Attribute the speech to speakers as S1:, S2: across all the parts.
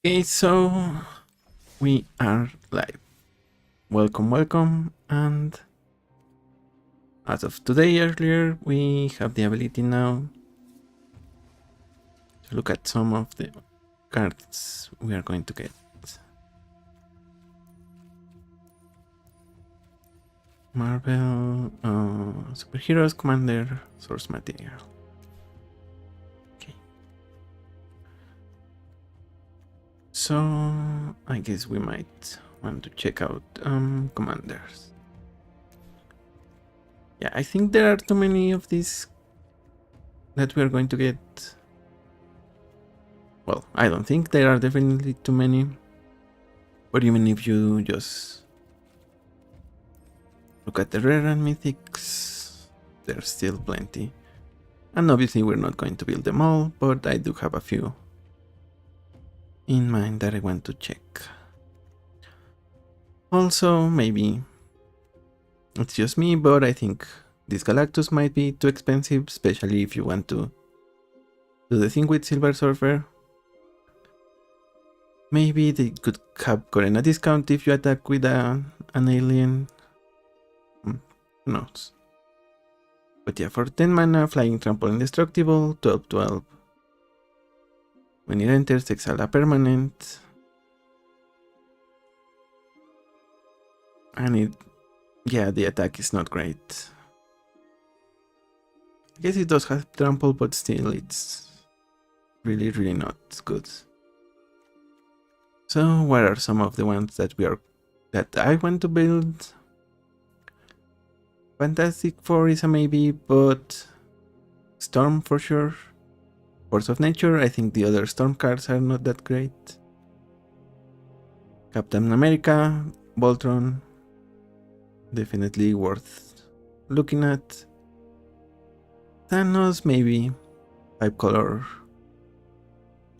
S1: Okay, so we are live. Welcome, welcome. And as of today, earlier, we have the ability now to look at some of the cards we are going to get. Marvel, Superheroes, Commander, Source Material. Okay. So I guess we might want to check out Commanders. Yeah, I think there are too many of these that we are going to get. Well, I don't think there are definitely too many. But even if you just look at the rare and mythics, there's still plenty. And obviously we're not going to build them all, but I do have a few in mind that I want to check. Also, maybe it's just me, but I think this Galactus might be too expensive, especially if you want to do the thing with Silver Surfer. Maybe they could have gotten a discount if you attack with an alien. Who knows? But yeah, for 10 mana, flying, trample, indestructible, 12/12. When it enters, exile a permanent. And it, yeah, the attack is not great. I guess it does have trample, but still it's really not good. So what are some of the ones that I want to build? Fantastic Four is a maybe, but Storm for sure. Force of Nature, I think the other Storm cards are not that great. Captain America, Voltron, definitely worth looking at. Thanos, maybe. 5-color.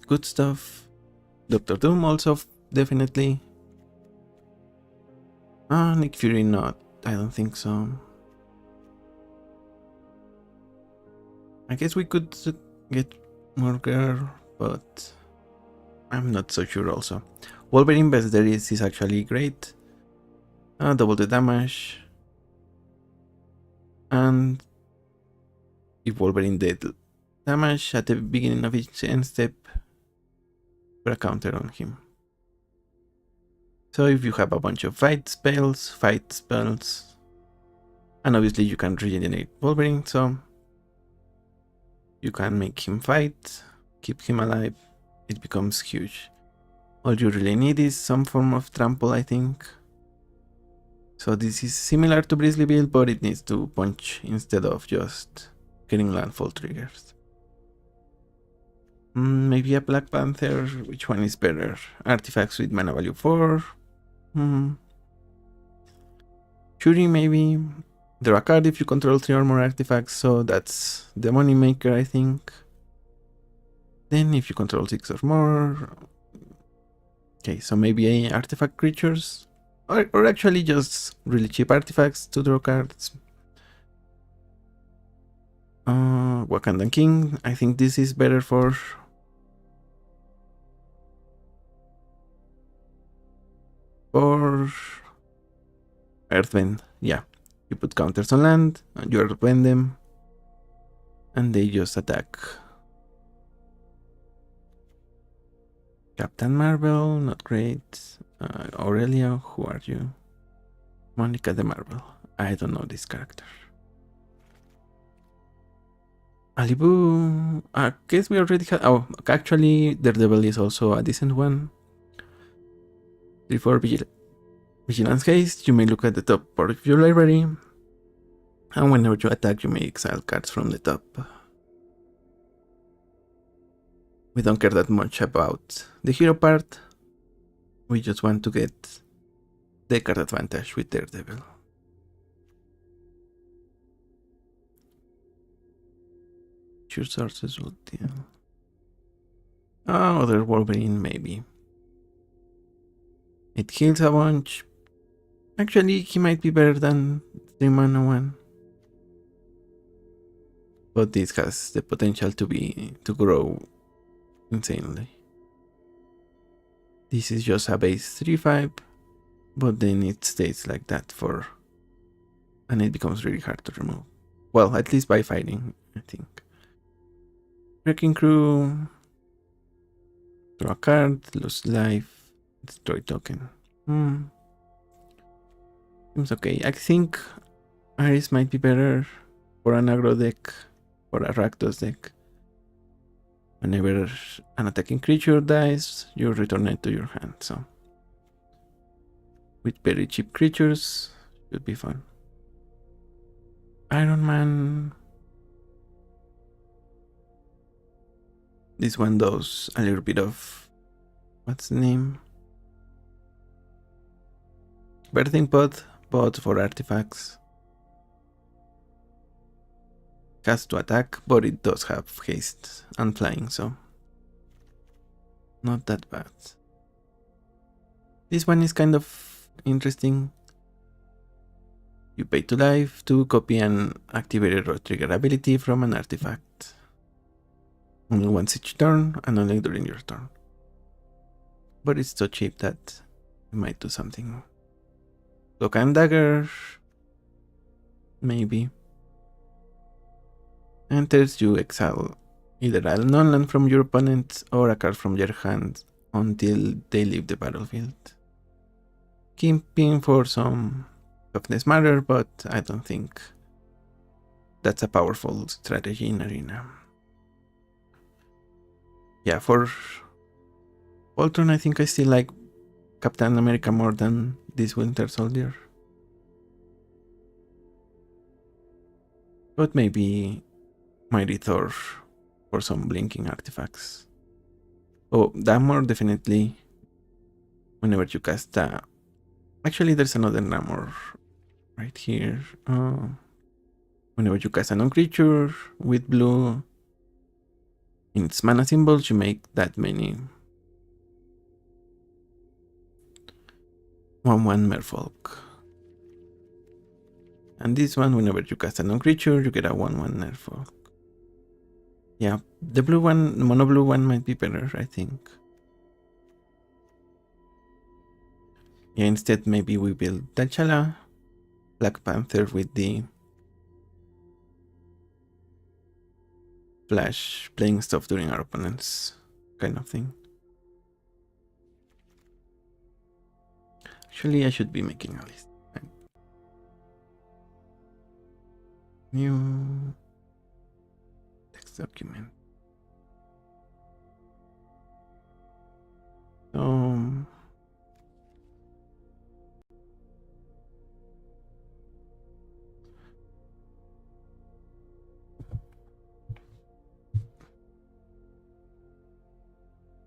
S1: Good stuff. Doctor Doom also, definitely. Nick Fury, not. I don't think so. I guess we could get more girl, but I'm not so sure also. Wolverine Best There is actually great. Double the damage. And if Wolverine did damage at the beginning of each end step, put a counter on him. So if you have a bunch of fight spells, and obviously you can regenerate Wolverine, so you can make him fight, keep him alive, it becomes huge. All you really need is some form of trample, I think. So this is similar to Brizzly build, but it needs to punch instead of just getting landfall triggers. Maybe a Black Panther, which one is better? Artifacts with mana value 4. Shuri maybe. Draw a card if you control 3 or more artifacts, so that's the money maker, I think. Then if you control 6 or more. Okay, so maybe artifact creatures. Or actually just really cheap artifacts to draw cards. Wakandan King. I think this is better for Earthbend. Yeah, you put counters on land, and you earthbend them, and they just attack. Captain Marvel, not great. Aurelia, who are you? Monica de Marvel. I don't know this character. Alibu, I guess we already had. Oh, actually, Daredevil is also a decent one. 3/4 Vigilance Haste. You may look at the top part of your library, and whenever you attack, you may exile cards from the top. We don't care that much about the hero part. We just want to get the card advantage with Daredevil. Your sources will deal. Other Wolverine, maybe. It heals a bunch. Actually, he might be better than 3 mana one. But this has the potential to grow insanely. This is just a base 3/5, but then it stays like that and it becomes really hard to remove. Well, at least by fighting, I think. Wrecking Crew, draw a card, lose life, destroy token. Seems okay. I think Iris might be better for an aggro deck, for a Rakdos deck. Whenever an attacking creature dies, you return it to your hand, so with very cheap creatures, should be fun. Iron Man. This one does a little bit of, what's the name? Birthing Pod, but for artifacts. Has to attack, but it does have haste and flying, so not that bad. This one is kind of interesting. You pay 2 life to copy an activated or trigger ability from an artifact. Only once each turn and only during your turn. But it's so cheap that you might do something. Cloak and Dagger, maybe. Enters, you exile either a non-land from your opponent or a card from your hand until they leave the battlefield. Keeping for some toughness matter, but I don't think that's a powerful strategy in Arena. Yeah, for Voltron, I think I still like Captain America more than this Winter Soldier. But maybe Mighty Thor for some blinking artifacts. Oh, Namor definitely. Whenever you cast a... Actually, there's another Namor right here. Whenever you cast a non-creature with blue, in its mana symbols, you make that many 1/1 Merfolk. And this one, whenever you cast a non-creature, you get a 1/1 Merfolk. Yeah, the blue one, mono blue one might be better, I think. Yeah, instead maybe we build T'Challa, Black Panther with the Flash playing stuff during our opponents kind of thing. Actually, I should be making a list. New text document.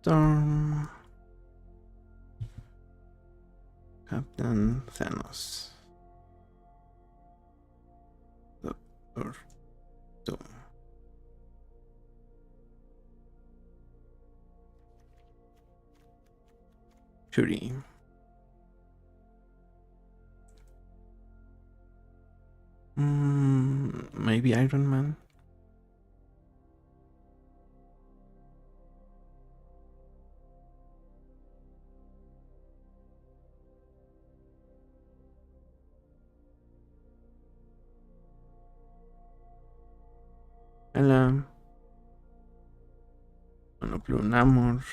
S1: Storm. Captain Thanos. Doctor Doom. Fury. Maybe Iron Man. Ela. Monoblue Namor.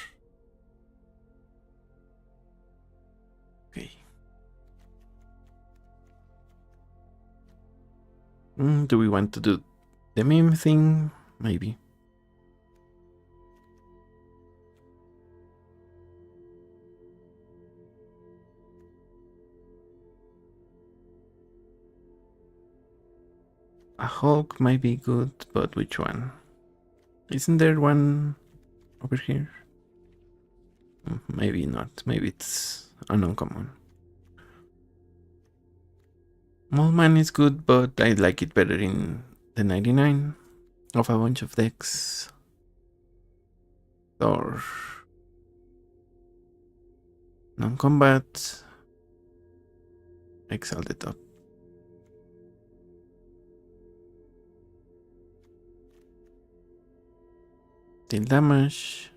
S1: Okay. Do we want to do the meme thing? Maybe. A Hulk might be good, but which one? Isn't there one over here? Maybe not. Maybe it's an uncommon. Moleman is good, but I like it better in the 99 of a bunch of decks. Or non-combat. Exile the top. Deal damage.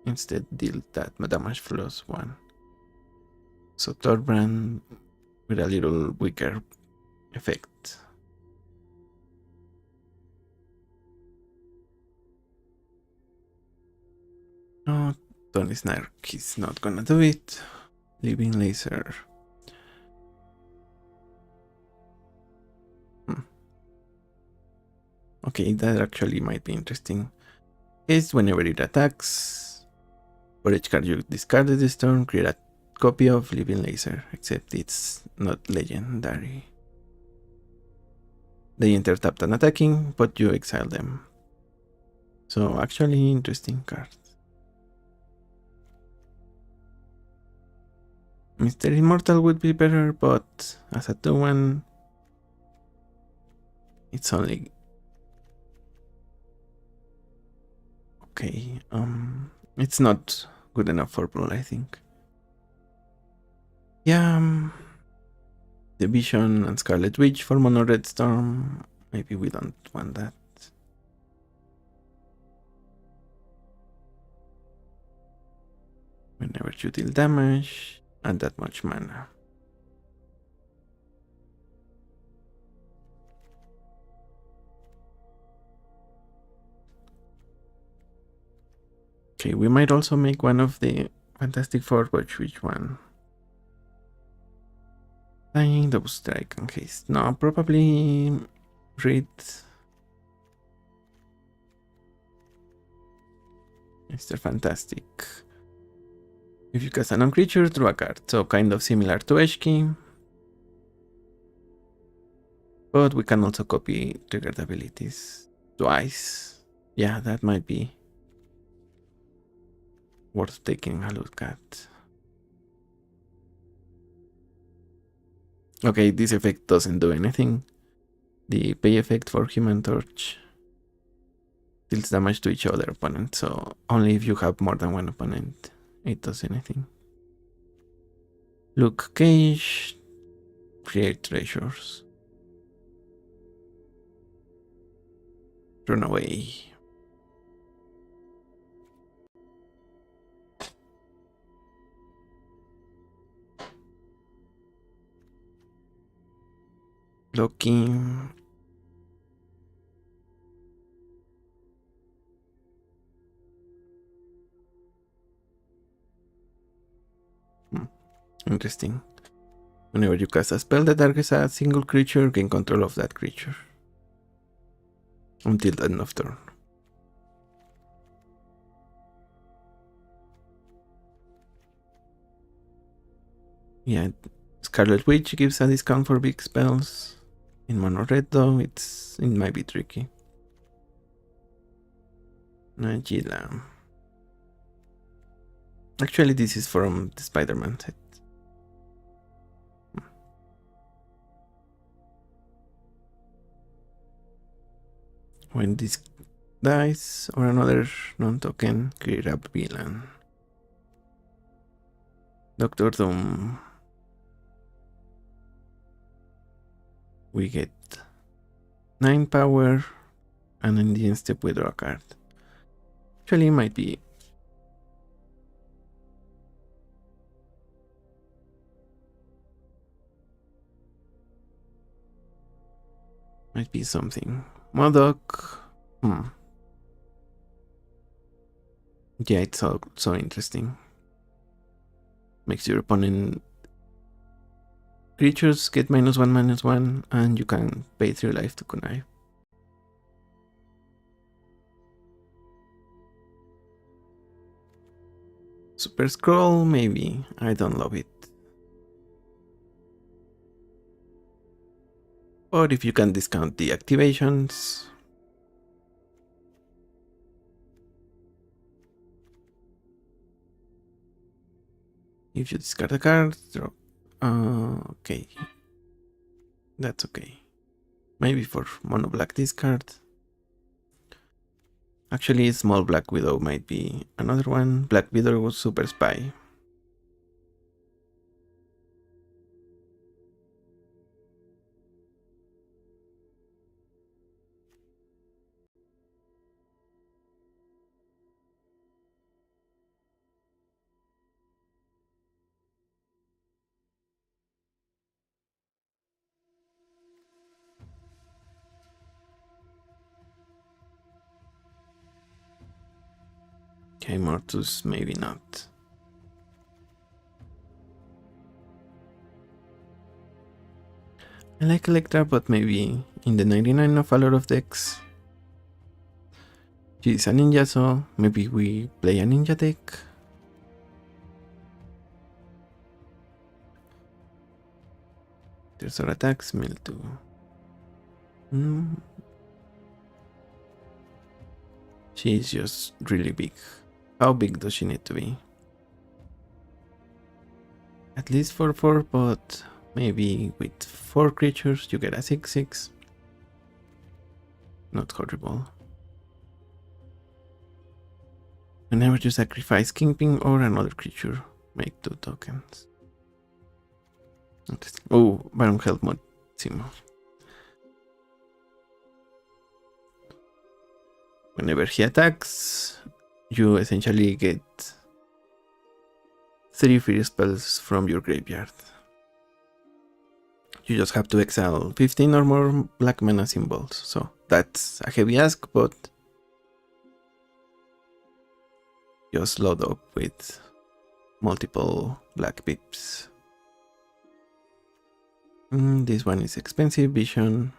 S1: instead deal that damage +1. So Thorbrand with a little weaker effect. No, Tony Snark is not gonna do it. Living Laser. Okay, that actually might be interesting. Is whenever it attacks, for each card you discarded this turn, create a copy of Living Laser, except it's not legendary. They enter tapped and attacking, but you exile them. So actually interesting card. Mr. Immortal would be better, but as a 2-1, it's only... Okay, it's not good enough for Brawl, I think. Yeah, the Vision and Scarlet Witch for Mono Red Storm. Maybe we don't want that. Whenever you deal damage, and that much mana. Okay, we might also make one of the Fantastic Four, but which one? Dying, double strike, and haste. No, probably read Mr. Fantastic. If you cast a non-creature, draw a card. So kind of similar to Eshki. But we can also copy triggered abilities twice. Yeah, that might be worth taking a look at. Okay, this effect doesn't do anything. The pay effect for Human Torch deals damage to each other opponent, so only if you have more than one opponent it does anything. Luke Cage, create treasures. Run away. Loki. Interesting. Whenever you cast a spell that targets a single creature, gain control of that creature until the end of turn. Yeah, Scarlet Witch gives a discount for big spells. In mono red though, it might be tricky. Nagila. Actually, this is from the Spider-Man set. When this dies or another non-token, create a villain. Doctor Doom. We get 9 power, and in the end step we draw a card. Actually, might be something. Modoc. Yeah, it's so interesting. Makes your opponent creatures get -1/-1, and you can pay 3 life to connive. Super Scroll, maybe. I don't love it. Or if you can discount the activations. If you discard a card, draw. Okay. That's okay. Maybe for mono black discard. Actually, small Black Widow might be another one. Black Widow was Super Spy. Okay, Mortus, maybe not. I like Electra, but maybe in the 99 of a lot of decks. She's a ninja, so maybe we play a ninja deck. There's our attacks, mill 2. She's just really big. How big does she need to be? At least for 4, but maybe with 4 creatures you get a 6/6. Not horrible. Whenever you sacrifice Kingpin or another creature, make 2 tokens. Interesting. Oh, Baron Helmut Simo. Whenever he attacks, you essentially get 3 free spells from your graveyard. You just have to exile 15 or more black mana symbols, so that's a heavy ask, but just load up with multiple black pips. This one is expensive, Vision.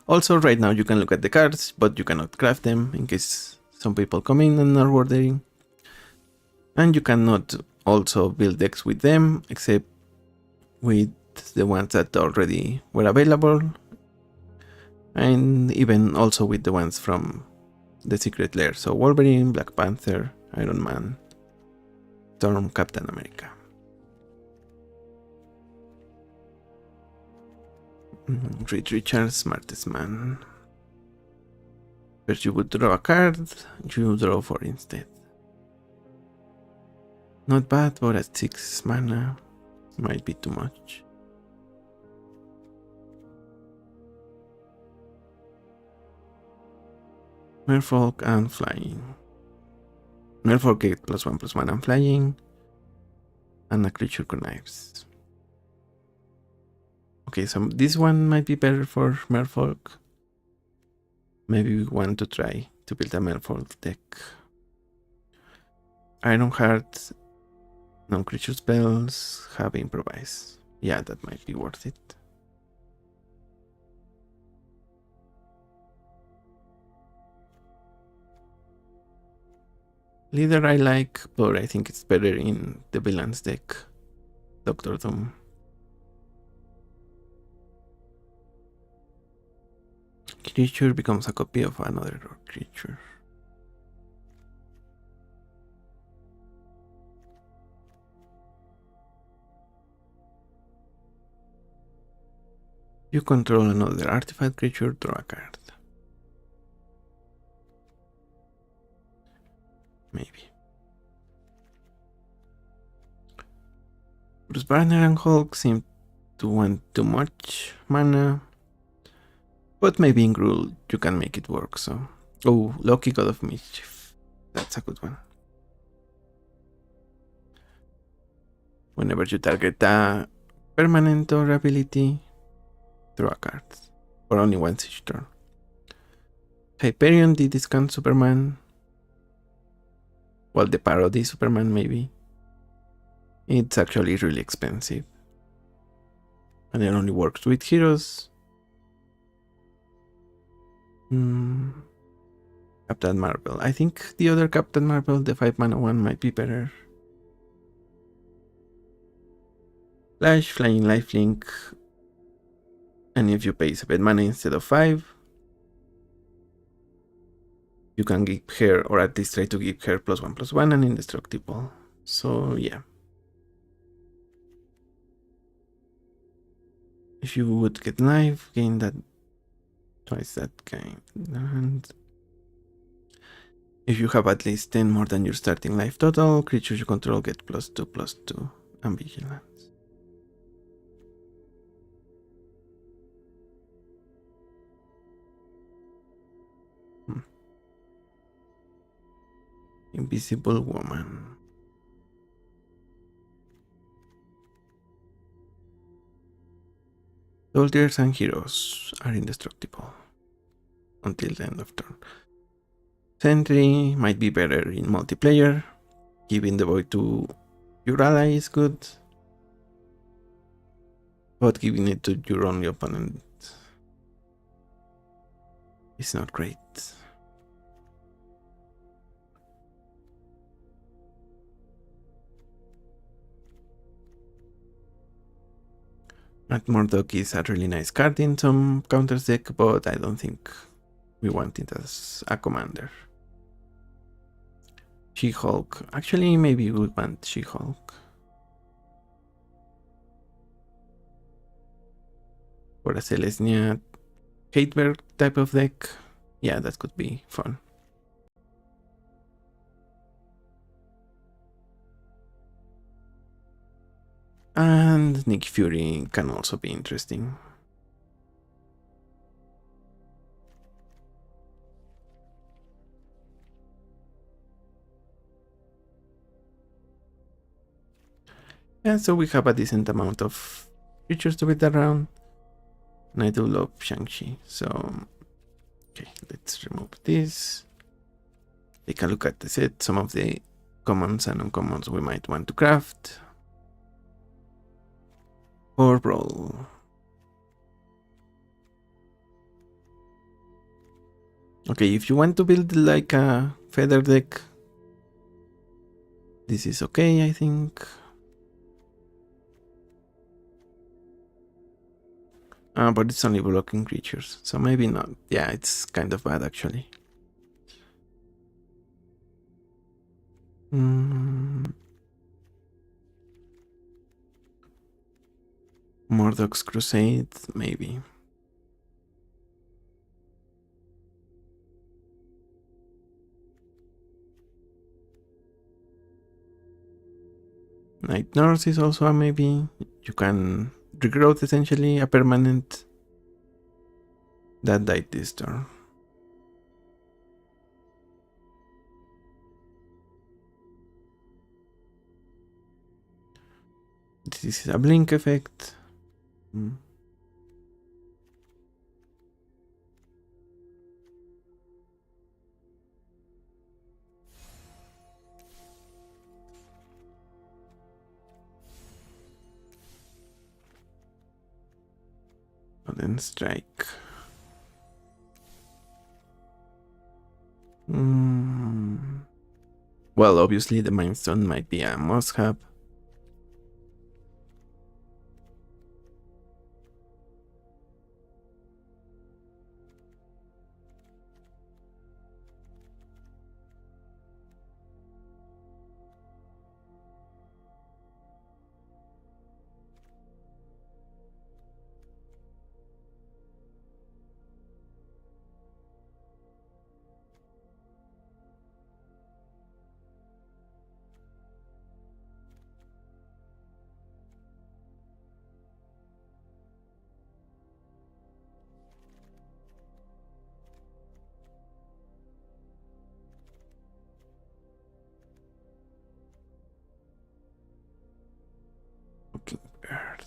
S1: Also, right now you can look at the cards, but you cannot craft them in case some people come in and are ordering. And you cannot also build decks with them, except with the ones that already were available. And even also with the ones from the Secret Lair. So Wolverine, Black Panther, Iron Man, Storm, Captain America. Reed Richards, smartest man. First you would draw a card, you draw 4 instead. Not bad, but at 6 mana might be too much. Merfolk and flying. Merfolk get +1/+1 and flying, and a creature connives. Okay, so this one might be better for Merfolk. Maybe we want to try to build a Merfolk deck. Ironheart, no creature spells, have improvise. Yeah, that might be worth it. Leader I like, but I think it's better in the villains deck. Doctor Doom. Creature becomes a copy of another creature. You control another artifact creature, draw a card. Maybe. Bruce Banner and Hulk seem to want too much mana. But maybe in Gruul you can make it work, so... Oh, Loki, God of Mischief. That's a good one. Whenever you target a permanent or ability, draw a card. For only once each turn. Hyperion, the discount Superman. Well, the parody Superman, maybe. It's actually really expensive. And it only works with heroes. Captain Marvel. I think the other Captain Marvel, the 5 mana one, might be better. Flash, Flying Lifelink. And if you pay 7 mana instead of 5, you can give her, or at least try to give her +1/+1 and indestructible. So yeah. If you would get knife, gain that twice that kind. And if you have at least 10 more than your starting life total, creatures you control get +2/+2 and vigilance. Invisible Woman. Soldiers and heroes are indestructible until the end of turn. Sentry might be better in multiplayer. Giving the void to your ally is good, but giving it to your only opponent is not great. Matt Murdock is a really nice card in some counters deck, but I don't think we want it as a commander. She-Hulk. Actually, maybe we want She-Hulk. For a Selesnya Hateberg type of deck. Yeah, that could be fun. And Nick Fury can also be interesting. Yeah, so we have a decent amount of creatures to build around. And I do love Shang-Chi, so okay, let's remove this. Take a look at the set, some of the commons and uncommons we might want to craft. Or Brawl. Okay, if you want to build like a feather deck, this is okay, I think. But it's only blocking creatures, so maybe not. Yeah, it's kind of bad actually. Murdoch's Crusade, maybe. Night Nurse is also a maybe. You can regrowth essentially a permanent that died this turn. This is a blink effect. And then strike. Well, obviously the Mindstone might be a must-have. Fucking bird.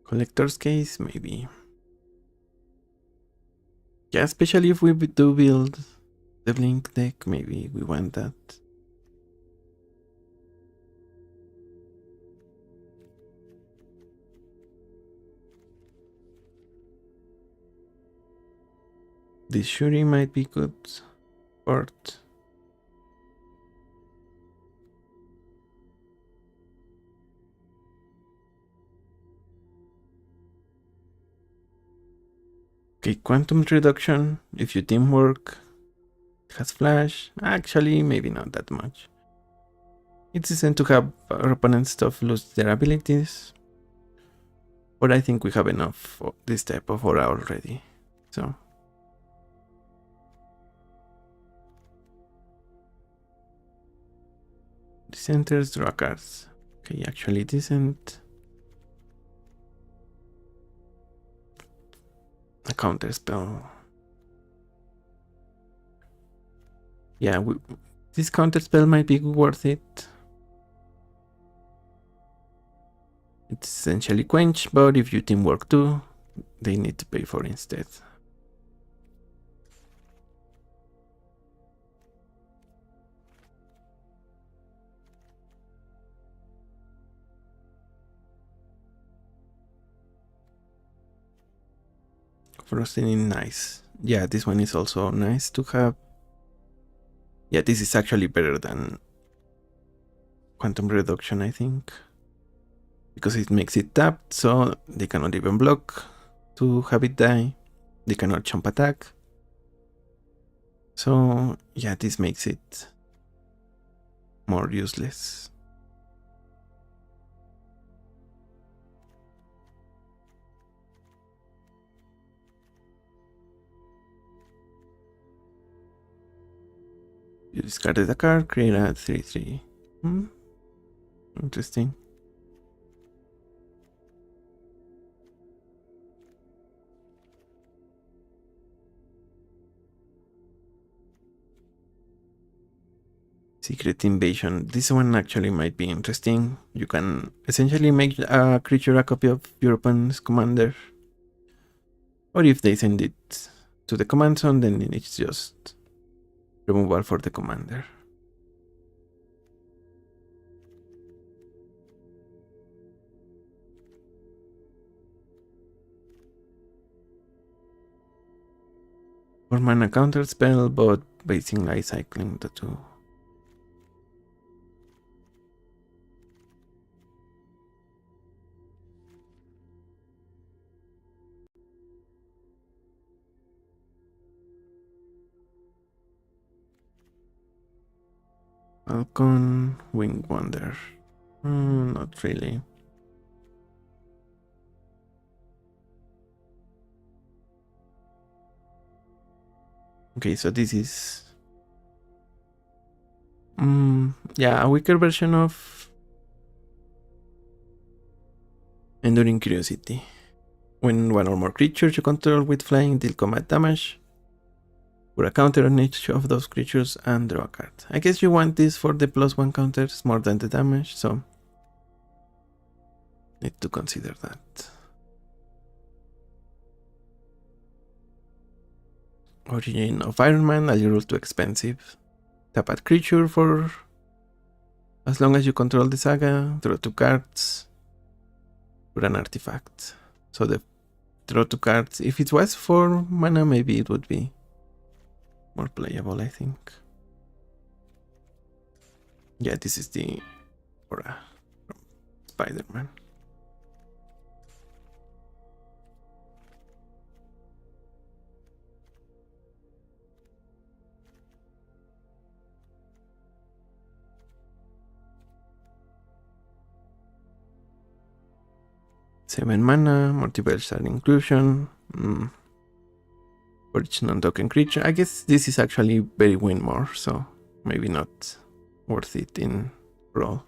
S1: Collector's Case, maybe. Yeah, especially if we do build the Blink deck, maybe we want that. This Shuri might be good. Port. Okay, Quantum Reduction. If you teamwork, It has flash. Actually, maybe not that much. It's decent to have our opponent's stuff lose their abilities. But I think we have enough for this type of aura already. So. This enters draw cards. Okay, actually decent. A counter spell. Yeah, this counter spell might be worth it. It's essentially quench, but if you teamwork too, they need to pay for instead. Frosting, nice. Yeah, this one is also nice to have. Yeah, this is actually better than Quantum Reduction, I think. Because it makes it tapped, so they cannot even block to have it die. They cannot jump attack. So, yeah, this makes it more useless. You discarded a card, create a 3/3. Interesting. Secret Invasion. This one actually might be interesting. You can essentially make a creature a copy of your opponent's commander. Or if they send it to the command zone, then it's just removal for the commander. For mana counter spell, but basically cycling the two. Falcon, Wing Wonder. Not really. Okay, so this is yeah, a weaker version of Enduring Curiosity. When one or more creatures you control with flying deal combat damage, put a counter on each of those creatures and draw a card. I guess you want this for the +1 counters more than the damage, so need to consider that. Origin of Iron Man, a little too expensive. Tap a creature for as long as you control the saga, draw 2 cards, put an artifact. So the draw 2 cards, if it was 4 mana, maybe it would be more playable, I think. Yeah, this is the aura from Spider-Man. Seven mana, multiple star inclusion. For each non-token creature. I guess this is actually very win more, so maybe not worth it in Brawl.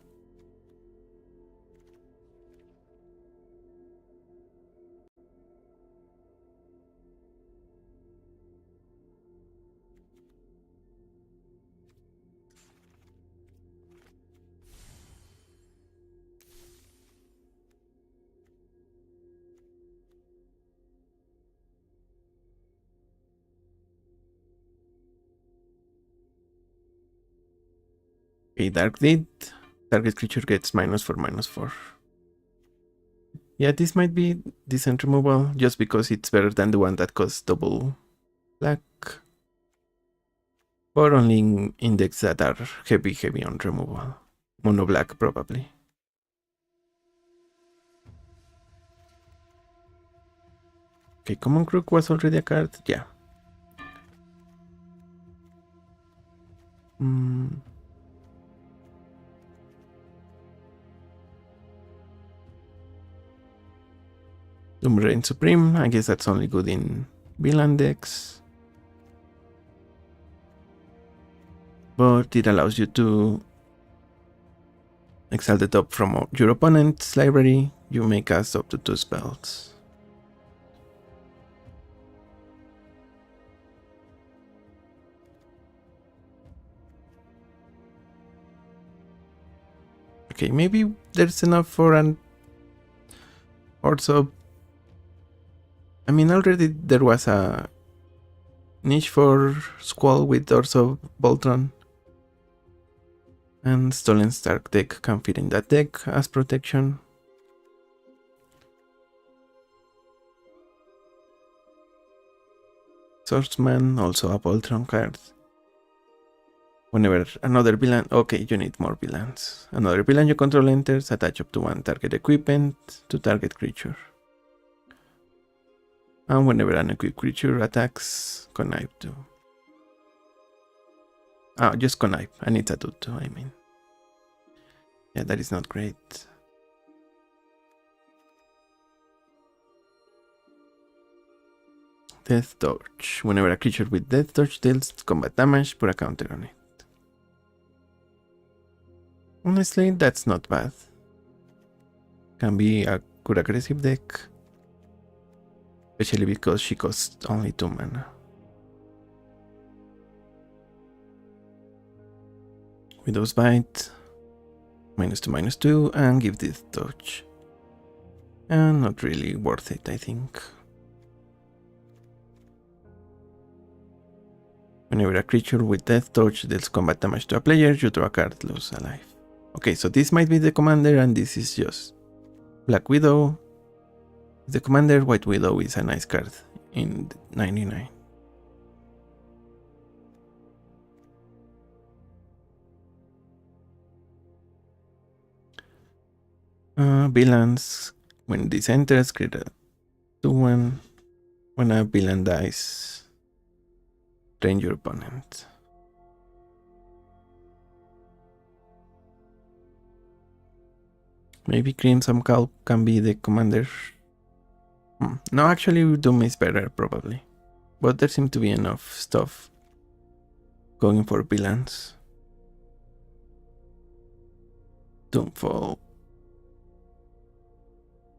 S1: Okay, Dark Deed. Target creature gets -4/-4. Yeah, this might be decent removal just because it's better than the one that costs double black. But only in index that are heavy on removal. Mono black probably. Okay, Common Crook was already a card, yeah. Doom Supreme, I guess that's only good in villain decks. But it allows you to exile the top from your opponent's library. You may cast up to 2 spells. Okay, maybe there's enough for an Orso. I mean, already there was a niche for Squall with Orso Voltron. And Stolen Stark deck can fit in that deck as protection. Swordsman, also a Voltron card. Whenever another villain, okay, you need more villains. Another villain you control enters, attach up to 1 target equipment to target creature. And whenever an equipped creature attacks, connive too. Ah, just connive, and it's a 2/2, I mean. Yeah, that is not great. Death Touch. Whenever a creature with Death Touch deals combat damage, put a counter on it. Honestly, that's not bad. Can be a good aggressive deck. Especially because she costs only 2 mana. Widow's Bite. -2/-2 and give Death Touch. And not really worth it, I think. Whenever a creature with Death Touch deals combat damage to a player, you draw a card, lose a life. Okay, so this might be the commander and this is just Black Widow. The commander, White Widow is a nice card in 99. Villains. When this enters, create a 2/1. When a villain dies, drain your opponent. Maybe Crimson Cowl can be the commander. No, actually Doom is better probably. But there seems to be enough stuff going for villains. Doomfall.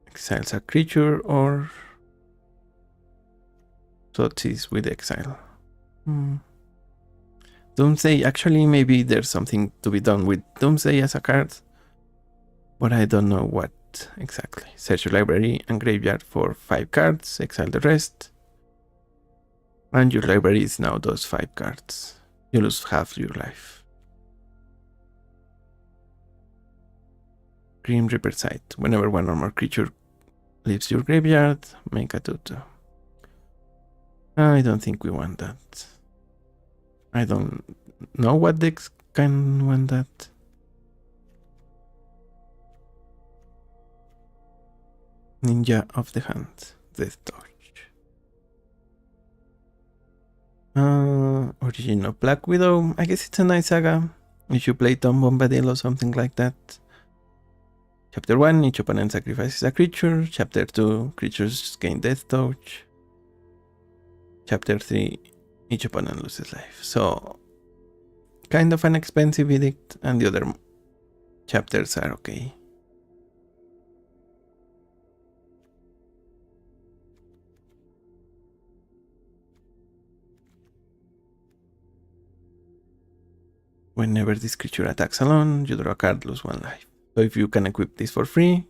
S1: Exiles a creature or Thoughtseize with exile. Doomsday, actually maybe there's something to be done with Doomsday as a card. But I don't know what exactly. Search your library and graveyard for 5 cards, exile the rest. And your library is now those 5 cards. You lose half your life. Grim Reaper Sight. Whenever 1 or more creature leaves your graveyard, make a 2/2. I don't think we want that. I don't know what decks can want that. Ninja of the Hand. Death Touch. Origin of Black Widow. I guess it's a nice saga. If you play Tom Bombadil or something like that. Chapter 1, each opponent sacrifices a creature. Chapter 2, creatures gain Death Touch. Chapter 3, each opponent loses life. So, kind of an expensive edict, and the other chapters are okay. Whenever this creature attacks alone, you draw a card, lose 1 life. So if you can equip this for free,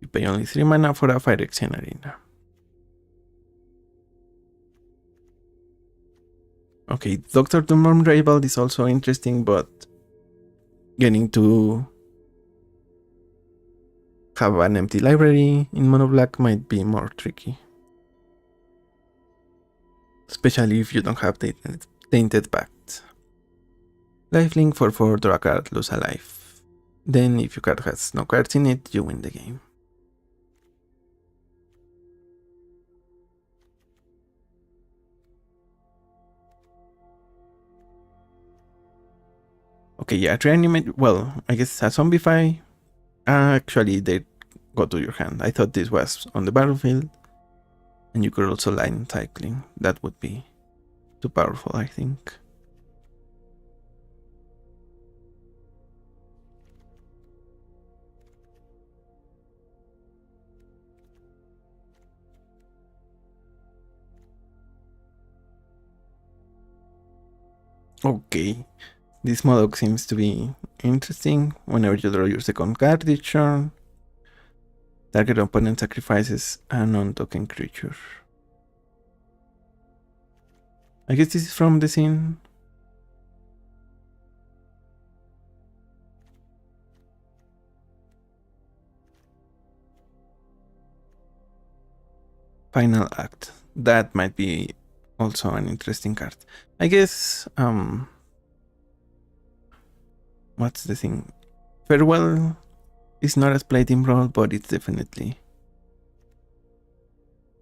S1: you pay only 3 mana for a Fire Exchange Arena. Okay, Dr. Doom Rival is also interesting, but getting to have an empty library in mono black might be more tricky. Especially if you don't have Tainted Pact. Lifelink for 4, draw a card, lose a life. Then if your card has no cards in it, you win the game. Okay, yeah, reanimate. Well, I guess a zombify. Actually, they go to your hand. I thought this was on the battlefield. And you could also line cycling. That would be too powerful, I think. Okay, this Modoc seems to be interesting. Whenever you draw your second card each turn, target opponent sacrifices a non-token creature. I guess this is from the scene. Final Act. That might be also an interesting card. I guess, what's the thing? Farewell is not as played in Brawl, but it's definitely...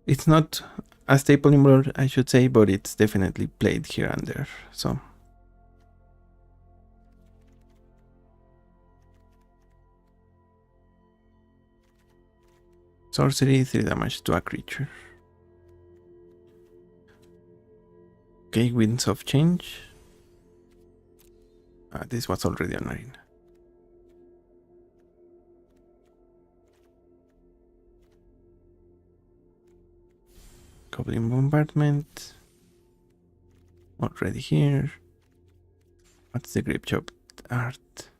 S1: It's not a staple in Brawl, I should say, but it's definitely played here and there, so... Sorcery, 3 damage to a creature. Okay, Winds of Change. This was already on Arena. Goblin Bombardment. Already here. What's the Grape Chop art?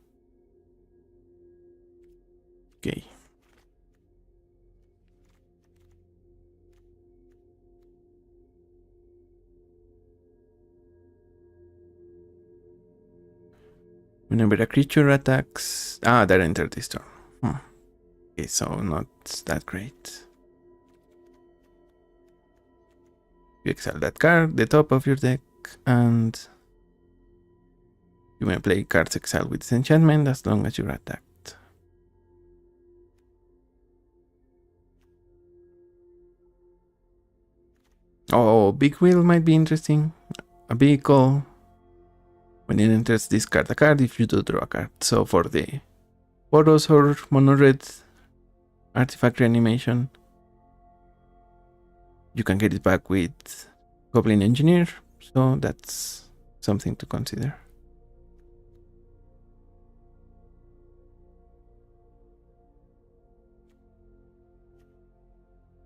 S1: Okay. Whenever a creature attacks... that entered this turn. Okay, so not that great. You exile that card, the top of your deck, and you may play cards exiled with this enchantment as long as you're attacked. Oh, Big Wheel might be interesting. A vehicle. When it enters, discard a card if you do draw a card. So for the Boros or Mono Red artifact reanimation, you can get it back with Goblin Engineer, so that's something to consider.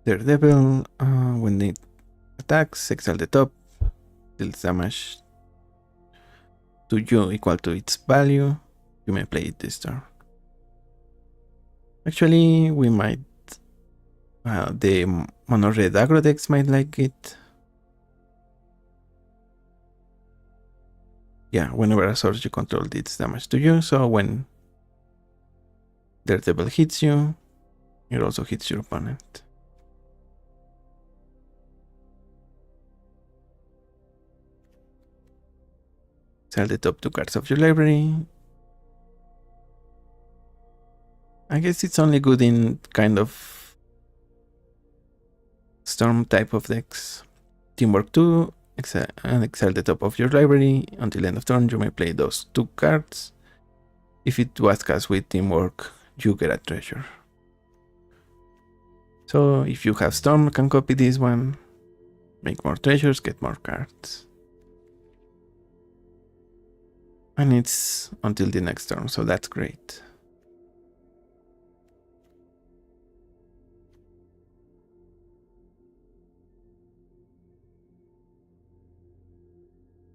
S1: Daredevil, when it attacks, exile the top, deals damage to you equal to its value. You may play it this turn. Actually, we might... the Mono Red aggro decks might like it. Yeah, whenever a source you control deals damage to you, so when Daredevil hits you, it also hits your opponent. Sell the top 2 cards of your library. I guess it's only good in kind of storm type of decks. Teamwork 2, exile the top of your library. Until end of turn, you may play those 2 cards. If it was cast with Teamwork, you get a treasure. So if you have Storm, you can copy this one, make more treasures, get more cards. And it's until the next turn, so that's great.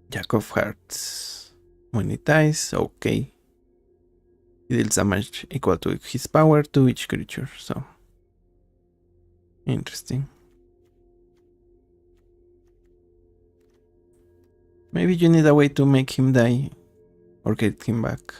S1: Jack of Hearts. When it dies, okay. It deals damage equal to his power to each creature, so... Interesting. Maybe you need a way to make him die or get him back.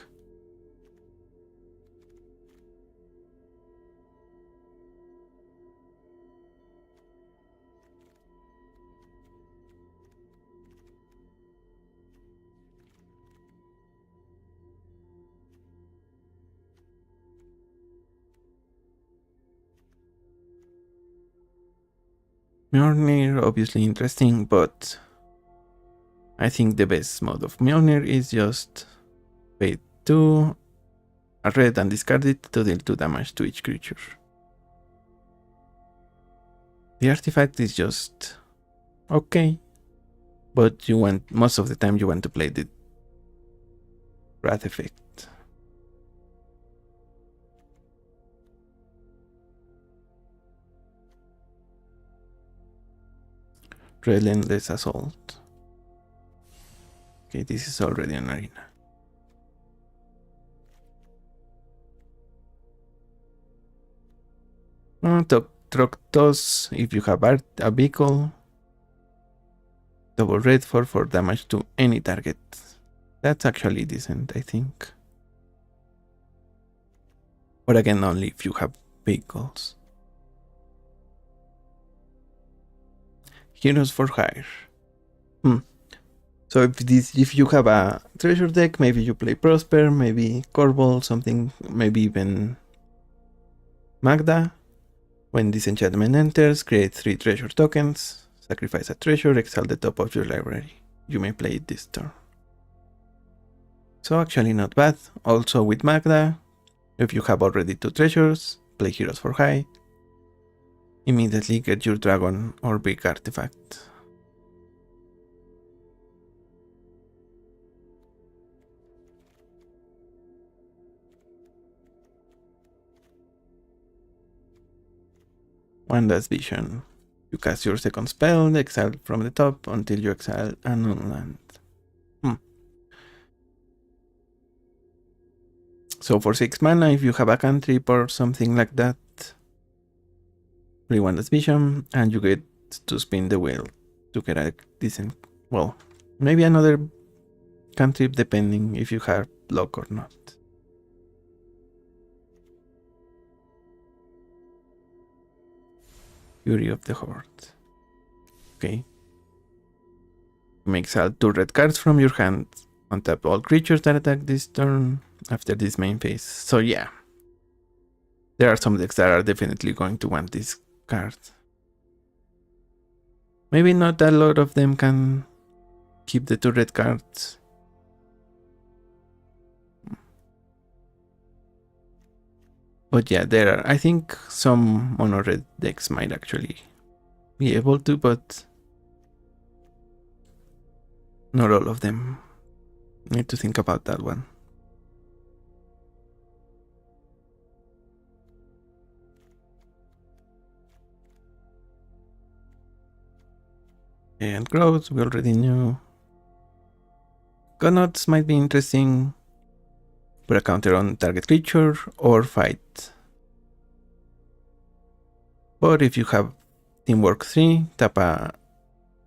S1: Mjolnir, obviously interesting, but I think the best mode of Mjolnir is just Fate 2, a red and discard it to deal 2 damage to each creature. The artifact is just okay, but most of the time you want to play the Wrath effect. Relentless Assault. Okay, this is already an arena. Troctos, if you have a vehicle. Double red for 4 damage to any target. That's actually decent, I think. But again, only if you have vehicles. Heroes for hire. So if you have a treasure deck, maybe you play Prosper, maybe Corbol, something, maybe even Magda. When this enchantment enters, create 3 treasure tokens, sacrifice a treasure, exile the top of your library. You may play it this turn. So actually not bad. Also with Magda, if you have already 2 treasures, play Heroes for Hire. Immediately get your dragon or big artifact. Wanda's Vision. You cast your second spell, exile from the top until you exile a non-land. So for 6 mana, if you have a cantrip or something like that, play Wanda's Vision, and you get to spin the wheel to get a decent, well, maybe another cantrip depending if you have block or not. Fury of the Horde. Okay. Make exile 2 red cards from your hand. Untap all creatures that attack this turn after this main phase. So yeah. There are some decks that are definitely going to want this card. Maybe not a lot of them can keep the 2 red cards. But yeah, there are, I think some mono red decks might actually be able to, but not all of them. Need to think about that one. And growth, we already knew. Godnots might be interesting. Put a counter on target creature or fight. But if you have Teamwork 3, tap a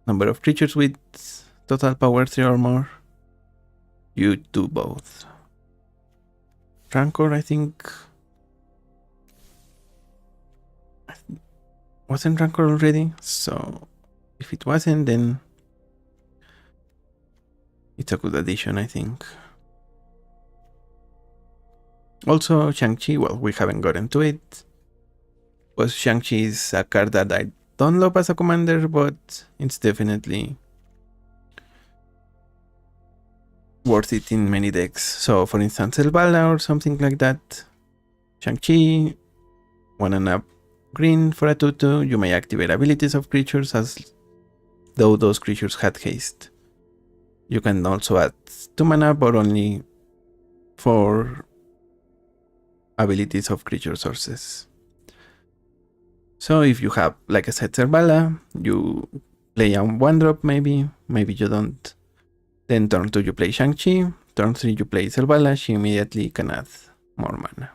S1: number of creatures with total power 3 or more. You do both. Rancor, I think. Wasn't Rancor already? So if it wasn't, then it's a good addition, I think. Also, Shang-Chi, well, we haven't gotten to it. But Shang-Chi is a card that I don't love as a commander, but it's definitely worth it in many decks. So, for instance, Elvala or something like that. Shang-Chi, 1 and a green for a 2/2. You may activate abilities of creatures as though those creatures had haste. You can also add 2 mana, but only for abilities of creature sources. So if you have, like I said, Servala, you play a 1-drop maybe you don't. Then turn 2 you play Shang-Chi, turn 3 you play Servala, she immediately can add more mana.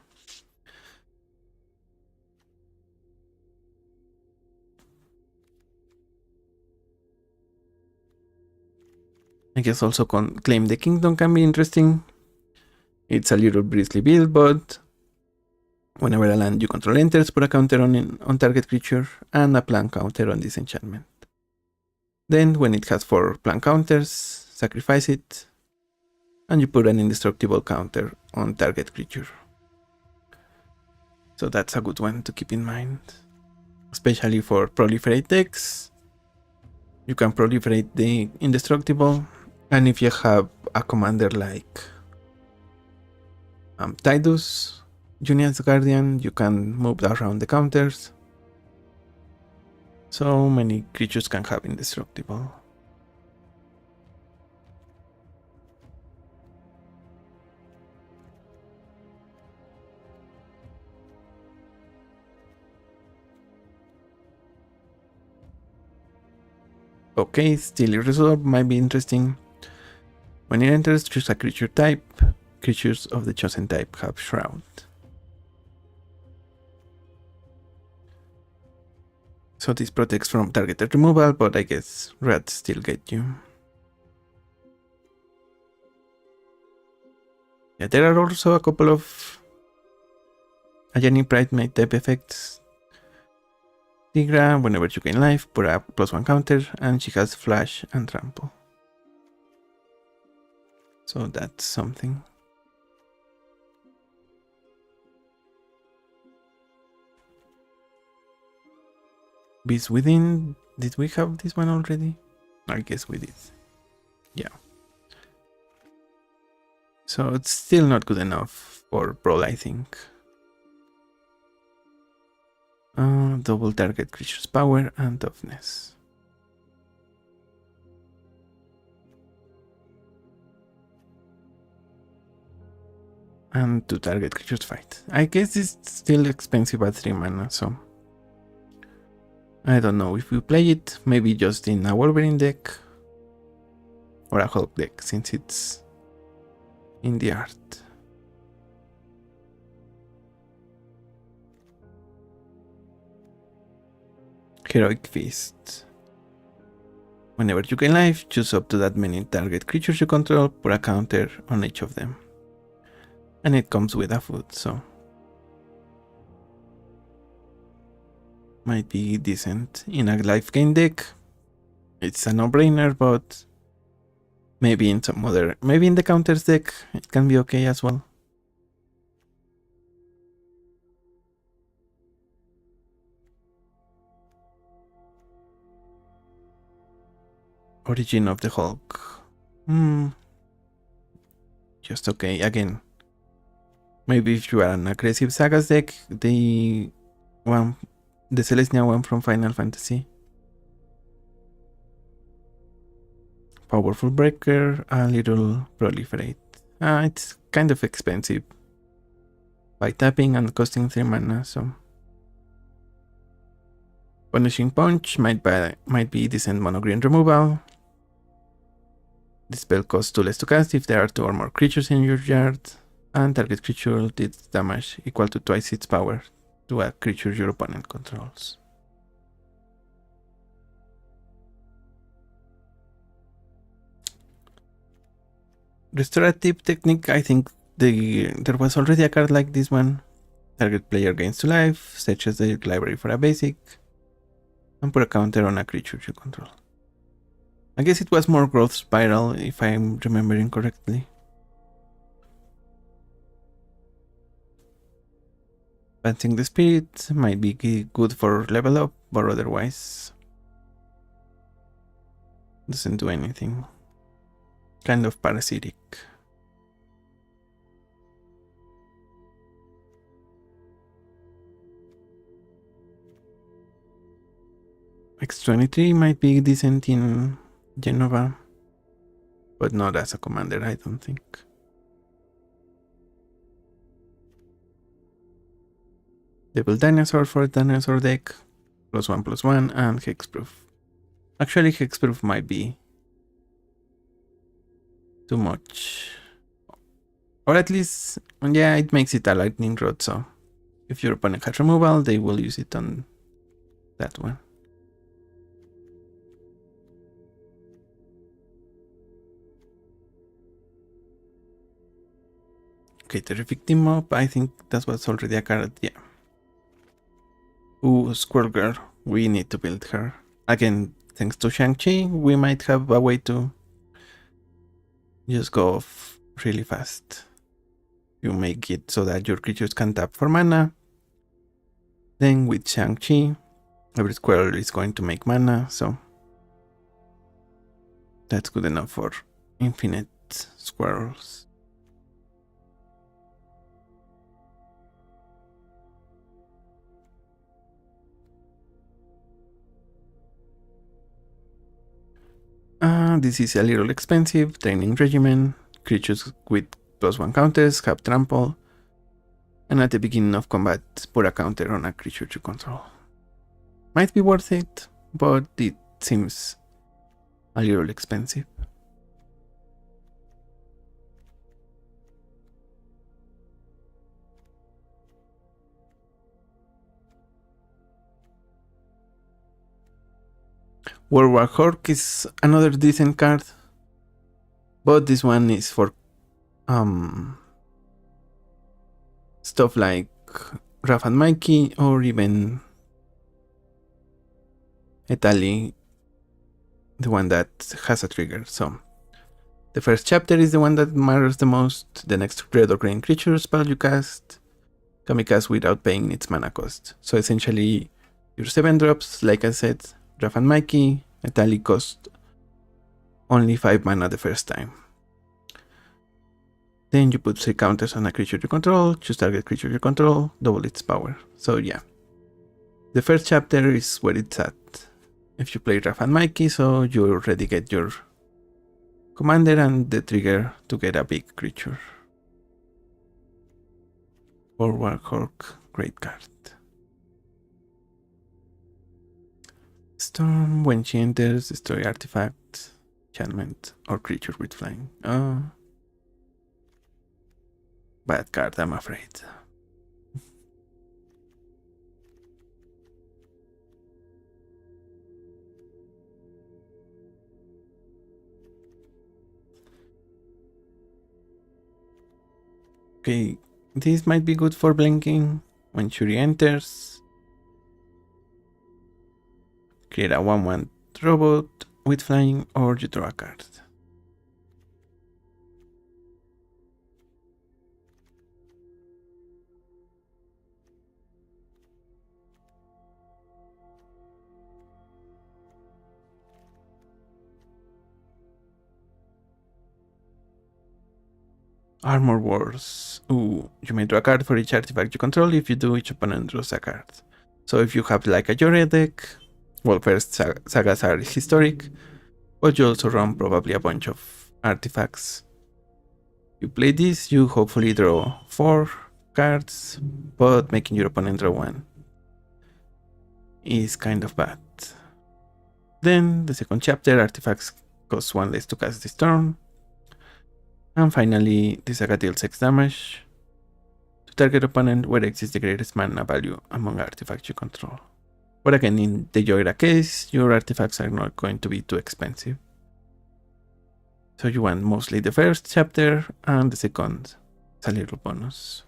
S1: I guess also Claim the Kingdom can be interesting. It's a little bristly build, but whenever a land you control enters, put a counter on target creature and a plan counter on this enchantment. Then, when it has 4 plan counters, sacrifice it, and you put an indestructible counter on target creature. So that's a good one to keep in mind. Especially for proliferate decks. You can proliferate the indestructible, and if you have a commander like Tidus, Junior's Guardian, you can move around the counters. So many creatures can have indestructible. Okay, still Resolve might be interesting. When it enters, choose a creature type. Creatures of the chosen type have Shroud. So this protects from targeted removal, but I guess rats still get you. Yeah, there are also a couple of Ajani Pride type effects. Tigra, whenever you gain life, put a +1 counter, and she has Flash and Trample. So that's something. Beast Within, did we have this one already? I guess we did. Yeah. So it's still not good enough for Brawl, I think. Double target creature's power and toughness. And 2 target creatures fight. I guess it's still expensive at 3 mana, so I don't know if we play it, maybe just in a Wolverine deck or a Hulk deck, since it's in the art. Heroic Feast. Whenever you gain life, choose up to that many target creatures you control, put a counter on each of them. And it comes with a food, so might be decent in a life gain deck. It's a no-brainer, but maybe in some other, maybe in the counters deck, it can be okay as well. Origin of the Hulk. Just okay. Again, maybe if you are an aggressive Sagas deck, the Celestia one from Final Fantasy. Powerful Breaker, a little Proliferate. It's kind of expensive by tapping and costing 3 mana, so Punishing Punch might be decent mono green removal. The spell costs 2 less to cast if there are 2 or more creatures in your yard, and target creature deals damage equal to twice its power to a creature your opponent controls. Restorative Technique, I think there was already a card like this one. Target player gains 2 life, searches the library for a basic, and put a counter on a creature you control. I guess it was more Growth Spiral, if I'm remembering correctly. Advancing the Spirit might be good for level up, but otherwise doesn't do anything. Kind of parasitic. X23 might be decent in Genova, but not as a commander, I don't think. Devil Dinosaur for a dinosaur deck, +1/+1, and Hexproof. Actually, Hexproof might be too much. Or at least, yeah, it makes it a lightning rod, so if your opponent has removal, they will use it on that one. Okay, Terrific Team Up, I think that was already a card, yeah. Ooh, Squirrel Girl, we need to build her. Again, thanks to Shang-Chi, we might have a way to just go off really fast. You make it so that your creatures can tap for mana. Then with Shang-Chi, every squirrel is going to make mana, so that's good enough for infinite squirrels. This is a little expensive. Training regimen. Creatures with +1 counters have trample. And at the beginning of combat, put a counter on a creature you control. Might be worth it, but it seems a little expensive. World War Hork is another decent card, but this one is for stuff like Raf and Mikey or even Etali, the one that has a trigger. So the first chapter is the one that matters the most. The next red or green creature spell you cast can be cast without paying its mana cost. So essentially your 7 drops, like I said, Raf and Mikey, Etali cost only 5 mana the first time. Then you put 3 counters on a creature you control, choose target creature you control, double its power. So yeah, the first chapter is where it's at. If you play Raf and Mikey, so you already get your commander and the trigger to get a big creature. Forward Hork, great card. Storm, when she enters, destroy artifact, enchantment, or creature with flying. Oh. Bad card, I'm afraid. Okay, this might be good for blinking. When Shuri enters, create a 1/1 robot with flying, or you draw a card. Armor Wars. Ooh, you may draw a card for each artifact you control. If you do, each opponent draws a card. So if you have like a Yore deck, well, first sagas are historic, but you also run probably a bunch of artifacts. You play this, you hopefully draw 4 cards, but making your opponent draw 1 is kind of bad. Then the second chapter, artifacts cost 1 less to cast this turn. And finally, the saga deals X damage to target opponent where X is the greatest mana value among artifacts you control. But again, in the Joira case, your artifacts are not going to be too expensive. So you want mostly the first chapter and the second as a little bonus.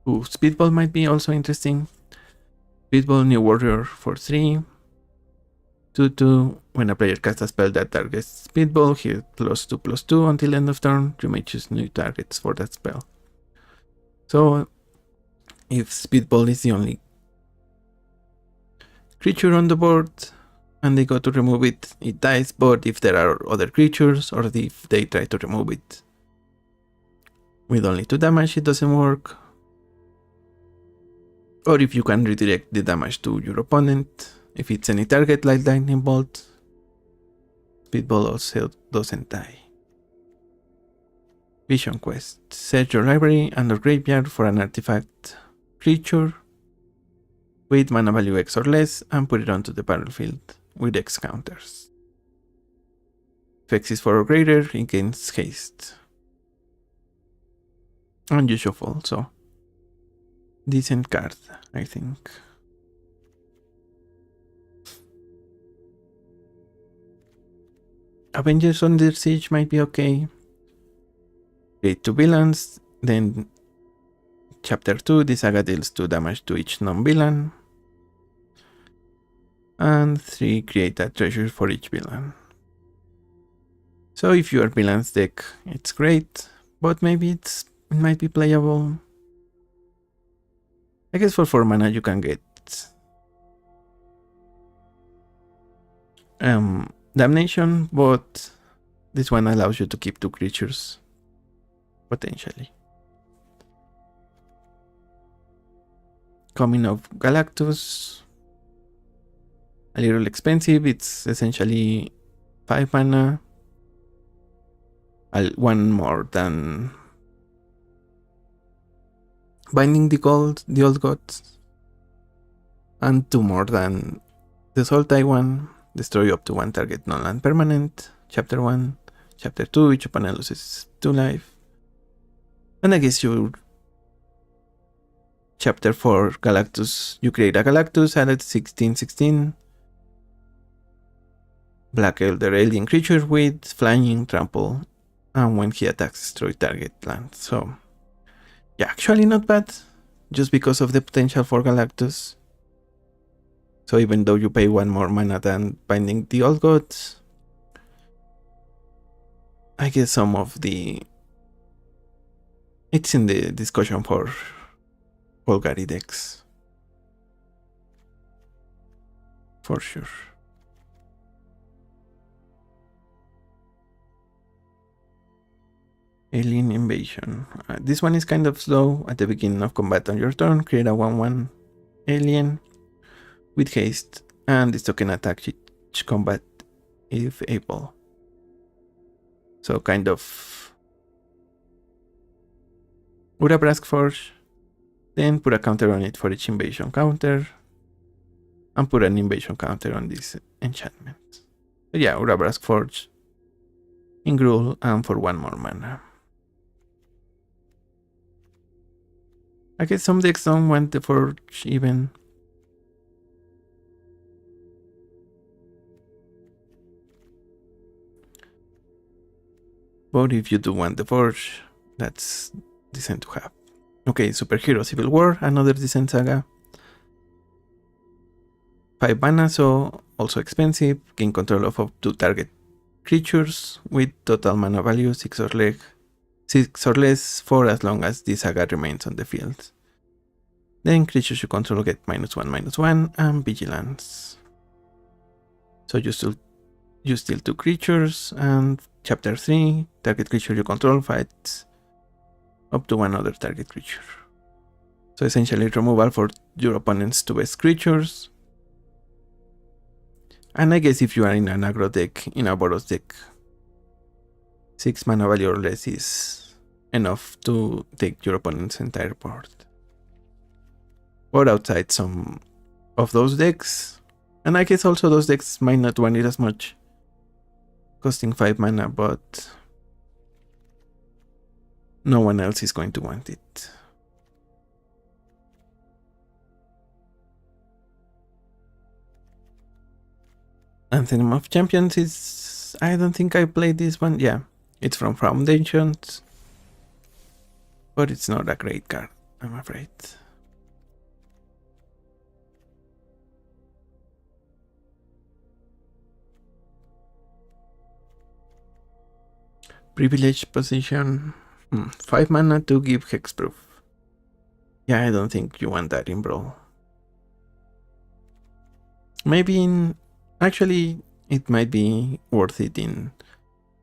S1: Ooh, Speedball might be also interesting. Speedball, new warrior for 3. 2/2. When a player casts a spell that targets Speedball, he +2/+2 until end of turn. You may choose new targets for that spell. So if Speedball is the only creature on the board and they go to remove it, it dies. But if there are other creatures, or if they try to remove it with only 2 damage, it doesn't work. Or if you can redirect the damage to your opponent, if it's any target like Lightning Bolt, Speedball also doesn't die. Vision Quest. Search your library and or graveyard for an artifact creature with mana value X or less and put it onto the battlefield with X counters. If X is 4 or greater, it gains haste. And you shuffle, so decent card, I think. Avengers Under Siege might be okay. Create 2 villains, then chapter 2, the saga deals 2 damage to each non-villain. And 3, create a treasure for each villain. So if you are villain's deck, it's great, but maybe it might be playable. I guess for 4 mana you can get Damnation, but this one allows you to keep 2 creatures, potentially. Coming of Galactus, a little expensive. It's essentially 5 mana, one more than Binding the Old Gods, and 2 more than the Sultai one. Destroy up to 1 target non-land permanent. Chapter 1. Chapter 2, each opponent loses 2 life. And I guess you... Chapter 4, Galactus. You create a Galactus, added 16/16. Black Elder alien creature with flying, trample, and when he attacks, destroy target land. So, yeah, actually not bad, just because of the potential for Galactus. So even though you pay 1 more mana than Binding the Old Gods, I guess some of the... It's in the discussion for Golgari decks. For sure. Alien Invasion. This one is kind of slow. At the beginning of combat on your turn, create a 1/1 alien with haste, and this token attack each combat if able. So kind of Urabrask Forge, then put a counter on it for each invasion counter, and put an invasion counter on this enchantment. So yeah, Urabrask Forge in Gruul, and for 1 more mana. I guess some decks don't want the Forge even. But if you do want the Forge, that's decent to have. Okay, Superhero Civil War, another decent saga. 5 mana, so also expensive. Gain control of up to target creatures with total mana value 6 or less for as long as this saga remains on the field. Then creatures you control get -1/-1 and vigilance. So you steal 2 creatures, and chapter 3, target creature you control fights up to 1 other target creature. So essentially removal for your opponent's 2 best creatures. And I guess if you are in an aggro deck, in a Boros deck, 6 mana value or less is enough to take your opponent's entire board. Or outside some of those decks, and I guess also those decks might not want it as much, costing 5 mana, but no one else is going to want it. Anthem of Champions is... I don't think I played this one. Yeah, it's from Foundations, but it's not a great card, I'm afraid. Privileged Position. 5 mana to give hexproof. Yeah, I don't think you want that in Brawl. Maybe in... Actually, it might be worth it in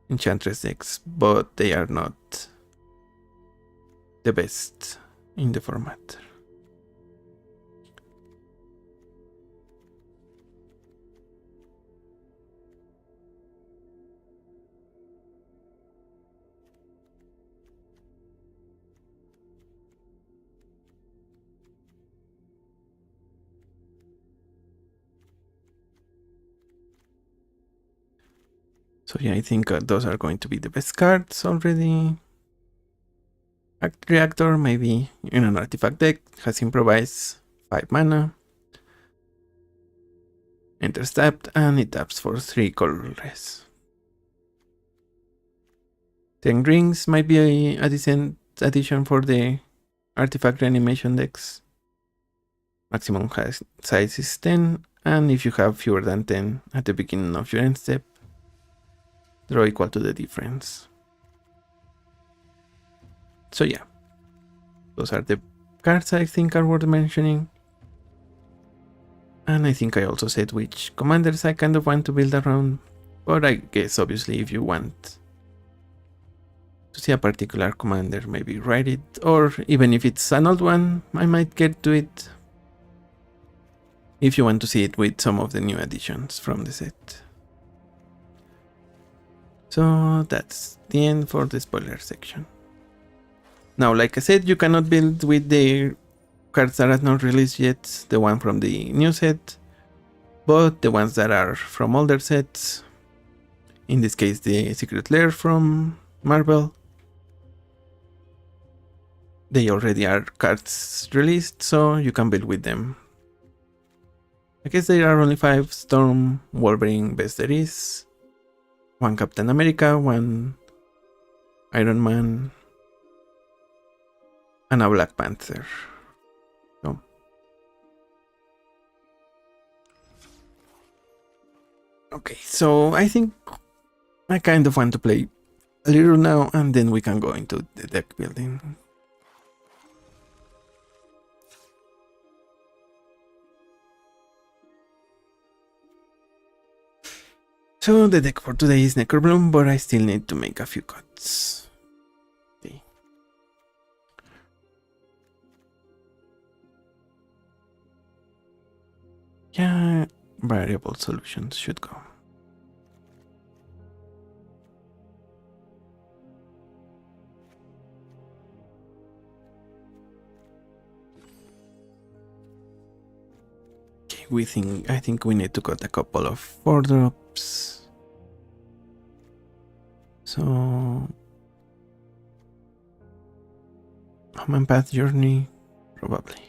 S1: Enchantress decks, but they are not the best in the format. So yeah, I think those are going to be the best cards already. Reactor, maybe in an artifact deck, has Improvise, 5 mana. Enters tapped, and it taps for 3 colorless. 10 Rings might be a decent addition for the artifact reanimation decks. Maximum size is 10, and if you have fewer than 10 at the beginning of your end step, draw equal to the difference. So yeah, those are the cards I think are worth mentioning. And I think I also said which commanders I kind of want to build around. But I guess obviously if you want to see a particular commander, maybe write it. Or even if it's an old one, I might get to it. If you want to see it with some of the new additions from the set. So that's the end for the spoiler section. Now, like I said, you cannot build with the cards that are not released yet, the one from the new set, but the ones that are from older sets, in this case the Secret Lair from Marvel, they already are cards released, so you can build with them. I guess there are only 5: Storm, Wolverine, best there is, 1 Captain America, 1 Iron Man, and a Black Panther. So okay, so I think I kind of want to play a little now, and then we can go into the deck building. So the deck for today is Necrobloom, but I still need to make a few cuts. Okay. Yeah, variable solutions should go. Okay, I think we need to cut a couple of 4-drops. So Human Path Journey, probably.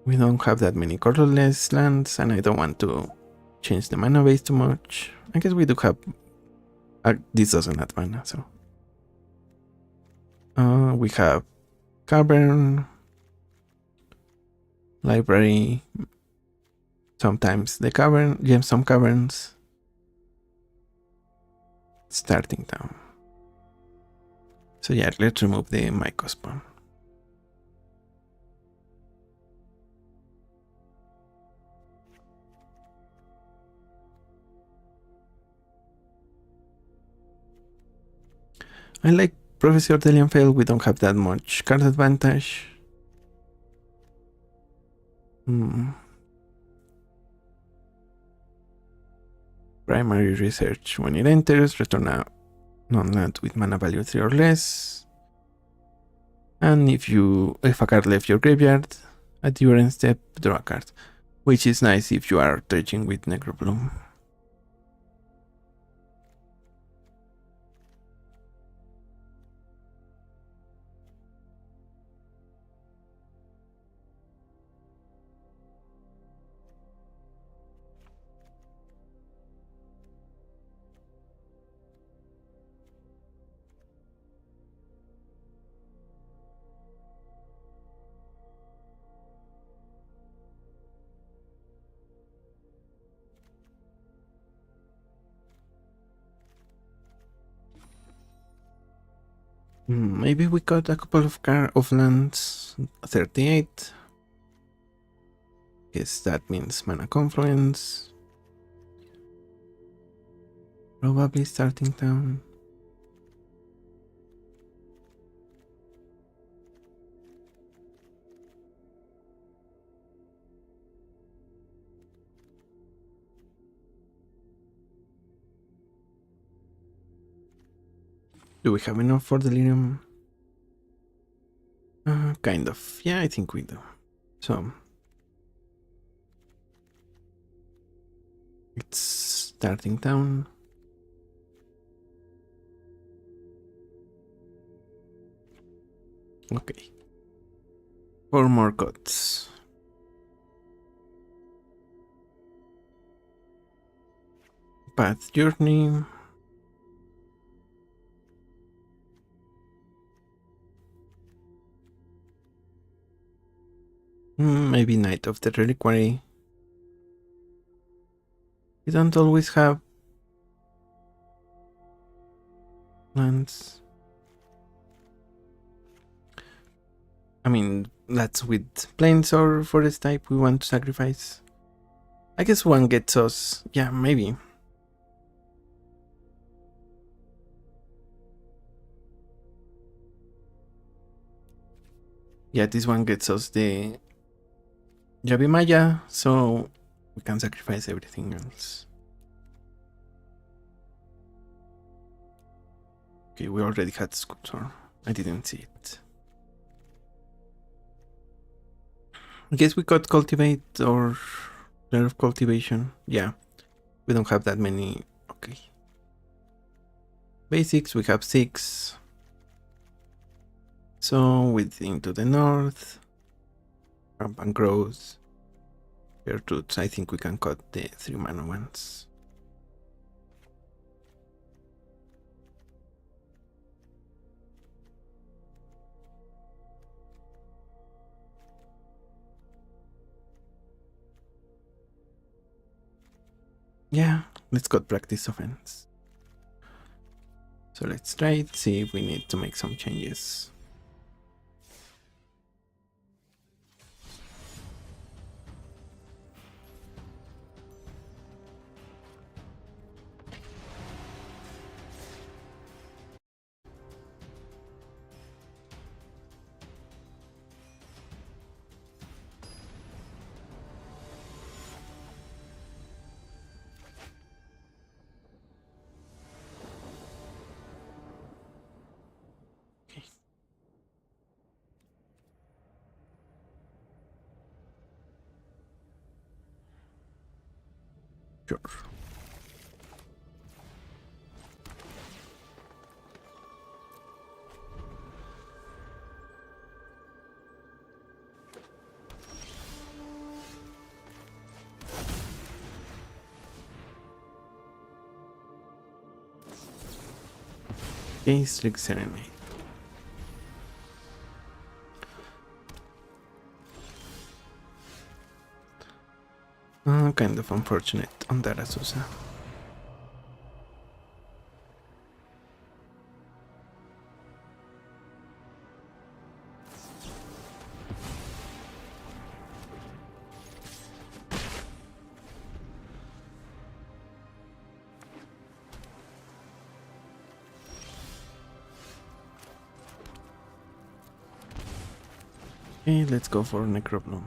S1: We don't have that many colorless lands, and I don't want to change the mana base too much. I guess we do have... this doesn't add mana, so... we have Cavern, Library, sometimes the Cavern, Gemstone Caverns, Starting Town. So yeah, let's remove the Myco spawn. I like Professor Delianfeld, we don't have that much card advantage. Primary Research, when it enters, return a non-land with mana value 3 or less. And if a card left your graveyard, at your end step, draw a card. Which is nice if you are dredging with Necrobloom. Maybe we got a couple of lands. 38. Guess that means Mana Confluence. Probably Starting Town. Do we have enough for Delirium? Kind of. Yeah, I think we do. So it's Starting Town. Okay. 4 more cuts. Path Journey. Maybe Knight of the Reliquary. You don't always have lands. I mean, that's with plains or forest type we want to sacrifice. I guess one gets us... yeah, maybe. Yeah, this one gets us the Yabi Maya, so we can sacrifice everything else. Okay, we already had Sculptor. I didn't see it. I guess we could cultivate or Flare of Cultivation. Yeah, we don't have that many. Okay. Basics, we have 6. So with into the north. Rampant Growth. Gertrudes, I think we can cut the 3 mana ones. Yeah, let's cut Practice Offense. So let's try it, see if we need to make some changes. Okay. Sure. Okay, Slick Serenade. Kind of unfortunate on that Azusa. Okay, let's go for Necrobloom.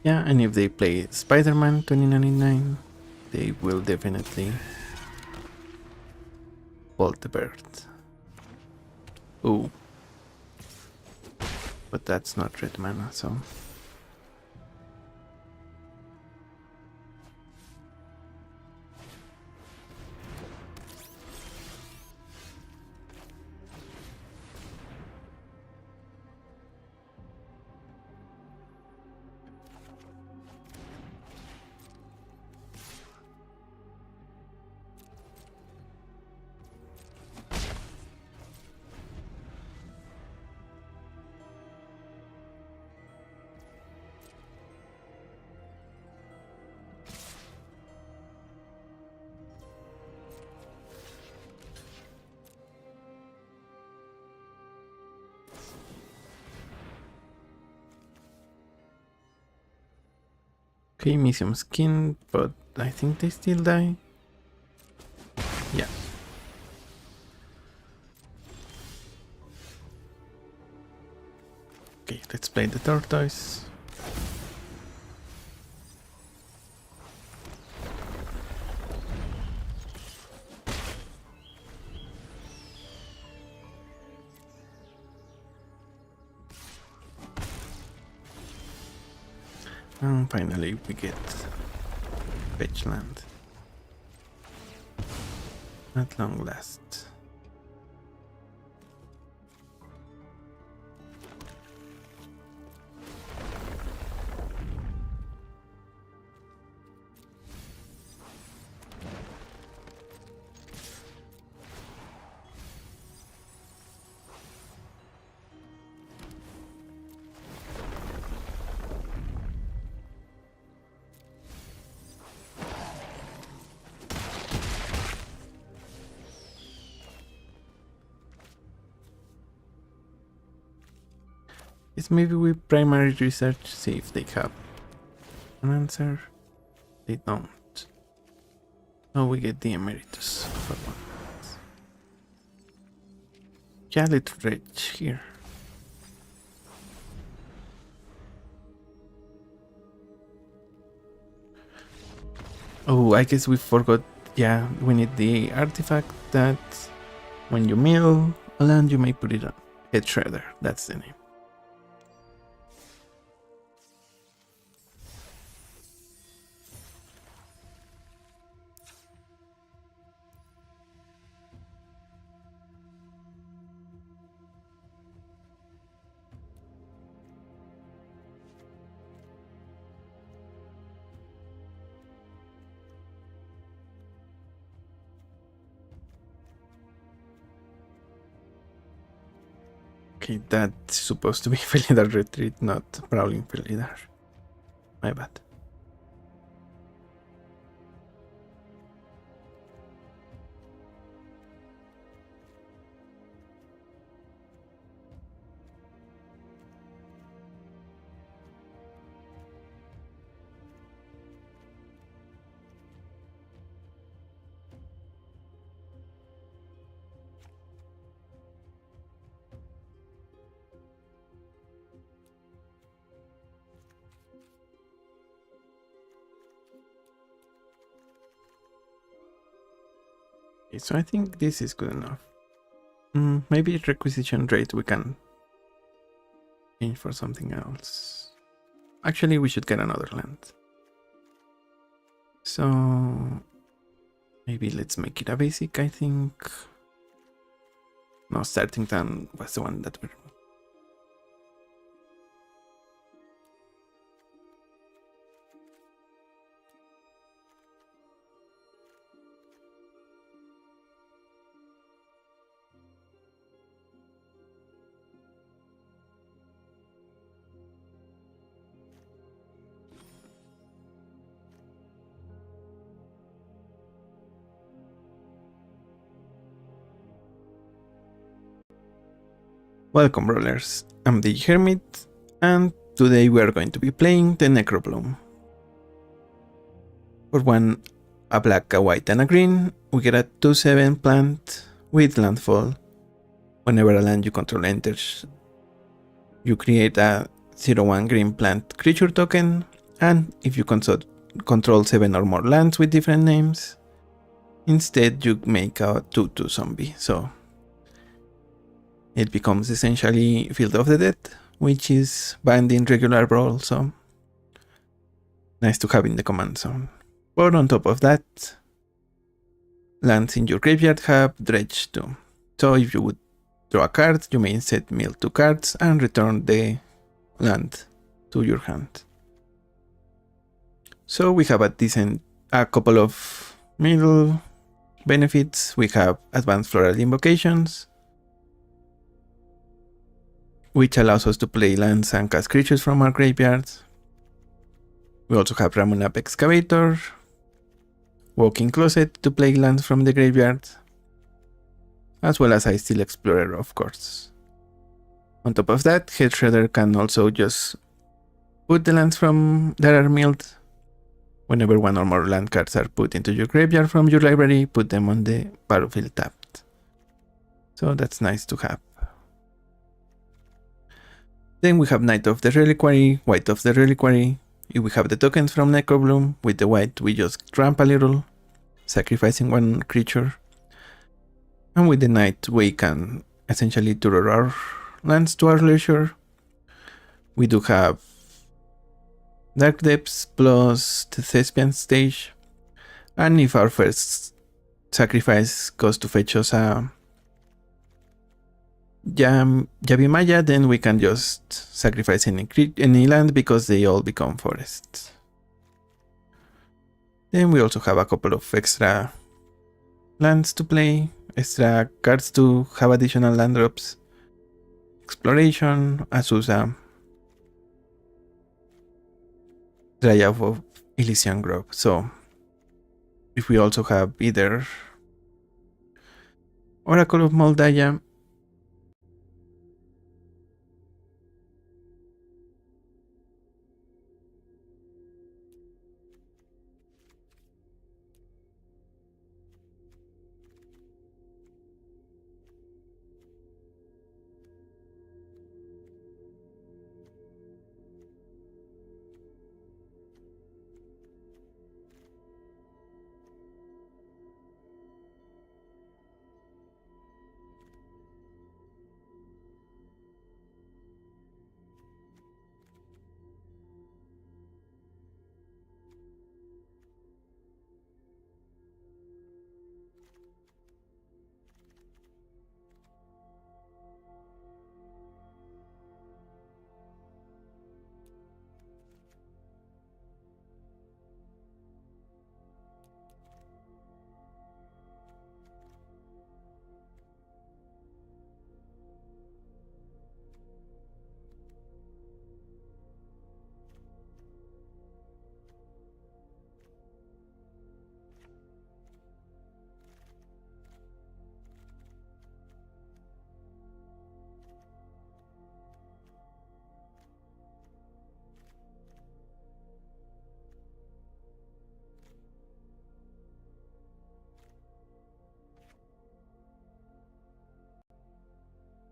S1: Yeah, and if they play Spider-Man 2099, they will definitely bolt the bird. Ooh. But that's not red mana, so... Okay, Misium Skin, but I think they still die. Yeah. Okay, let's play the tortoise. And finally we get fetch land. At long last. is maybe we primary research, see if they have an answer. They don't. So we get the emeritus for one. Yeah, let's reach here. Oh, I guess we forgot. Yeah, we need the artifact that when you mill a land, you may put it on. Head Shredder, that's the name. Okay, that's supposed to be Felidar Retreat, not Brawling Felidar. My bad. Okay, so I think this is good enough. Maybe requisition rate we can change for something else. Actually, we should get another land. So maybe let's make it a basic, I think. No, starting town was the one that we removed. Welcome, Brawlers. I'm the Hermit, and today we are going to be playing the Necrobloom. For one, a black, a white, and a green, we get a 2/7 plant with landfall. Whenever a land you control enters, you create a 0/1 green plant creature token, and if you control 7 or more lands with different names, instead you make a 2/2 zombie. So it becomes essentially Field of the Dead, which is banned in regular Brawl, so nice to have in the command zone. But on top of that, lands in your graveyard have Dredge too. So if you would draw a card, you may instead mill 2 cards and return the land to your hand. So we have a couple of middle benefits. We have Advanced Floral Invocations, which allows us to play lands and cast creatures from our graveyards. We also have Ramunap Excavator, Walking Closet to play lands from the graveyard, as well as Ice Steel Explorer, of course. On top of that, Head Shredder can also just put the lands that are milled. Whenever 1 or more land cards are put into your graveyard from your library, put them on the battlefield tapped. So that's nice to have. Then we have Knight of the Reliquary, White of the Reliquary. If we have the tokens from Necrobloom, with the white we just ramp a little, sacrificing 1 creature. And with the Knight we can essentially draw our lands to our leisure. We do have Dark Depths plus the Thespian stage. And if our first sacrifice goes to fetch us a Yavimaya, then we can just sacrifice any land because they all become forests. Then we also have a couple of extra lands to play, extra cards to have additional land drops. Exploration, Azusa, Dryad of Elysian Grove. So if we also have either Oracle of Moldaya,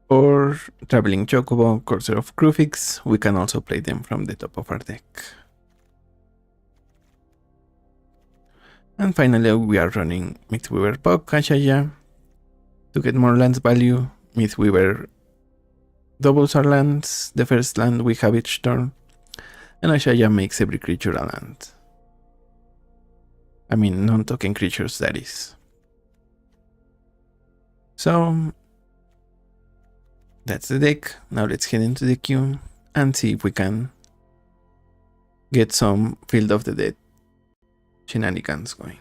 S1: or Traveling Chocobo, Corsair of Crufix. We can also play them from the top of our deck. And finally we are running Mythweaver Puck, Ashaya. To get more lands value, Mythweaver doubles our lands, the first land we have each turn, and Ashaya makes every creature a land. I mean, non-token creatures, that is. So, that's the deck. Now let's head into the queue and see if we can get some Field of the Dead shenanigans going.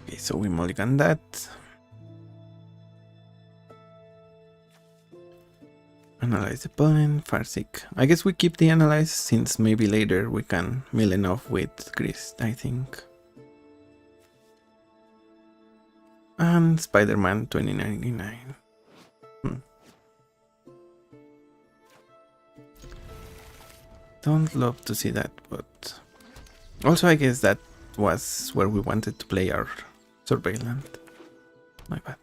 S1: Okay, so we mulligan that. Analyze the opponent, Farsick. I guess we keep the analyze since maybe later we can mill enough with Grist, I think. And Spider-Man 2099. Don't love to see that, but also I guess that was where we wanted to play our Surveillant. My bad.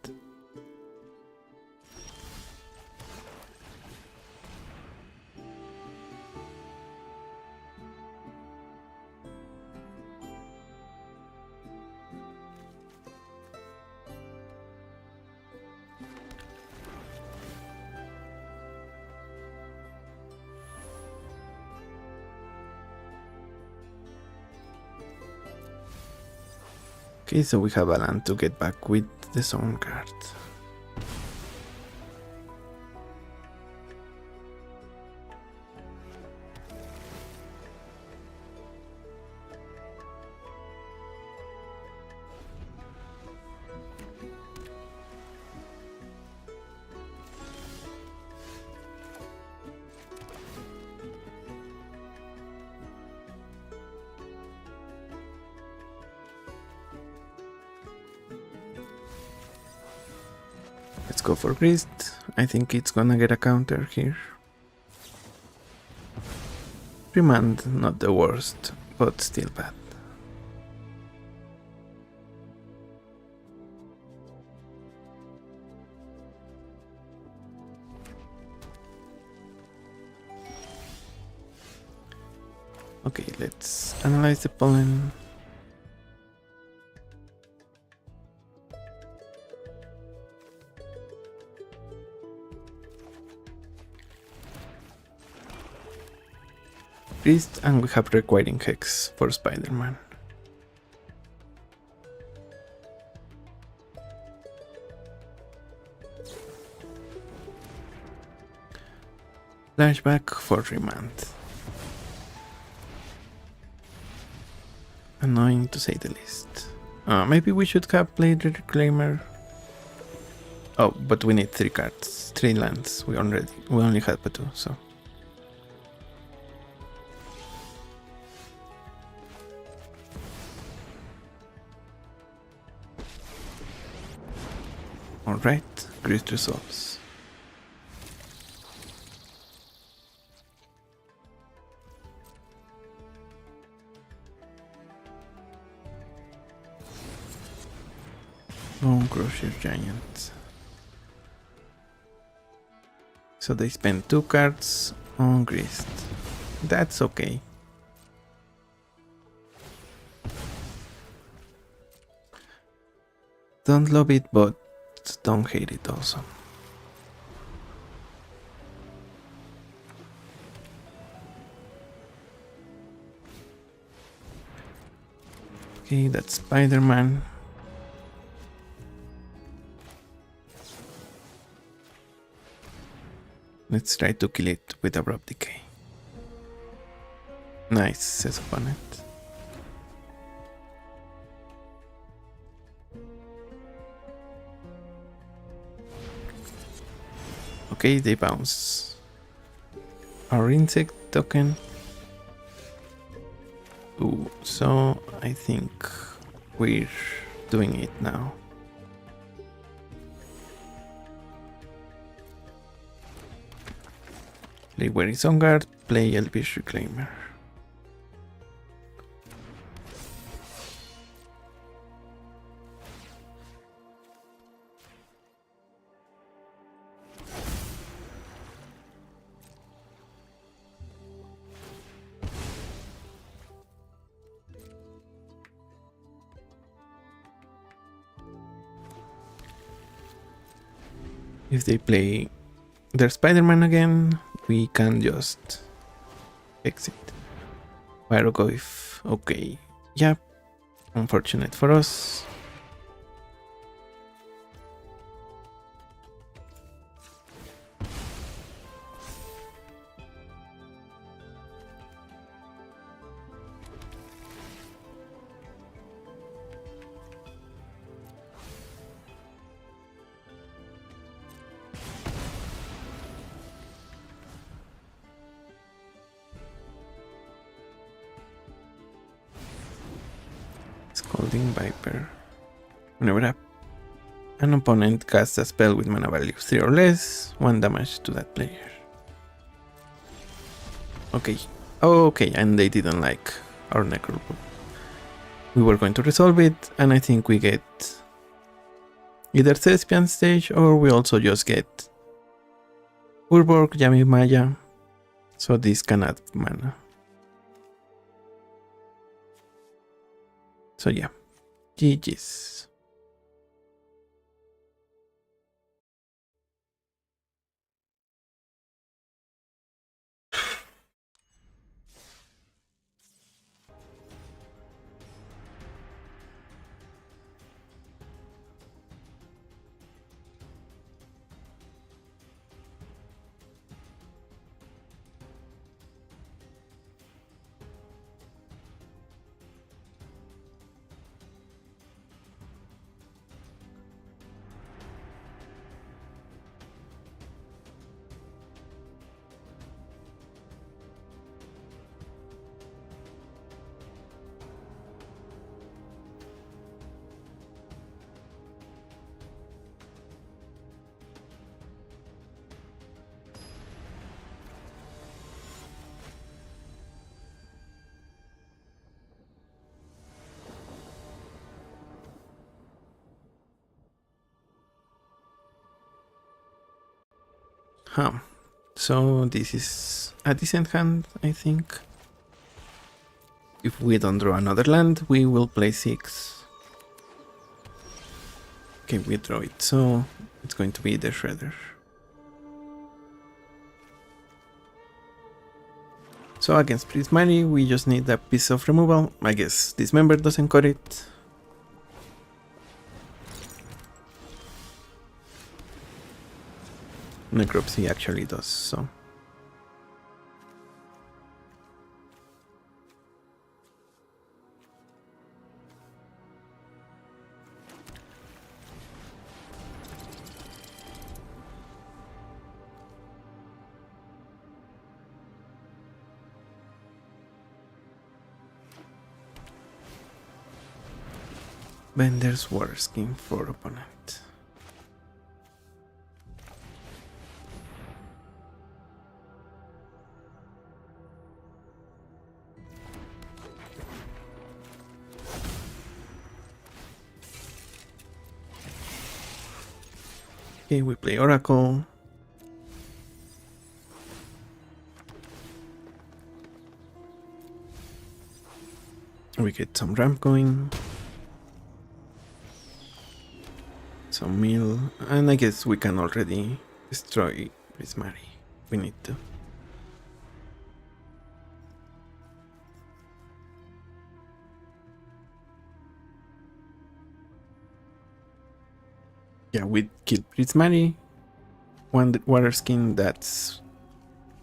S1: Okay, so we have a land to get back with the zone card. Let's go for Grist. I think it's gonna get a counter here. Remand, not the worst, but still bad. Okay, let's analyze the pollen. Priest, and we have Requiring Hex for Spider-Man. Flashback for Remand. Annoying to say the least. Maybe we should have played the Reclaimer. Oh, but we need 3 cards, 3 lands. We only had 2, so. Alright, Grist resolves. Bone Crusher Giant. So they spend 2 cards on Grist. That's okay. Don't love it, but don't hate it also. Okay, that's Spider-Man. Let's try to kill it with Abrupt Decay. Nice, says opponent. Okay, they bounce our insect token. Ooh, so I think we're doing it now. Play where is on guard, play Elvish Reclaimer. If they play their Spider-Man again, we can just exit. Pyrogoyf, okay. Yeah, unfortunate for us. Scalding Viper. Whenever an opponent casts a spell with mana value 3 or less, 1 damage to that player. Okay. Oh, okay, and they didn't like our Necro. We were going to resolve it, and I think we get either Thespian stage or we also just get Urborg, Yami Maya, so this can add mana. So yeah, GG's. So this is a decent hand, I think. If we don't draw another land, we will play 6. Okay, we draw it, so it's going to be the Shredder. So against Prismari, we just need a piece of removal. I guess Dismember doesn't cut it. Necropsy actually does, so. Bender's Water Skin for opponent. Okay, we play Oracle. We get some ramp going. Some mill. And I guess we can already destroy Prismari. We need to. Yeah, we kill Prismari. One water skin, that's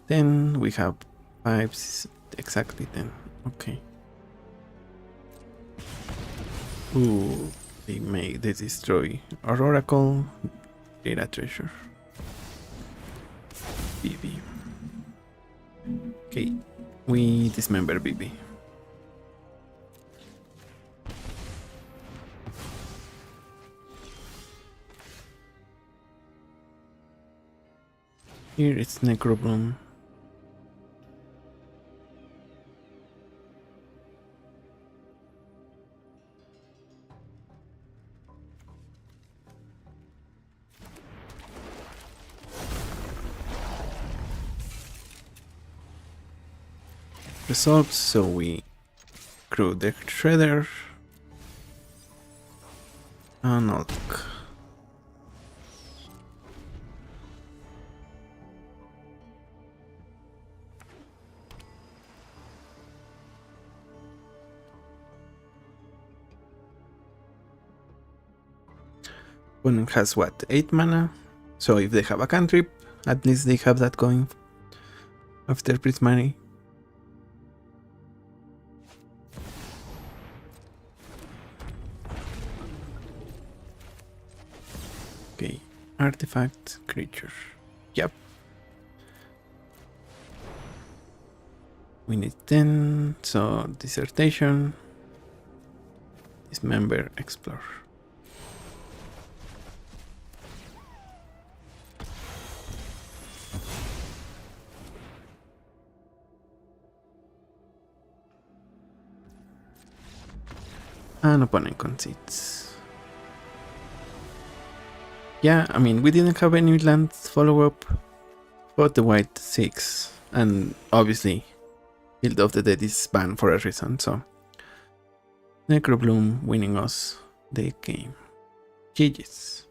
S1: 10. We have 5, exactly 10. Okay. Ooh, they destroy our Oracle, Data Treasure. BB. Okay, we dismember BB. Here it's Necrobloom. Resolved, so we crew the Shredder and Ulk. Opponent has what, 8 mana? So if they have a cantrip, at least they have that going after Prismari. Okay, artifact, creature. Yep. We need 10, so dissertation, dismember, explore. And opponent concedes. Yeah, I mean, we didn't have any land follow-up, but the white 6, and obviously Field of the Dead is banned for a reason, so Necrobloom winning us the game. GG's.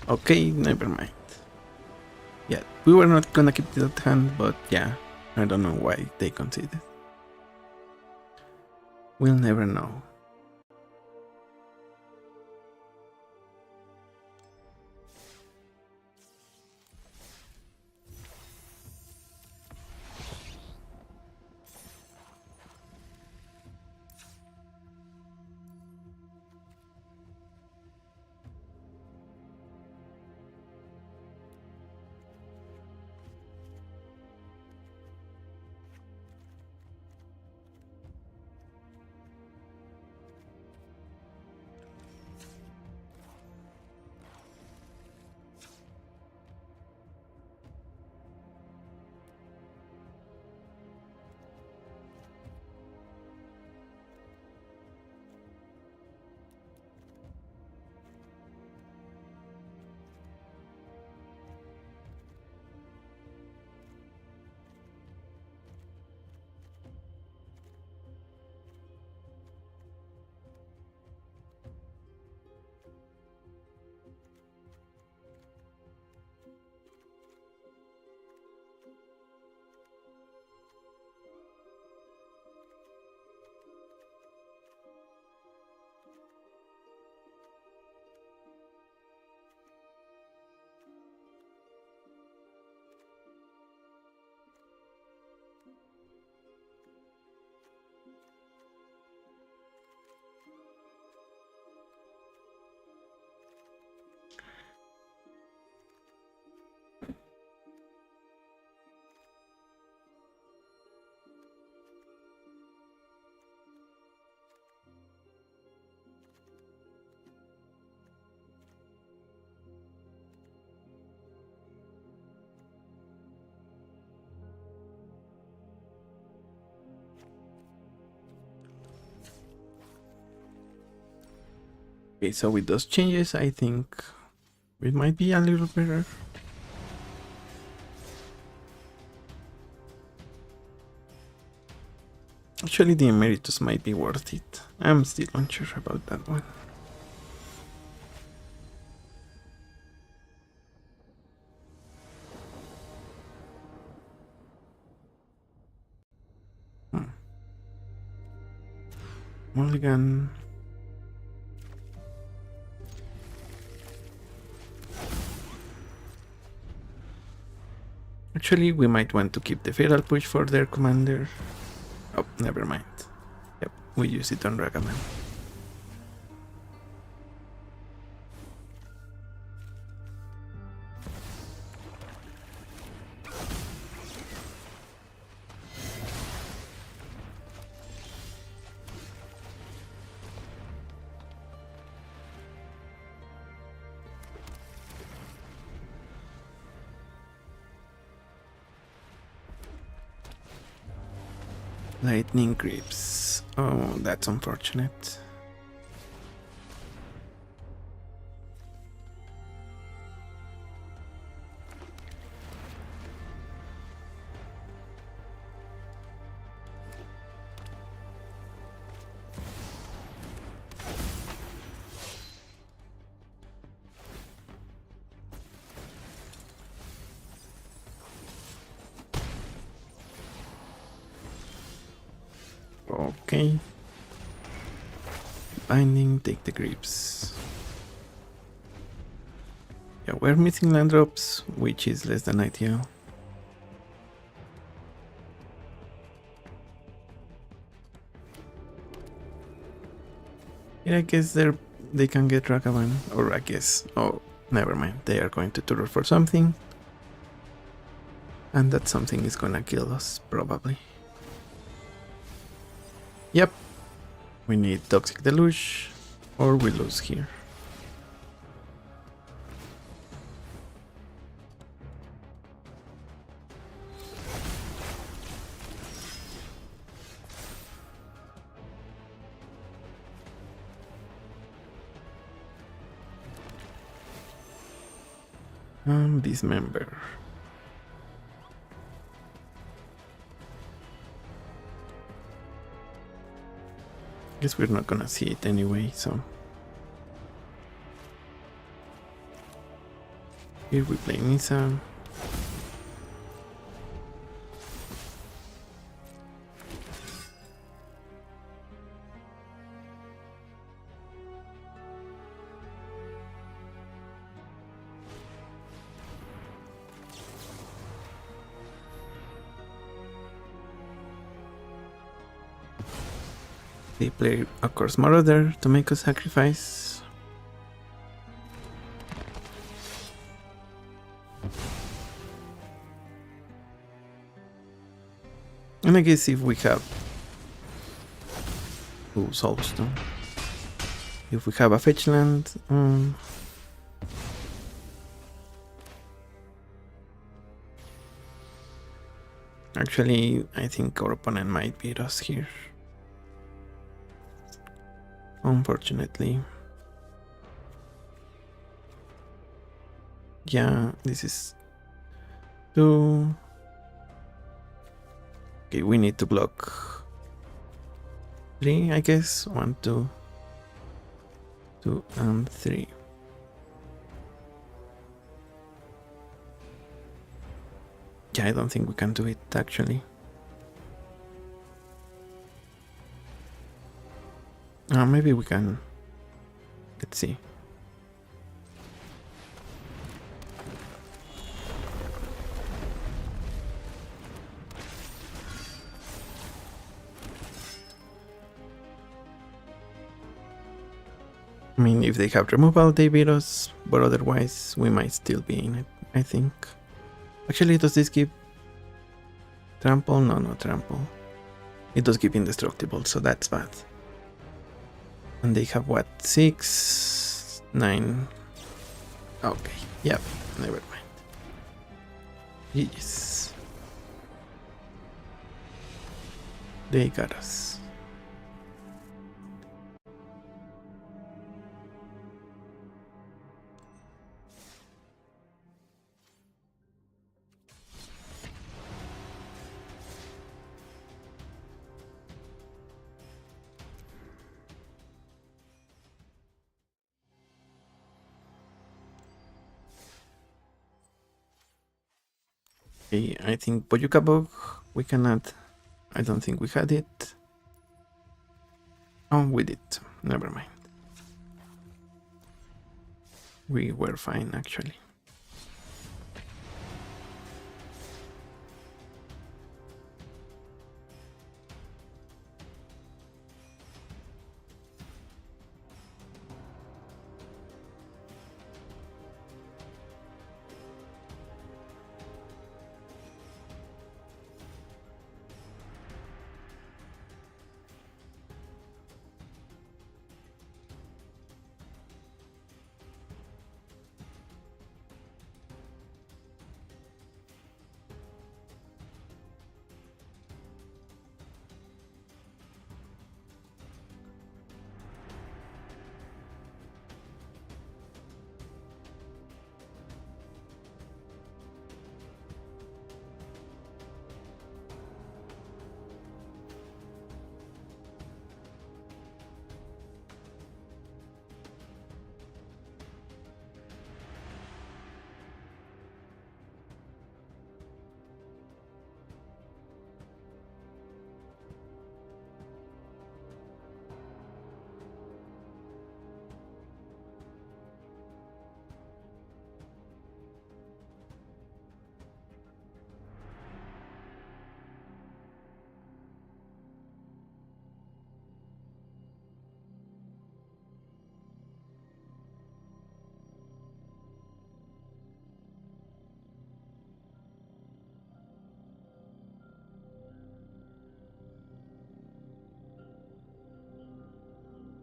S1: Okay, never mind. Yeah, we were not gonna keep that hand, but yeah, I don't know why they conceded. We'll never know. Okay, so with those changes, I think it might be a little better. Actually, the Emeritus might be worth it. I'm still unsure about that one. Mulligan. Actually, we might want to keep the Feral Push for their commander. Oh, never mind. Yep, we use it on Ragavan. Lightning grips. Oh, that's unfortunate. Okay. Binding, take the grips. Yeah, we're missing land drops, which is less than ideal. Yeah, I guess they can get Ragavan, or I guess, oh, never mind, they are going to turn for something. And that something is gonna kill us, probably. Yep. We need Toxic Deluge, or we lose here. Dismember. Guess we're not gonna see it anyway, so. Here we play Nisa. They play a Course Marauder to make a sacrifice. And I guess if we have... Ooh, Soulstone. If we have a fetch land... Actually, I think our opponent might beat us here. Unfortunately. Yeah, this is... two... Okay, we need to block 3, I guess. 1, 2, 2, and 3. Yeah, I don't think we can do it, actually. Maybe we can. Let's see. I mean, if they have removal, they beat us, but otherwise, we might still be in it, I think. Actually, does this give trample? No, not trample. It does give indestructible, so that's bad. And they have what? 6, 9. Okay, yep, never mind. Yes. They got us. Okay, I think Boyukabog we can add. I don't think we had it. Oh, we did. Never mind. We were fine actually.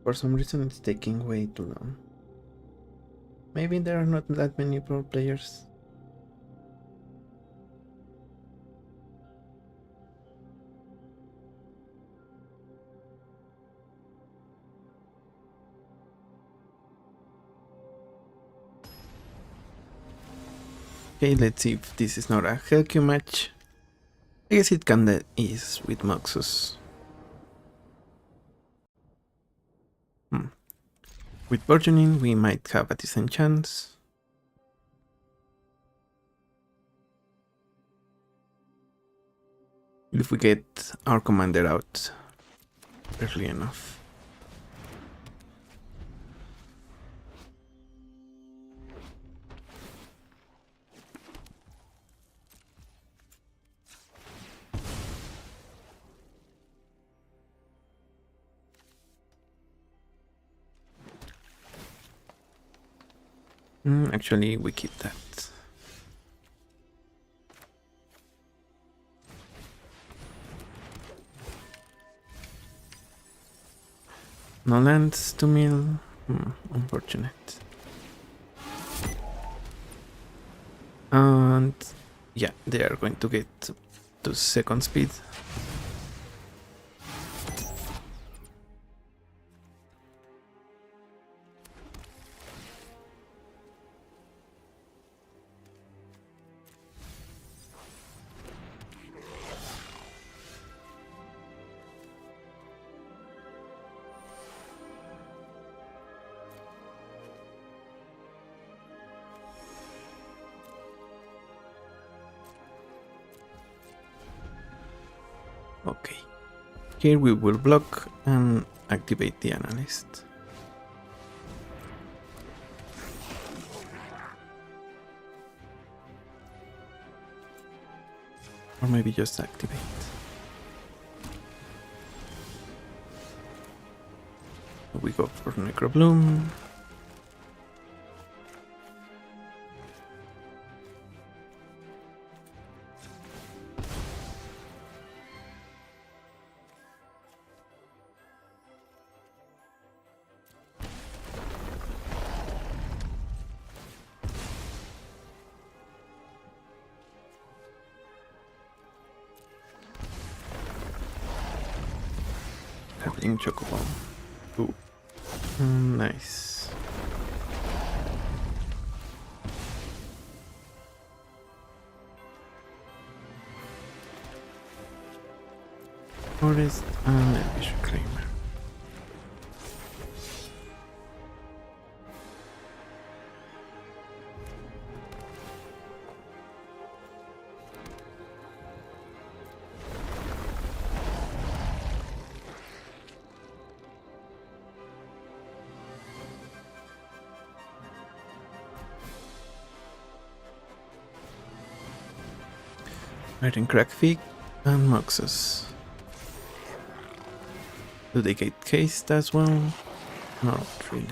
S1: For some reason it's taking way too long. Maybe there are not that many pro players. Okay, let's see if this is not a Hellq match. I guess it kinda is with Moxus. With Burgeoning we might have a decent chance. If we get our commander out early enough. Actually, we keep that. No lands to mill. Unfortunate. And yeah, they are going to get to second speed. Okay. Here we will block and activate the analyst. Or maybe just activate. We go for Necrobloom. Traveling Chocobomb. Ooh. Nice. Forest and Elvish Claimer. Iron Crackfig and Moxus. Do they get cased as well? Not really.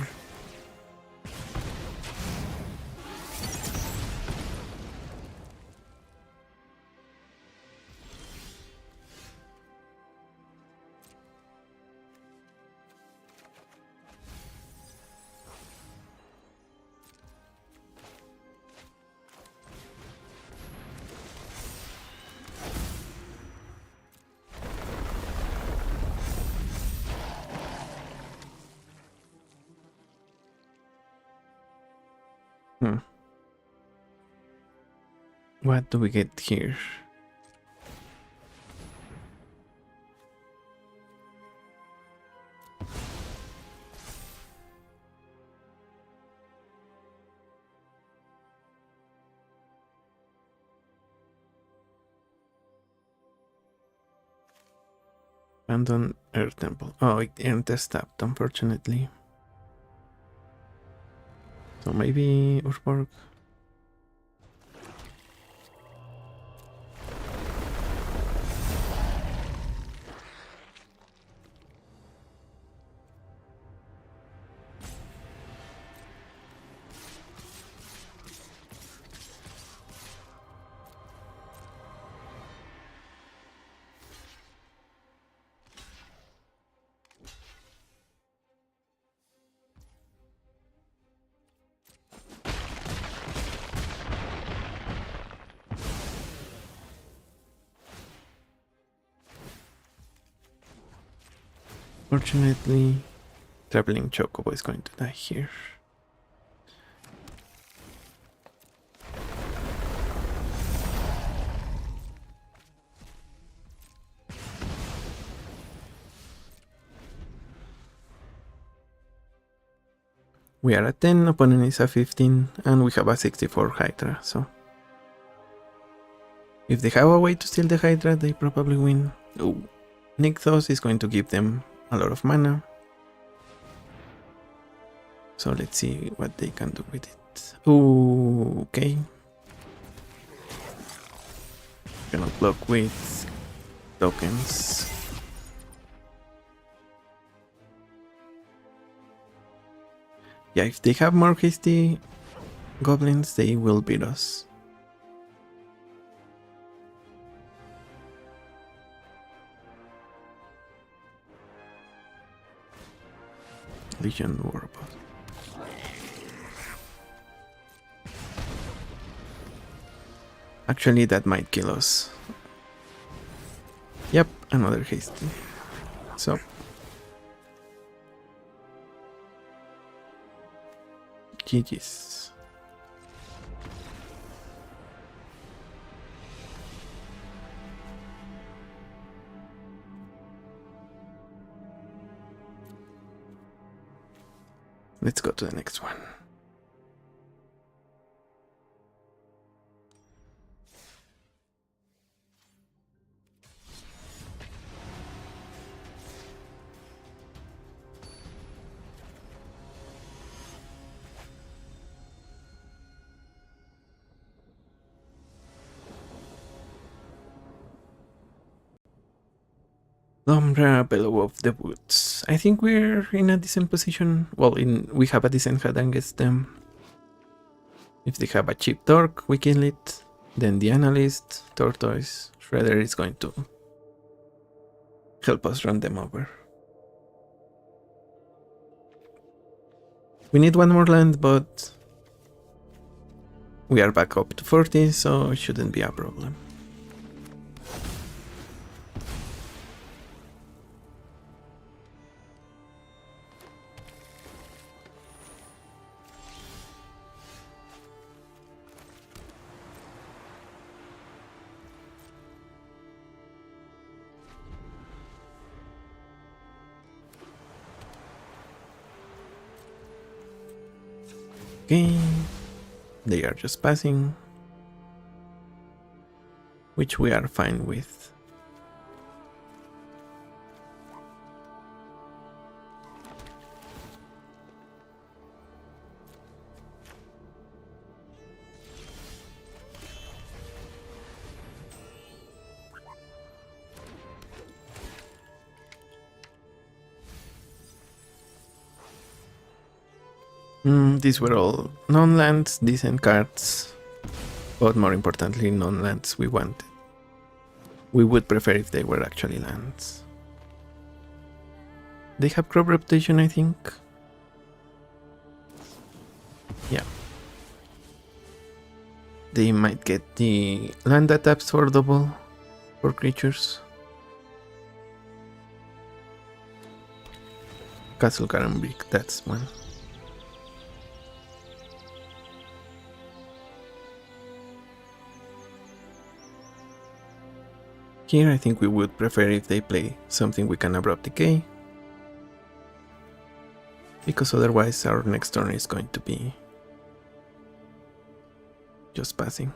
S1: What do we get here? Abandoned Earth Temple. Oh, it interstabbed, unfortunately. So maybe Urborg. Fortunately, Traveling Chocobo is going to die here. We are at 10, opponent is at 15, and we have a 64 Hydra, so... If they have a way to steal the Hydra, they probably win. Oh, Nykthos is going to give them a lot of mana. So let's see what they can do with it. Oh, okay. Cannot block with tokens. Yeah, if they have more hasty goblins, they will beat us. Legion Warbot. Actually, that might kill us. Yep, another hasty. So... GG's. Let's go to the next one. Umbra, Bellow of the Woods. I think we're in a decent position. Well, we have a decent hand against them. If they have a cheap Torque, we kill it. Then the Analyst, Tortoise, Shredder is going to help us run them over. We need one more land, but we are back up to 40, so it shouldn't be a problem. Okay, they are just passing, which we are fine with. These were all non-lands, decent cards, but more importantly, non-lands we wanted. We would prefer if they were actually lands. They have crop reputation, I think. Yeah. They might get the land that taps for double for creatures. Castle Garambrick, that's one. Here I think we would prefer if they play something we can abrupt decay, because otherwise our next turn is going to be just passing.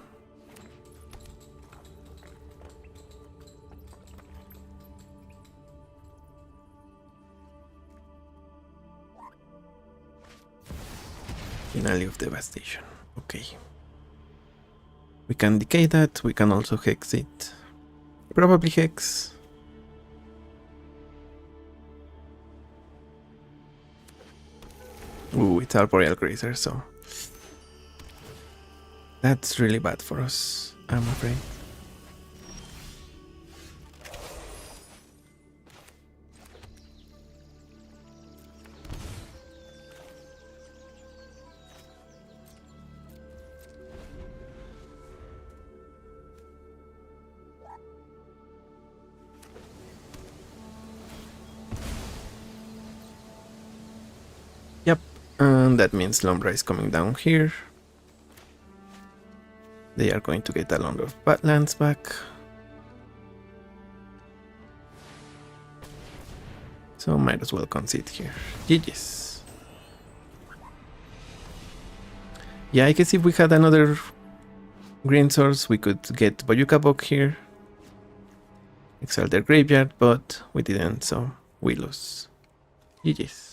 S1: Finale of Devastation. Okay. We can decay that, we can also hex it. Probably hex. Ooh, it's Arboreal Grazer, so that's really bad for us, I'm afraid. Yep, and that means Lombra is coming down here. They are going to get a lot of Badlands back. So might as well concede here. GG's. Yeah, I guess if we had another green source, we could get Boyuka Bok here. Exile their graveyard, but we didn't, so we lose. GG's.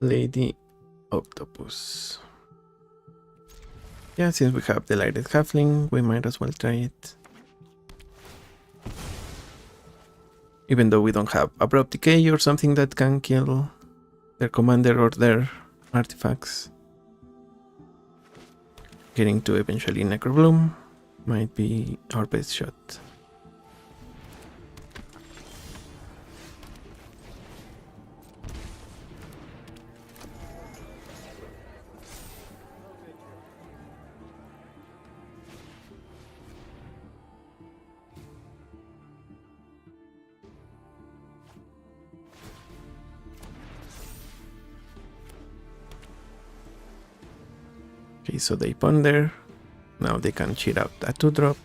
S1: Lady Octopus. Yeah, since we have the lighted halfling, we might as well try it. Even though we don't have abrupt decay or something that can kill their commander or their artifacts. Getting to eventually Necrobloom might be our best shot. Okay, so they ponder. Now they can cheat out a 2-drop.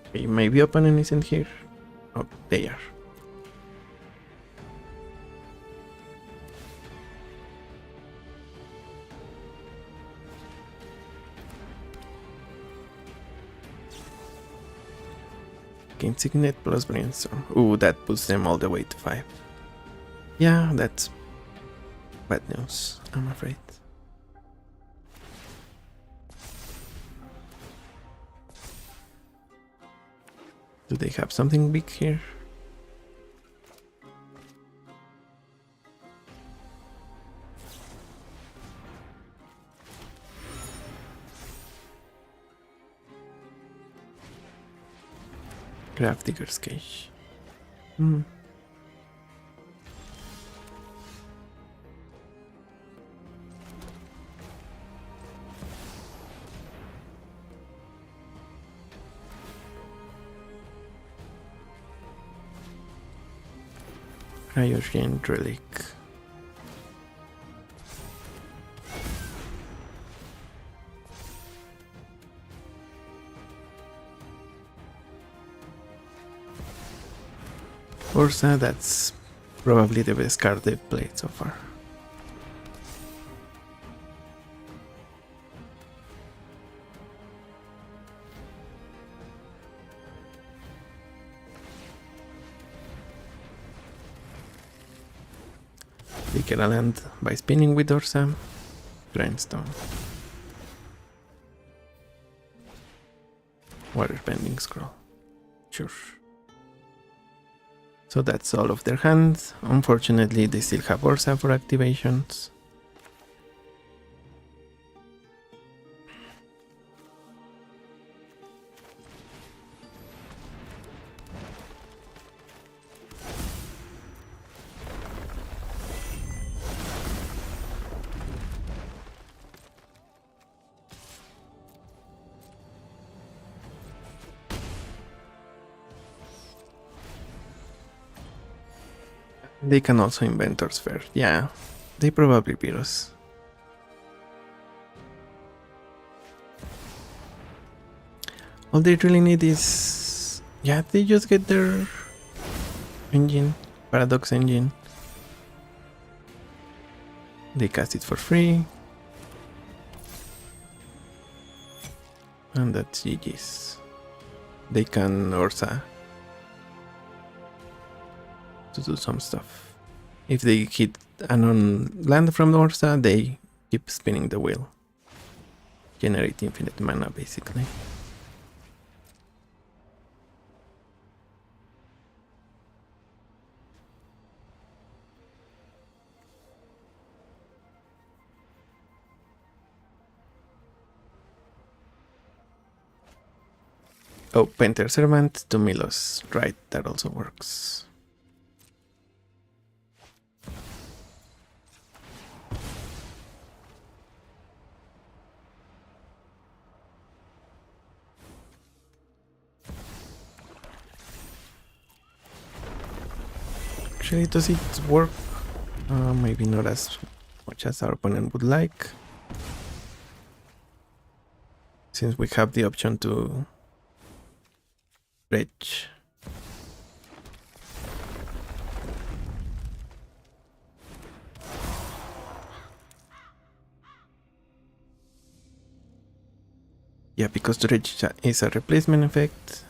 S1: Okay, maybe opponent isn't here. Oh, they are. Gain Signet plus Brainstorm. Ooh, that puts them all the way to 5. Yeah, that's bad news, I'm afraid. Do they have something big here? Grave Digger's Cage. Hmm. Cryogen Relic. Ursa, that's probably the best card they've played so far. They get a land by spinning with Ursa. Grindstone. Waterbending Scroll. Sure. So that's all of their hands. Unfortunately, they still have Ursa for activations. They can also Inventor's Fair. Yeah, they probably beat us. All they really need is... yeah, they just get their engine, Paradox engine. They cast it for free. And that's GG's. They can Ursa to do some stuff. If they hit an on land from the Ursa, they keep spinning the wheel. Generate infinite mana, basically. Oh, Painter Servant to Milos. Right, that also works. Actually, does it work? Maybe not as much as our opponent would like. Since we have the option to dredge. Yeah, because dredge is a replacement effect.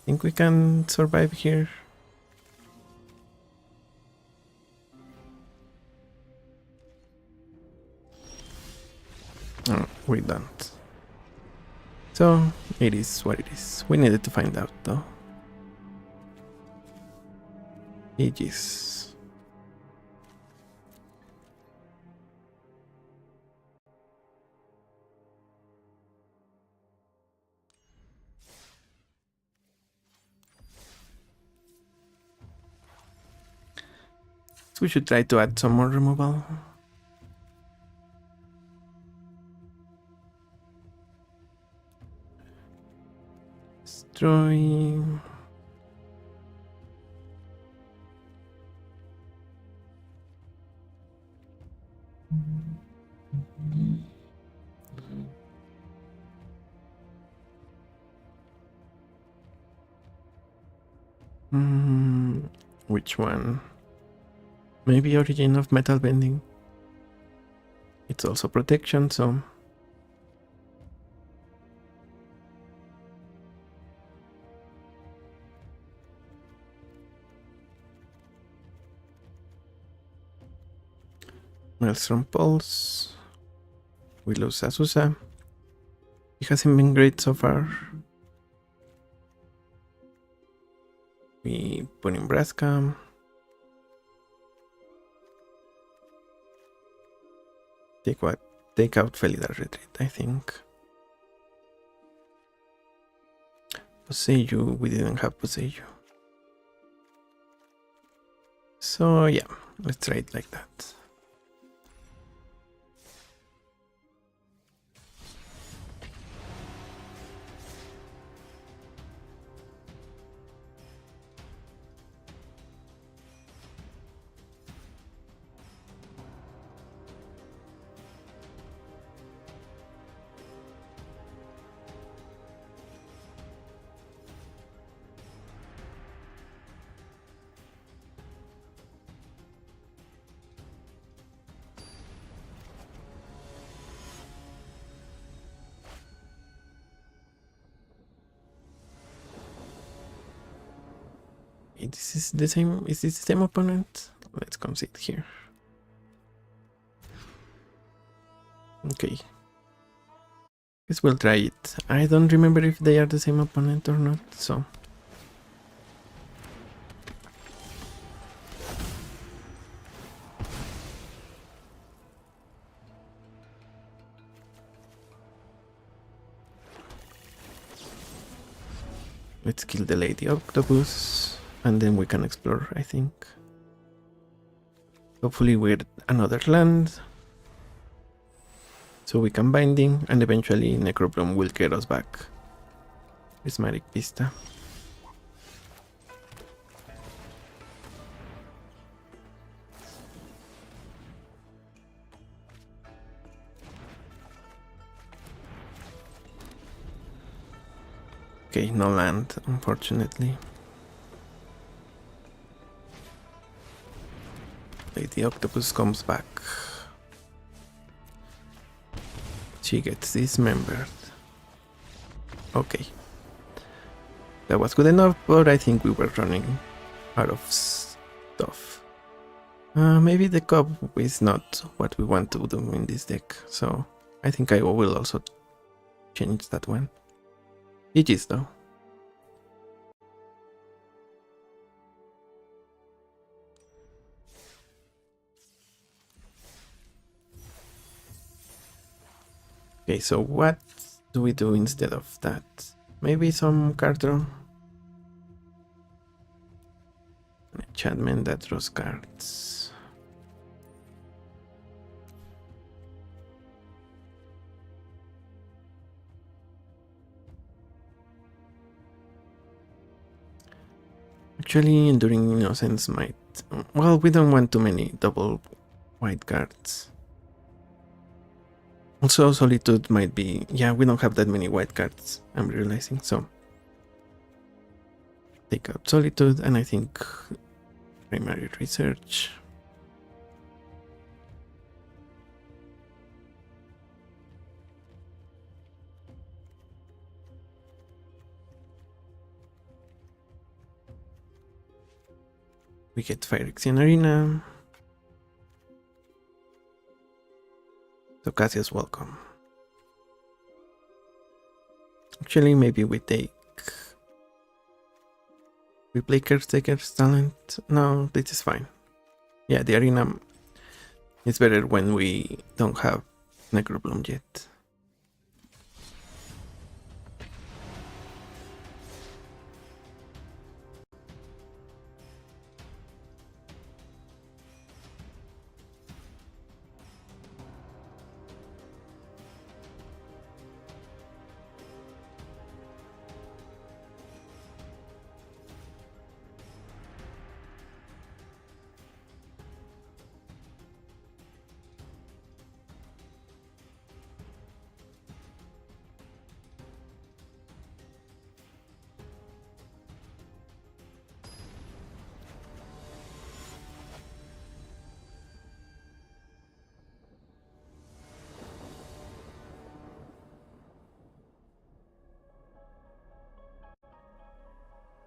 S1: I think we can survive here. Oh, we don't. So, it is what it is. We needed to find out, though. GG's. So we should try to add some more removal. Destroy. Which one? Maybe Origin of Metal Bending. It's also protection, so... Maelstrom Pulse. We lose Azusa. He hasn't been great so far. We put in Braska. Take what? Take out Felidar Retreat, I think. Poseiju, we didn't have Poseiju. So yeah, let's try it like that. This is the same. Is this the same opponent? Let's come sit here. Okay. Guess we'll try it. I don't remember if they are the same opponent or not, so. Let's kill the Lady Octopus, and then we can explore, I think. Hopefully with another land. So we can Binding, and eventually Necrobloom will get us back. Prismatic Vista. Okay, no land, unfortunately. The octopus comes back. She gets dismembered. Okay. That was good enough, but I think we were running out of stuff. Maybe the cub is not what we want to do in this deck, so I think I will also change that one. GG's though. Okay, so what do we do instead of that? Maybe some card draw? An enchantment that draws cards. Actually, Enduring Innocence might... Well, we don't want too many double white cards. Also, Solitude might be... Yeah, we don't have that many white cards, I'm realizing, so... Take out Solitude, and I think... Primary Research. We get Phyrexian Arena. So Cassius, welcome. Actually, maybe we take... We play Caretaker's Talent. No, this is fine. Yeah, the arena is better when we don't have Necrobloom yet.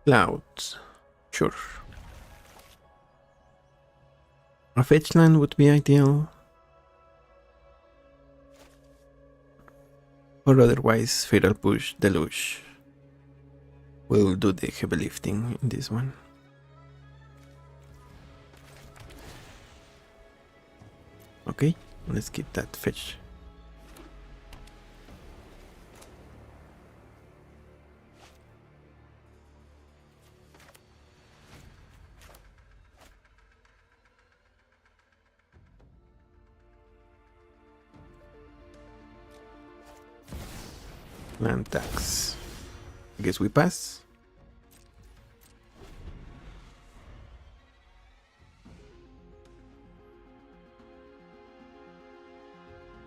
S1: Clouds. Sure. A fetch land would be ideal. Or otherwise, Fatal Push, Deluge. We'll do the heavy lifting in this one. Okay, let's keep that fetch. Land tax. I guess we pass.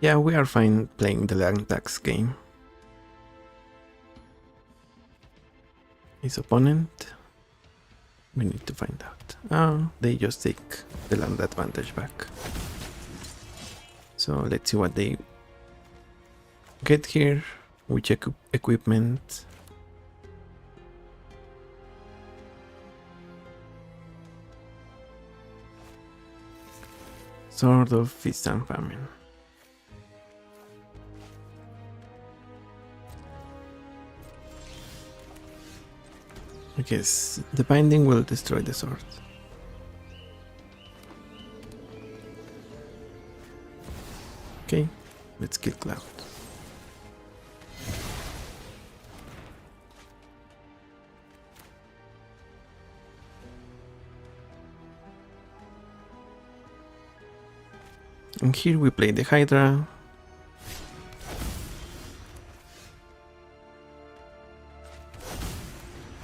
S1: Yeah, we are fine playing the land tax game. His opponent? We need to find out. Oh, they just take the land advantage back. So let's see what they get here. We check equipment. Sort of feast and famine. I guess the binding will destroy the sword. Okay, let's kill Cloud. And here we play the Hydra.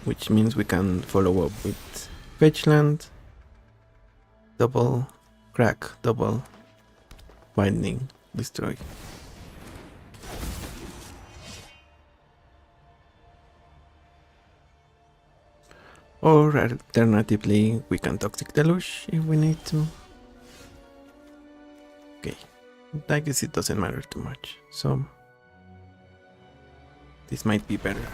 S1: Which means we can follow up with fetch land, double crack, double binding, destroy. Or alternatively, we can Toxic Deluge if we need to. Okay, I guess it doesn't matter too much, so this might be better.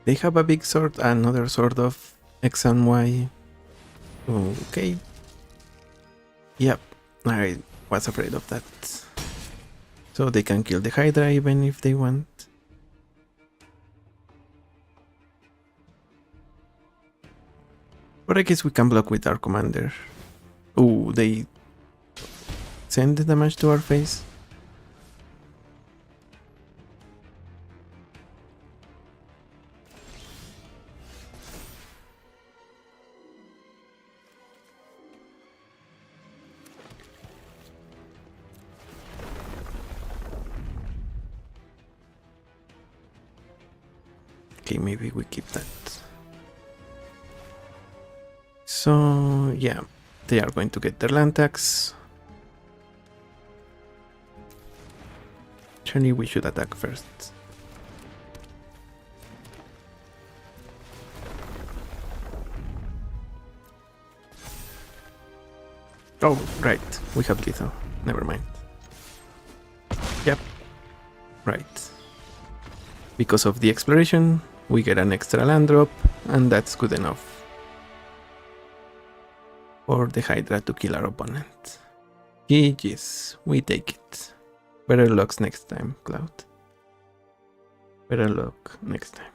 S1: They have a big sword, another sort of X and Y. Okay. Yep, I was afraid of that. So they can kill the Hydra even if they want. But I guess we can block with our commander. Oh, they send the damage to our face. Okay, maybe we keep that. So, yeah, they are going to get their land tax. Actually, we should attack first. Oh, right, we have lethal. Never mind. Yep, right. Because of the exploration, we get an extra land drop, and that's good enough for the Hydra to kill our opponent. GG's, we take it. Better luck next time, Cloud. Better luck next time.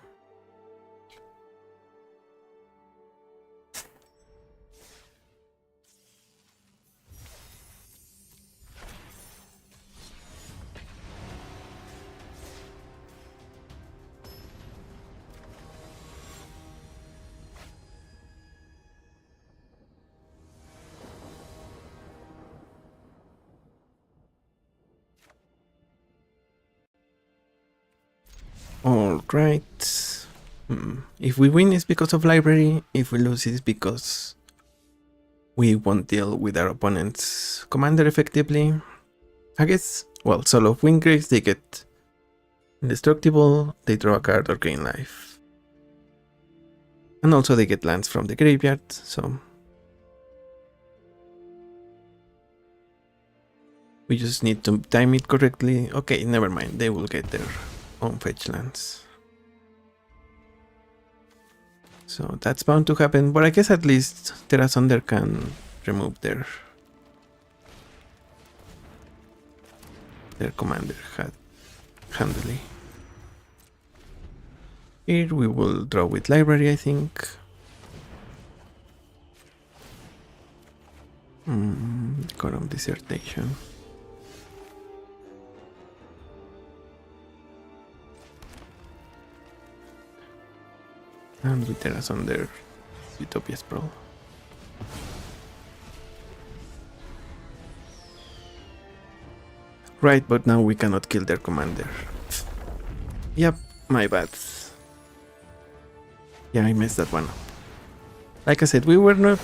S1: Alright. If we win it's because of library, if we lose it's because we won't deal with our opponent's commander effectively. I guess, well, solo of Windgraves, they get indestructible, they draw a card or gain life. And also they get lands from the graveyard, so we just need to time it correctly. Okay, never mind, they will get their own fetch lands. So that's bound to happen, but I guess at least Terra Sunder can remove their their commander had handily. Here we will draw with library, I think. Decorum dissertation. And with Terras on their Utopia's Brawl. Right, but now we cannot kill their commander. Yep, my bad. Yeah, I messed that one up. Like I said, we were not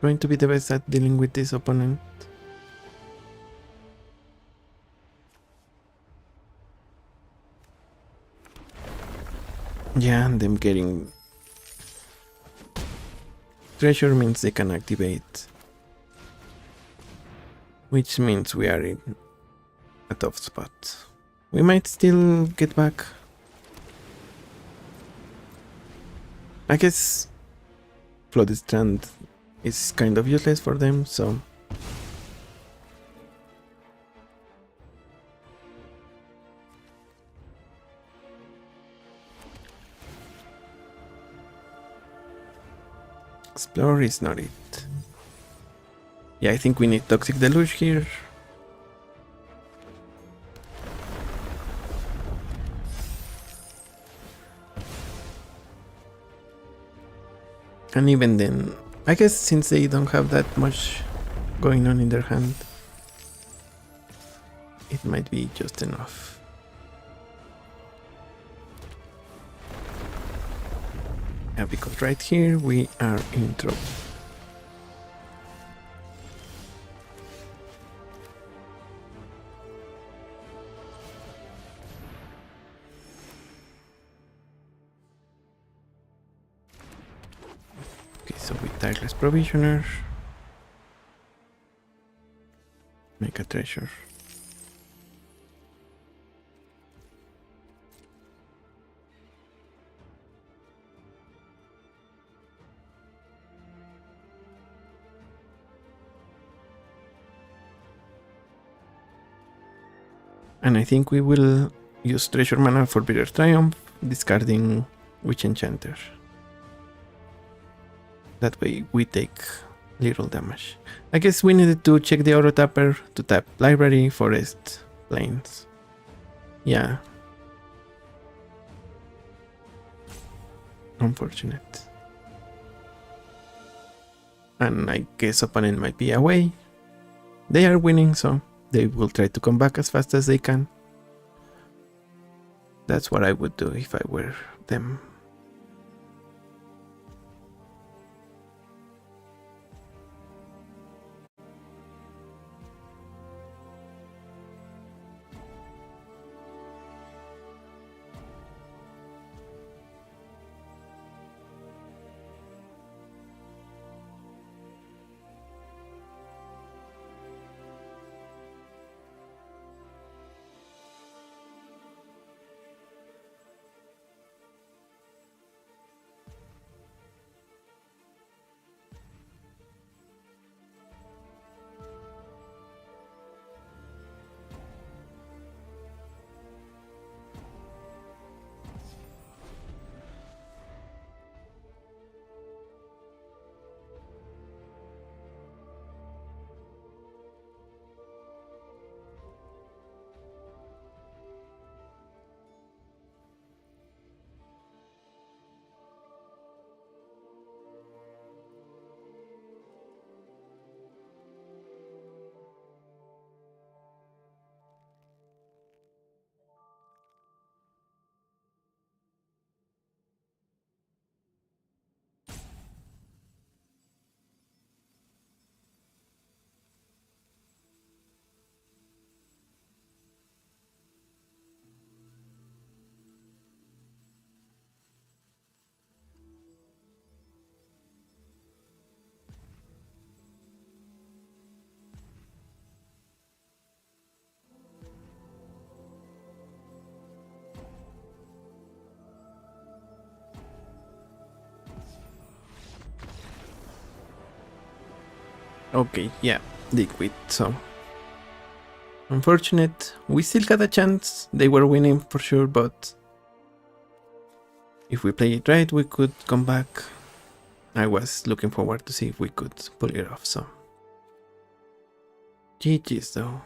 S1: going to be the best at dealing with this opponent. Yeah, and them getting treasure means they can activate, which means we are in a tough spot. We might still get back. I guess Flooded Strand is kind of useless for them, so Explore is not it. Yeah, I think we need Toxic Deluge here. And even then, I guess since they don't have that much going on in their hand, it might be just enough. Yeah, because right here we are in trouble. So with Tireless Provisioner, make a treasure. And I think we will use Treasure Mana for Bitter Triumph, discarding Witch Enchanter. That way we take little damage. I guess we needed to check the auto tapper to tap Library, Forest, Plains. Yeah. Unfortunate. And I guess opponent might be away. They are winning, so they will try to come back as fast as they can. That's what I would do if I were them. Okay, yeah, liquid, so Unfortunate. We still got a chance. They were winning for sure, but if we play it right, we could come back. I was looking forward to see if we could pull it off, so. GG's though.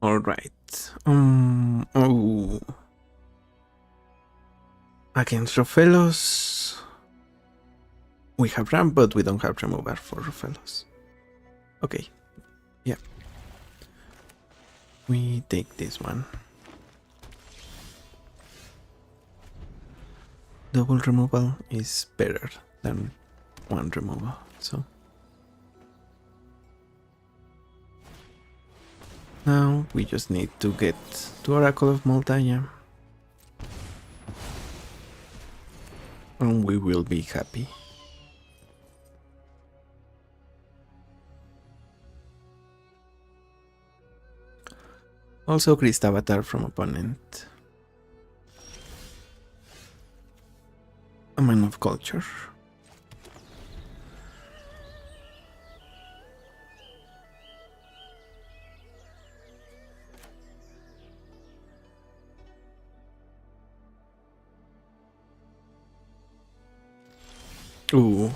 S1: Alright. Oh. Against Rofellos. We have ramp, but we don't have remover for Rofellos. Okay. Yeah. We take this one. Double removal is better than one removal, so. Now we just need to get to Oracle of Moltaya. And we will be happy. Also Christ Avatar from opponent. A man of culture. Ooh.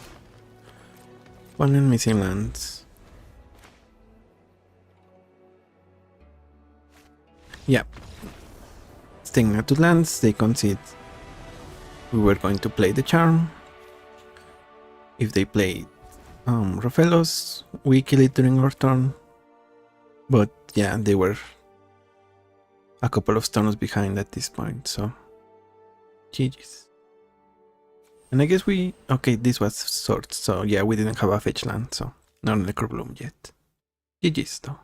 S1: One in missing lands. Yeah. Staying at 2 lands, they concede. We were going to play the charm. If they played Rofellos, we kill it during our turn. But yeah, they were a couple of turns behind at this point, so GG's. And I guess we... Okay, this was swords, so yeah, we didn't have a fetch land, so no Necrobloom yet. GG's though.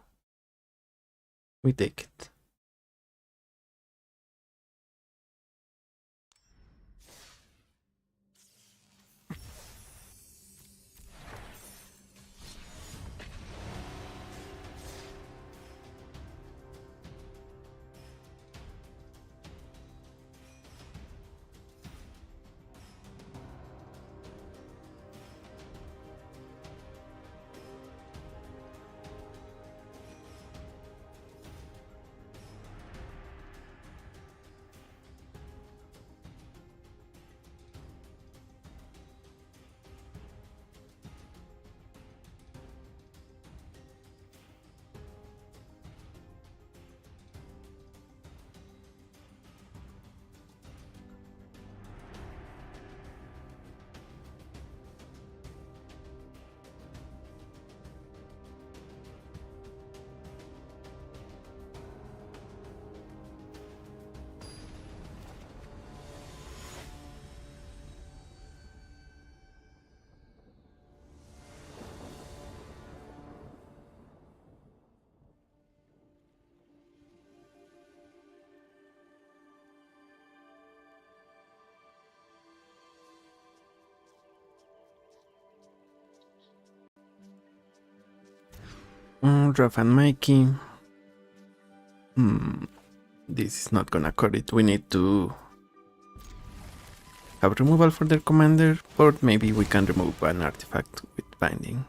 S1: We take it. Raf and Mikey. This is not gonna cut it. We need to have removal for their commander, or maybe we can remove an artifact with binding.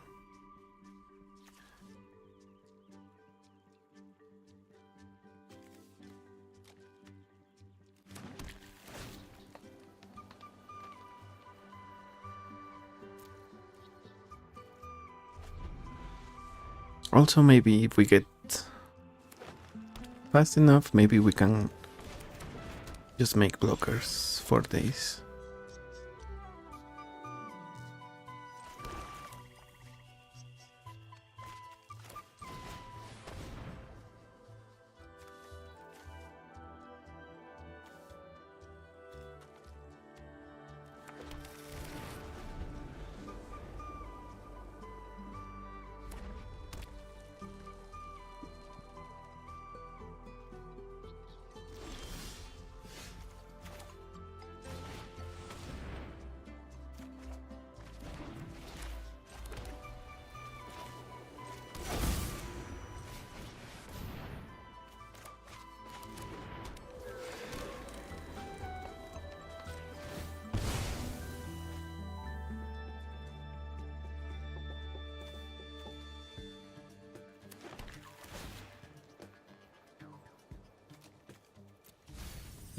S1: Also, maybe if we get fast enough, maybe we can just make blockers for days.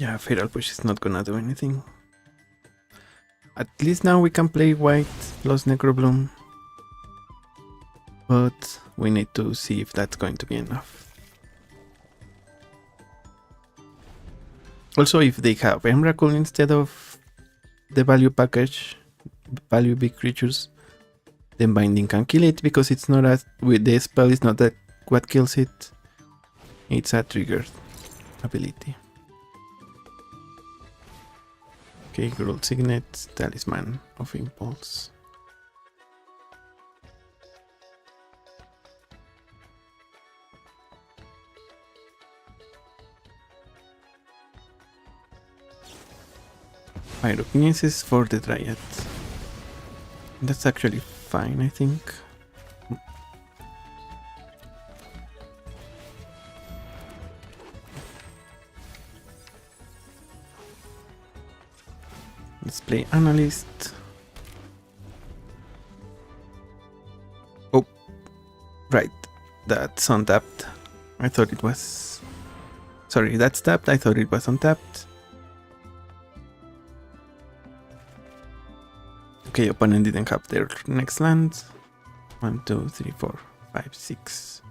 S1: Yeah, Fatal Push is not gonna do anything. At least now we can play white plus Necrobloom. But we need to see if that's going to be enough. Also, if they have Emrakul instead of the value package, value big creatures, then binding can kill it, because it's not as with the spell is not that what kills it. It's a triggered ability. Okay, Growth Signet, Talisman of Impulse. Pyrokinesis for the Dryad. That's actually fine, I think. Let's play Analyst. Oh, right. That's untapped. I thought it was... Sorry, that's tapped. I thought it was untapped. Okay, opponent didn't have their next land. 1, 2, 3, 4, 5, 6.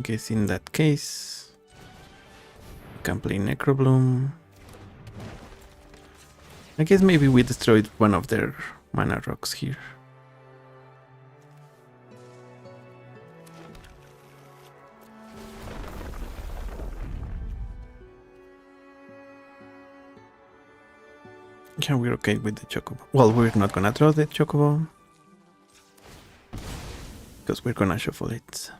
S1: Guess in that case, we can play Necrobloom. I guess maybe we destroyed one of their mana rocks here. Yeah, we're okay with the Chocobo. Well, we're not gonna draw the Chocobo, because we're gonna shuffle it.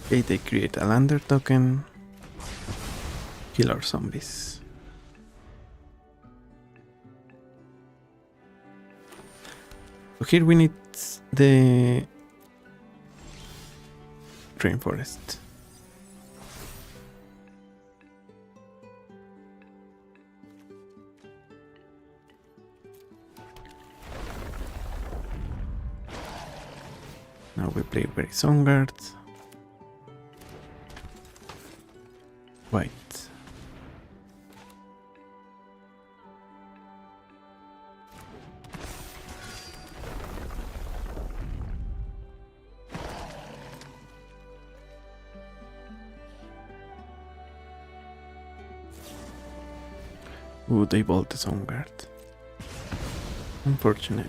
S1: Okay, they create a lander token. Kill our zombies. So here we need the rainforest. Now we play very Songard. White. Ooh, they bought the Songard. Unfortunate.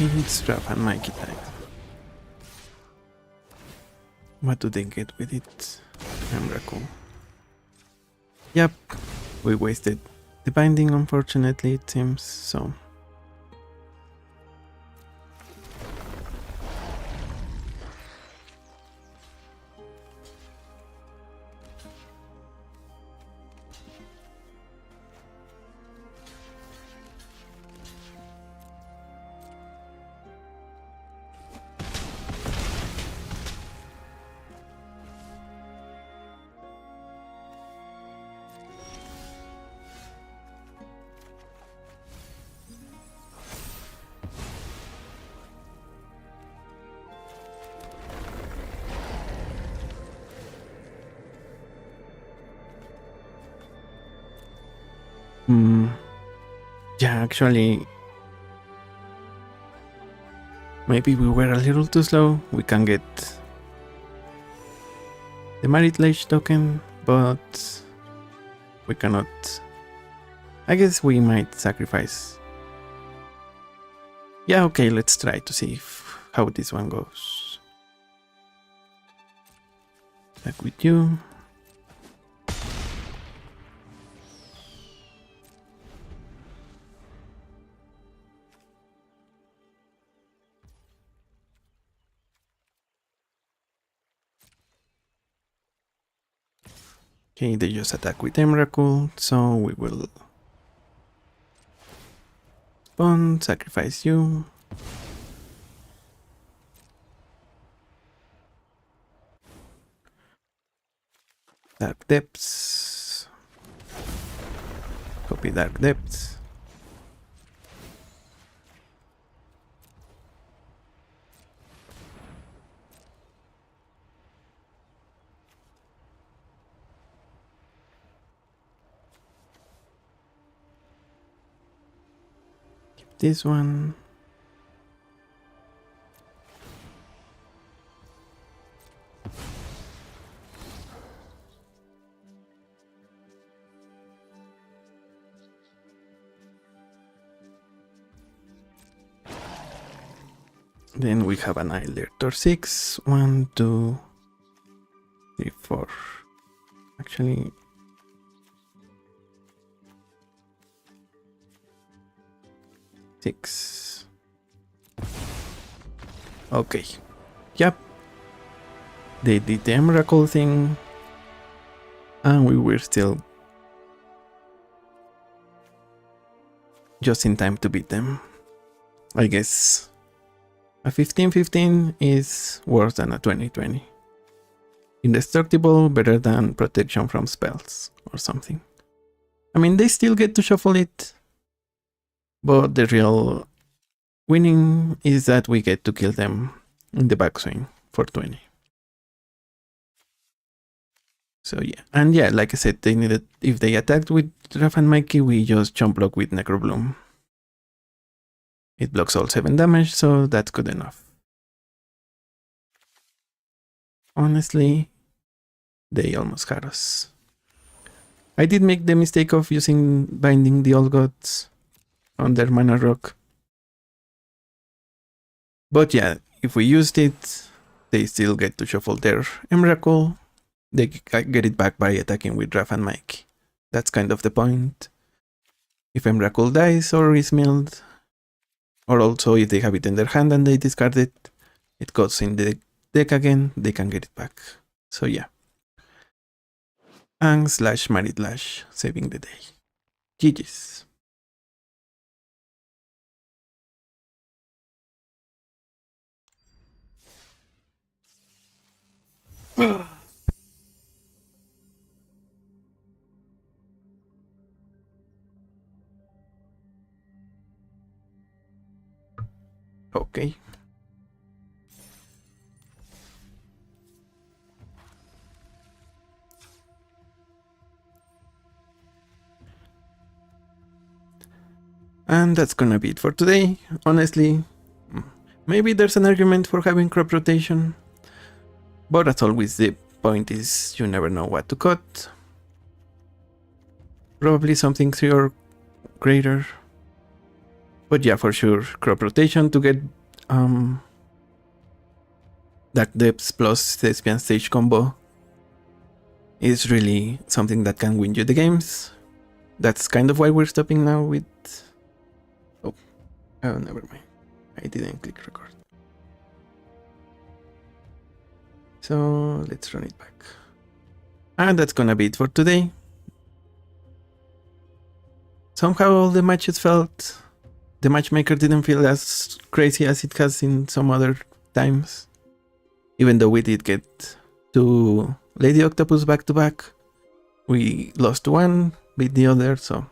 S1: It's rough and Mikey time. What do they get with it? Emrakul. Yep, we wasted the binding, unfortunately, it seems, so. Yeah, actually, maybe we were a little too slow. We can get the Maritlage token, but we cannot. I guess we might sacrifice. Yeah, okay, let's try to see how this one goes. Back with you. Okay, they just attack with Emrakul, so we will spawn, sacrifice you. Dark Depths. Copy Dark Depths. This one. Then we have Annihilator 6. 1, 2, 3, 4. Actually, six. Okay. Yep. They did the Emrakul thing. And we were still just in time to beat them. I guess a 15-15 is worse than a 20-20. Indestructible, better than protection from spells or something. I mean, they still get to shuffle it, but the real winning is that we get to kill them in the backswing for 20. So yeah, and yeah, like I said, they needed, if they attacked with Raph and Mikey, we just jump block with Necrobloom. It blocks all 7 damage, so that's good enough. Honestly, they almost had us. I did make the mistake of using Binding the Old Gods on their Mana Rock. But yeah, if we used it, they still get to shuffle their Emrakul. They get it back by attacking with Raph and Mike. That's kind of the point. If Emrakul dies or is milled, or also if they have it in their hand and they discard it, it goes in the deck again, they can get it back. So yeah. And / Maritlash saving the day. GG's. Okay. And that's gonna be it for today. Honestly, maybe there's an argument for having crop rotation, but as always, the point is you never know what to cut. Probably something 3 or greater. But yeah, for sure, crop rotation to get Dark Depths plus Thespian Stage combo is really something that can win you the games. That's kind of why we're stopping now with... Oh, never mind. I didn't click record. So let's run it back. And that's gonna be it for today. Somehow all the matches felt... The matchmaker didn't feel as crazy as it has in some other times. Even though we did get 2 Lady Octopus back to back. We lost one, beat the other, so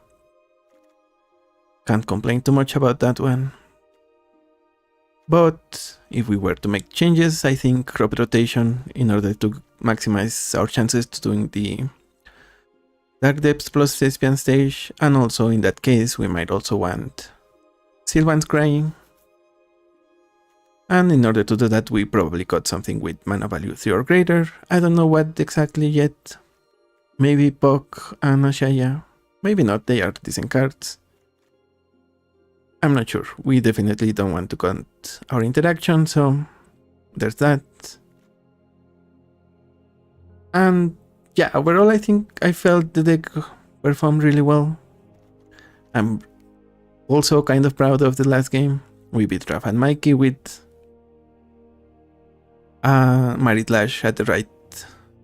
S1: can't complain too much about that one. But if we were to make changes, I think crop rotation in order to maximize our chances to doing the Dark Depths plus Thespian Stage, and also in that case we might also want Sylvan's Crying. And in order to do that, we probably got something with mana value 3 or greater. I don't know what exactly yet. Maybe Puck and Ashaya. Maybe not, they are decent cards. I'm not sure. We definitely don't want to count our interaction, so there's that. And yeah, overall I think I felt the deck performed really well. I'm also kind of proud of the last game. We beat Raf and Mikey with Marit Lash at the right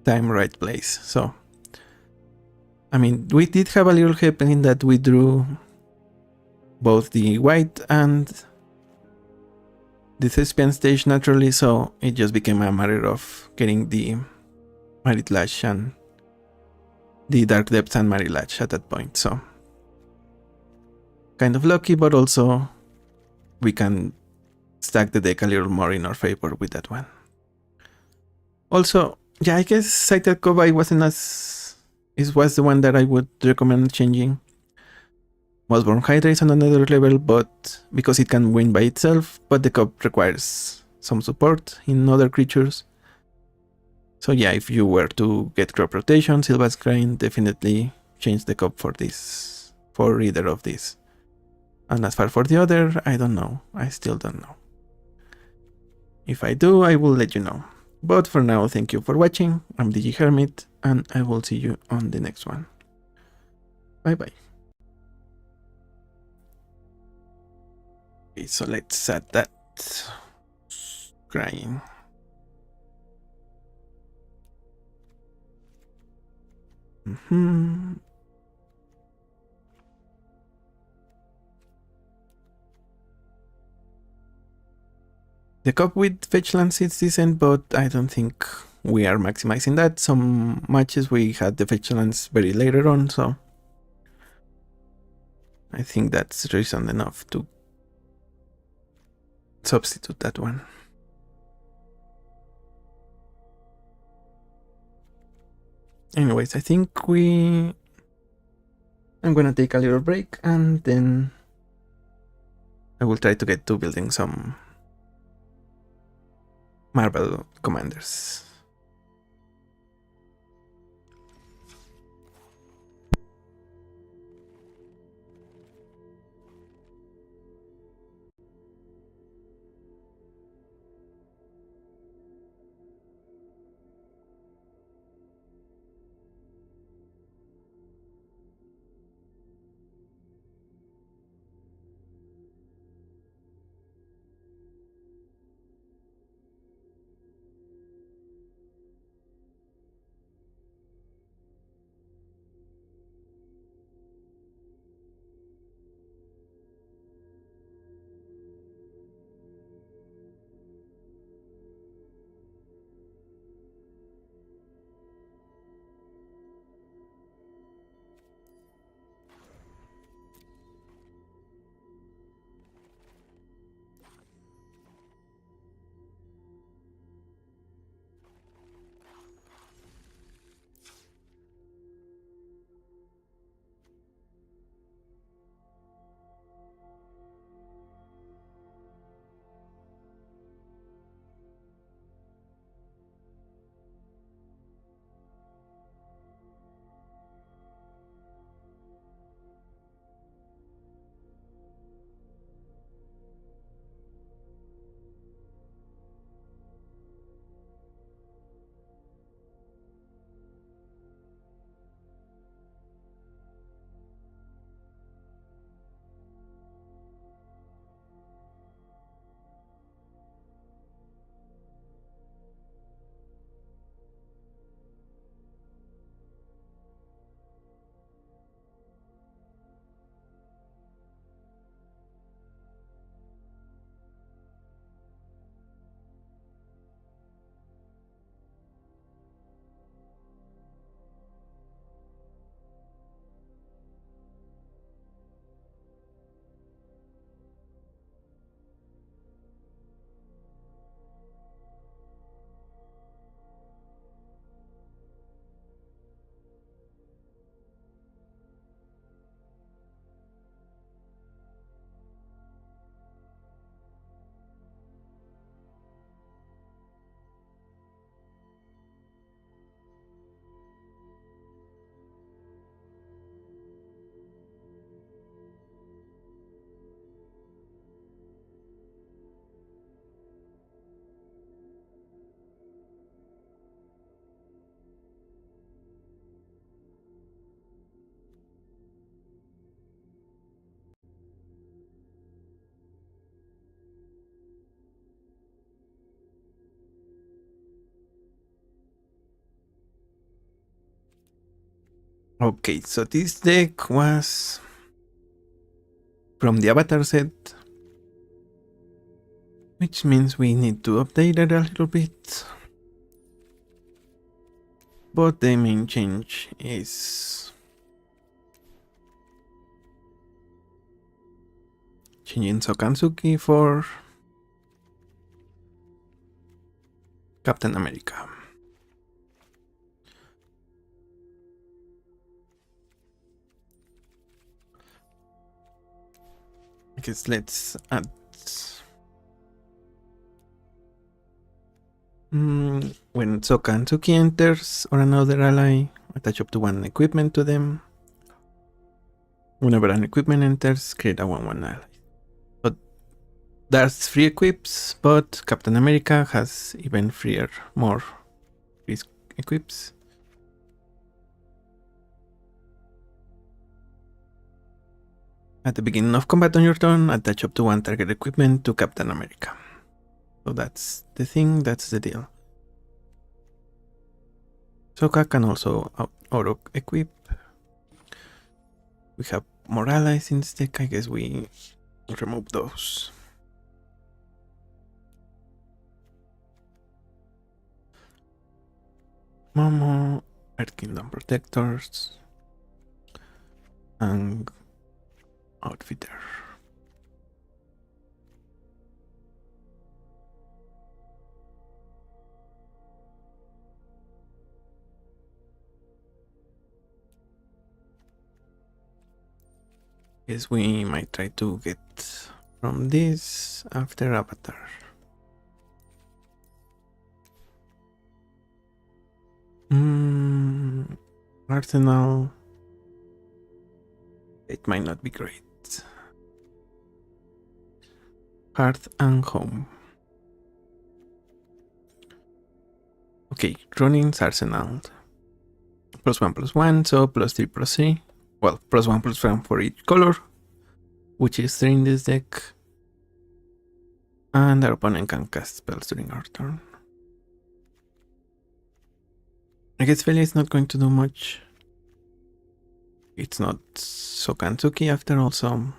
S1: time, right place. So, I mean, we did have a little help in that we drew both the white and the Thespian Stage naturally, so it just became a matter of getting the Marit Lash and the Dark Depths and Marit Lash at that point. So, kind of lucky, but also we can stack the deck a little more in our favor with that one. Also, yeah, I guess Sighted Kobai wasn't as... It was the one that I would recommend changing. Mossborn Hydra is on another level, but because it can win by itself, but the cup requires some support in other creatures. So yeah, if you were to get crop rotation, Sylvan's Crying, definitely change the cup for this, for either of these. And as far for the other, I don't know. I still don't know. If I do, I will let you know. But for now, thank you for watching. I'm DG Hermit, and I will see you on the next one. Bye bye. Okay, so let's add that. Crying. The cup with fetch lands is decent, but I don't think we are maximizing that. Some matches we had the fetch lands very later on, so I think that's reason enough to substitute that one. Anyways, I think I'm gonna take a little break and then I will try to get to building some Marvel commanders. Okay, so this deck was from the Avatar set, which means we need to update it a little bit. But the main change is changing Sokansuki for Captain America. I guess let's add when Sokansuki enters or another ally, attach up to 1 equipment to them. Whenever an equipment enters, create a 1/1 ally. But there's 3 equips, but Captain America has even more free equips. At the beginning of combat on your turn, attach up to 1 target equipment to Captain America. So that's the thing, that's the deal. Sokka can also auto-equip. We have more allies in this deck, I guess we remove those. Momo, Earth Kingdom Protectors, and Outfitter. Guess we might try to get from this after Avatar. Arsenal. It might not be great. Hearth and Home. Okay, Ronin's Arsenal. +1/+1, so +3/+3. Well, +1/+1 for each color, which is 3 in this deck. And our opponent can cast spells during our turn. I guess Feli is not going to do much. It's not Sokansuki after all, so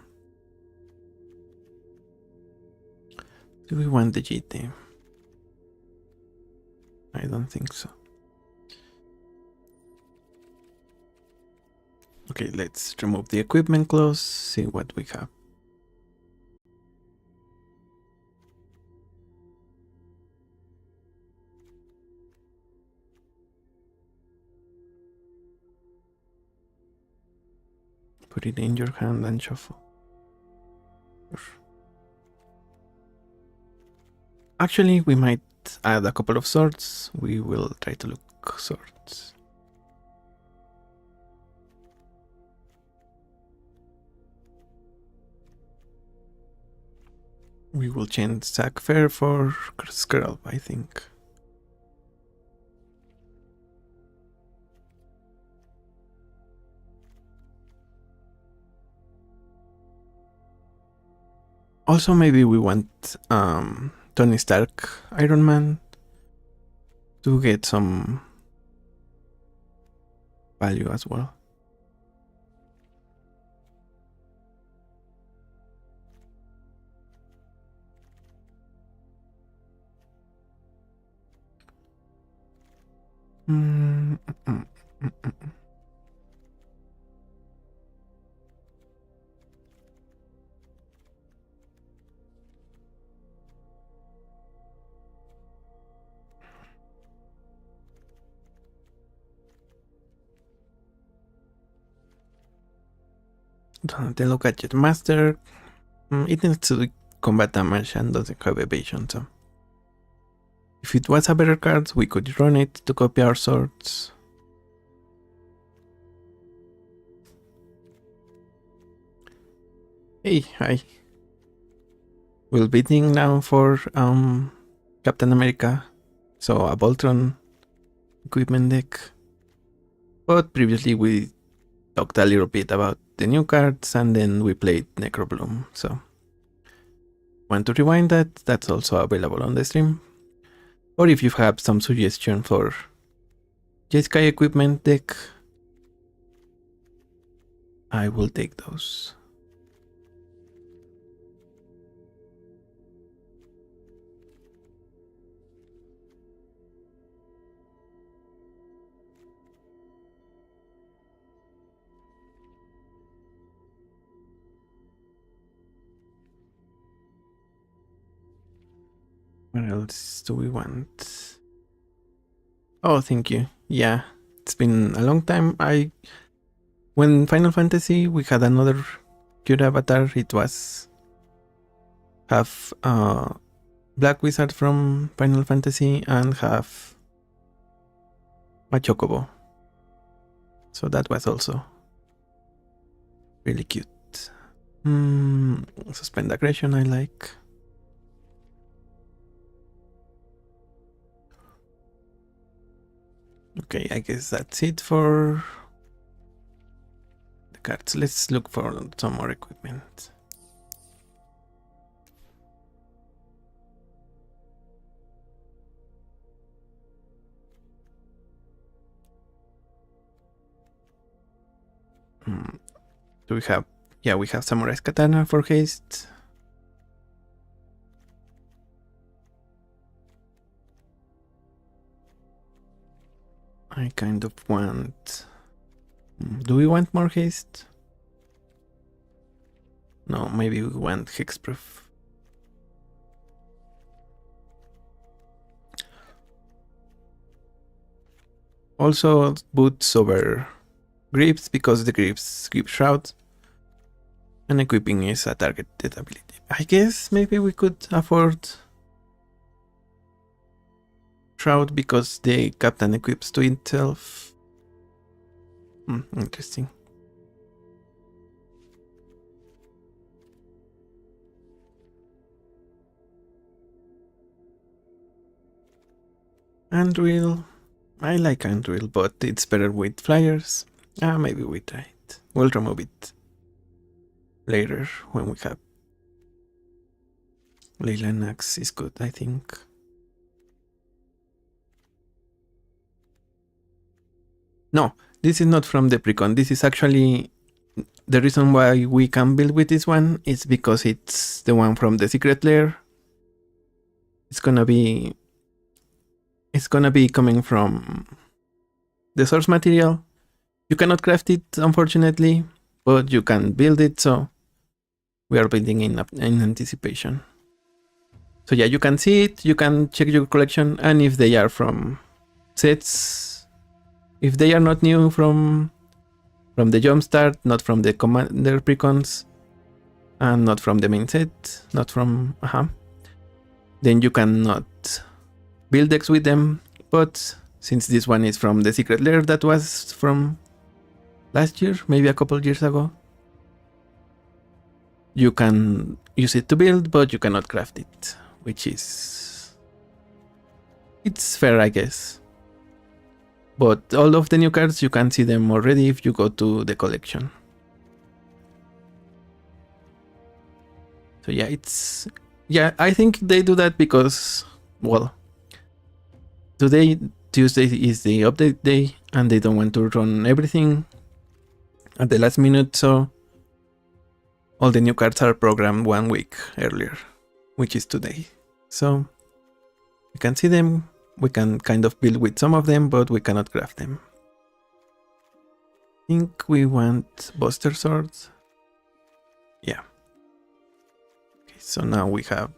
S1: do we want the GT? I don't think so. Okay, let's remove the equipment clause, see what we have. Put it in your hand and shuffle. Actually, we might add a couple of swords. We will try to look swords. We will change Zack Fair for Skrull, I think. Also, maybe we want Tony Stark, Iron Man, to get some value as well. Donatello Gadget Master. It needs to do combat damage and doesn't have evasion, so if it was a better card, we could run it to copy our swords. Hey, hi. We'll be bidding now for Captain America, so a Voltron equipment deck. But previously we talked a little bit about the new cards and then we played Necrobloom, so want to rewind that? That's also available on the stream. Or if you have some suggestion for Jeskai equipment deck, I will take those. What else do we want? Oh, thank you. Yeah, it's been a long time. When Final Fantasy, we had another cute avatar. It was half Black Wizard from Final Fantasy and half a Chocobo. So that was also really cute. Suspend aggression, I like. Okay, I guess that's it for the cards. Let's look for some more equipment. Do we have... Yeah, we have Samurai's Katana for haste. I kind of want... Do we want more haste? No, maybe we want hexproof. Also boots over grips because the grips grip shroud. And equipping is a targeted ability. I guess maybe we could afford Shroud because the captain equips to itself. Interesting. Andrill. I like Andrill, but it's better with flyers. Maybe we try it. We'll remove it later when we have Leyland Axe is good, I think. No, this is not from the precon. This is actually the reason why we can build with this one is because it's the one from the secret lair. It's gonna be coming from the source material. You cannot craft it, unfortunately, but you can build it, so we are building in anticipation. So yeah, you can see it, you can check your collection, and if they are from sets, if they are not new from the jumpstart, not from the commander precons, and not from the main set, not from then you cannot build decks with them. But since this one is from the secret lair that was from last year, maybe a couple years ago, you can use it to build, but you cannot craft it, which is... it's fair, I guess. But all of the new cards, you can see them already if you go to the collection. So yeah, it's... yeah, I think they do that because, well, today, Tuesday, is the update day, and they don't want to run everything at the last minute, so all the new cards are programmed 1 week earlier, which is today. So you can see them, we can kind of build with some of them, but we cannot craft them. I think we want Buster Swords. Yeah. Okay, so now we have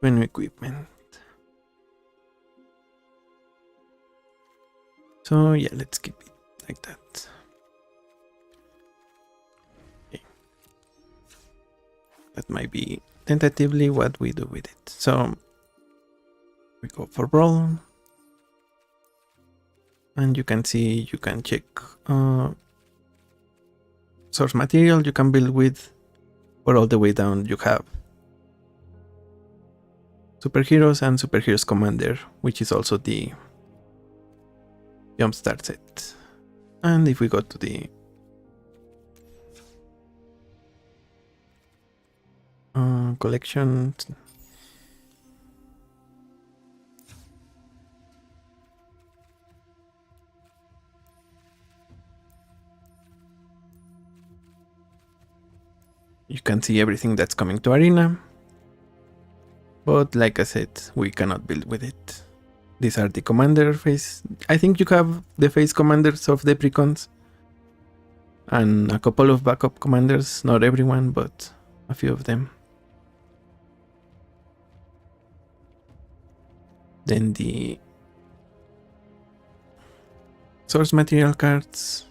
S1: 20 equipment. So yeah, let's keep it like that. Okay. That might be tentatively what we do with it. So we go for Brawl. And you can see, you can check source material you can build with, or all the way down you have Superheroes and Superheroes Commander, which is also the Jumpstart set. And if we go to the collection, You can see everything that's coming to Arena. But like I said, we cannot build with it. These are the commander phase. I think you have the phase commanders of the precons. And a couple of backup commanders. Not everyone, but a few of them. Then the source material cards.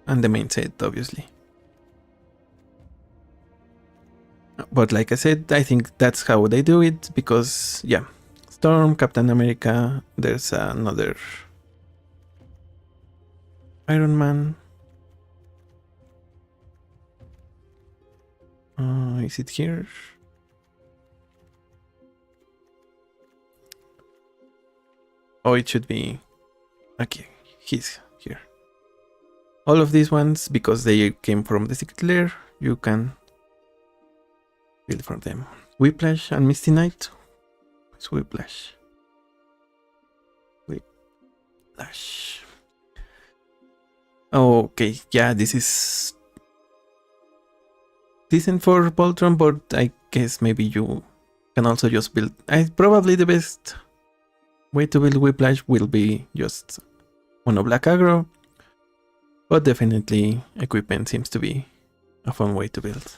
S1: And the main set, obviously. But like I said, I think that's how they do it, because, yeah, Storm, Captain America, there's another Iron Man. Is it here? Oh, it should be... Okay, he's here. All of these ones, because they came from the Secret Lair, you can build from them. Whiplash and Misty Knight. It's Whiplash. Whiplash. Oh, okay, yeah, this is decent for Voltron, but I guess maybe you can also just build... probably the best way to build Whiplash will be just mono black aggro, but definitely equipment seems to be a fun way to build.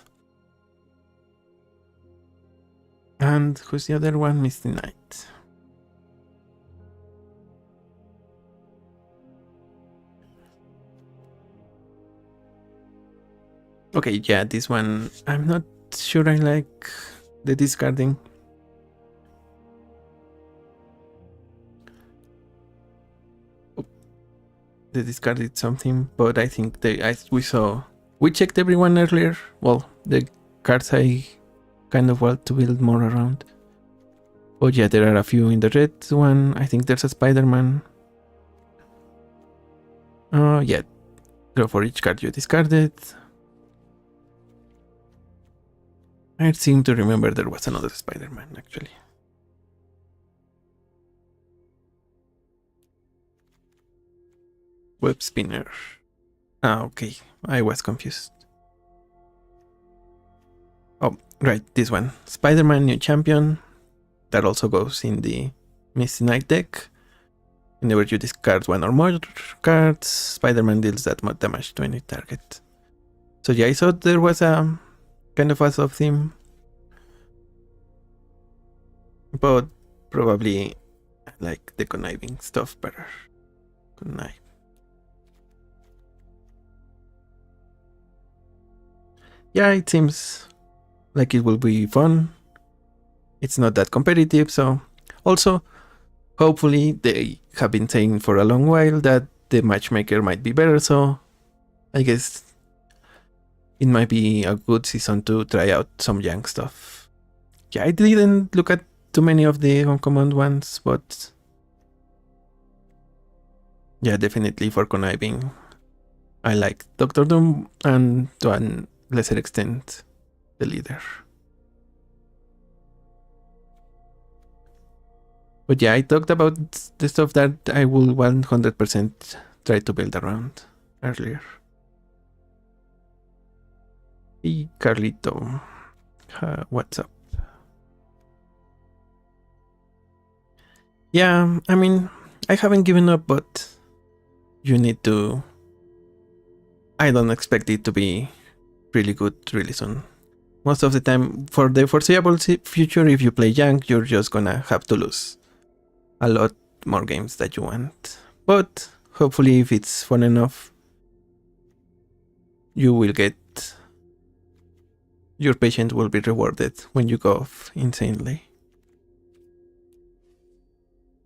S1: And who's the other one? Misty Knight. Okay, yeah, this one, I'm not sure I like the discarding. Oh, they discarded something, but I think we checked everyone earlier. Well, the cards I kind of want to build more around. But yeah, there are a few in the red one. I think there's a Spider-Man. Yeah, draw for each card you discarded. I seem to remember there was another Spider-Man, actually. Web spinner. Okay, I was confused. Oh, right, this one. Spider-Man new champion. That also goes in the Misty Knight deck. Whenever you discard one or more cards, Spider-Man deals that much damage to any target. So yeah, I thought there was a kind of a sub-theme, but probably I like the conniving stuff better. Connive. Yeah, it seems like it will be fun. It's not that competitive, so also hopefully they have been saying for a long while that the matchmaker might be better, so I guess it might be a good season to try out some young stuff. Yeah, I didn't look at too many of the uncommon ones, but yeah, definitely for conniving, I like Doctor Doom, and to a lesser extent, the leader. But yeah, I talked about the stuff that I will 100% try to build around earlier. Hey, Carlito. What's up? Yeah, I mean, I haven't given up, but you need to... I don't expect it to be really good really soon. Most of the time, for the foreseeable future, if you play young, you're just gonna have to lose a lot more games that you want. But hopefully, if it's fun enough, you will get... Your patience will be rewarded when you go off insanely.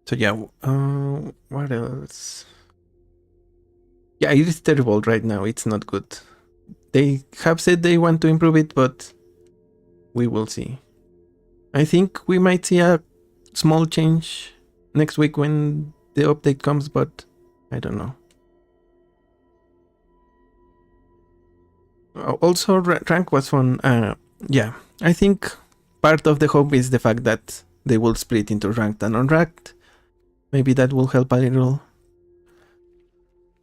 S1: So yeah, what else? Yeah, it is terrible right now. It's not good. They have said they want to improve it, but we will see. I think we might see a small change next week when the update comes, but I don't know. Also, rank was fun. Yeah, I think part of the hope is the fact that they will split into ranked and unranked. Maybe that will help a little.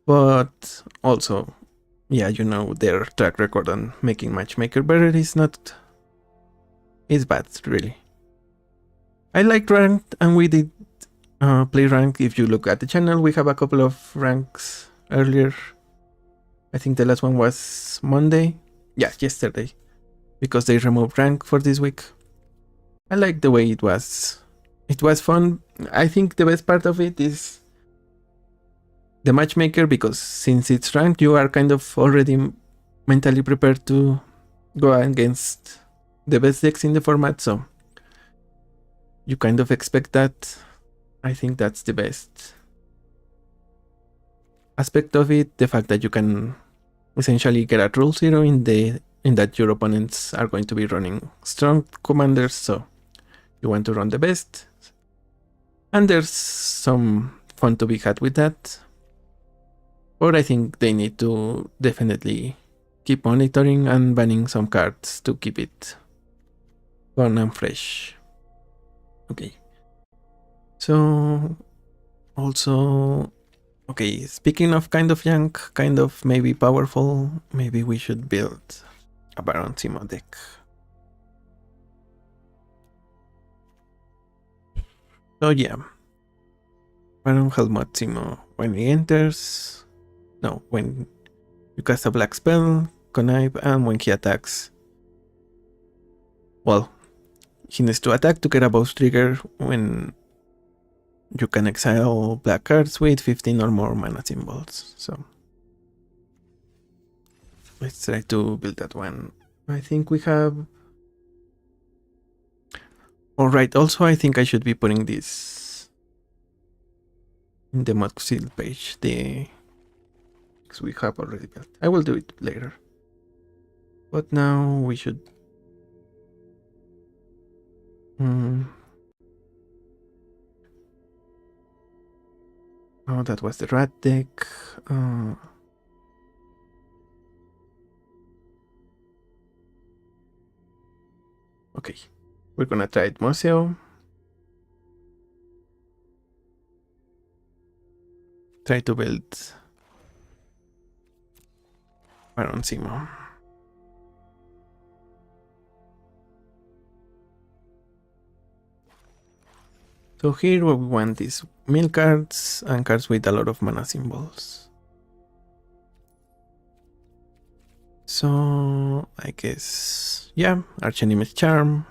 S1: But also, yeah, you know, their track record on making matchmaker better is not, is bad, really. I like ranked, and we did play ranked. If you look at the channel, we have a couple of ranks earlier. I think the last one was Monday. Yeah, yesterday. Because they removed rank for this week. I like the way it was. It was fun. I think the best part of it is the matchmaker, because since it's ranked, you are kind of already mentally prepared to go against the best decks in the format, so you kind of expect that. I think that's the best aspect of it. The fact that you can essentially get a rule zero in that your opponents are going to be running strong commanders, so you want to run the best. And there's some fun to be had with that. But I think they need to definitely keep monitoring and banning some cards to keep it fun and fresh. Okay. So, also, okay, speaking of kind of young, kind of maybe powerful, maybe we should build a Baron Simo deck. So yeah, Baron Helmut Simo, when he enters, no, when you cast a black spell, connive, and when he attacks, well, he needs to attack to get a boss trigger when you can exile black cards with 15 or more mana symbols. So let's try to build that one. I think we have... Alright, also I think I should be putting this in the mod seal page, because we have already built. I will do it later. But now we should... Oh, that was the rat deck. Okay, we're gonna try it Museo. Try to build Baron Simo. So here what we want is mill cards and cards with a lot of mana symbols. So I guess, yeah, Archenemy's Charm,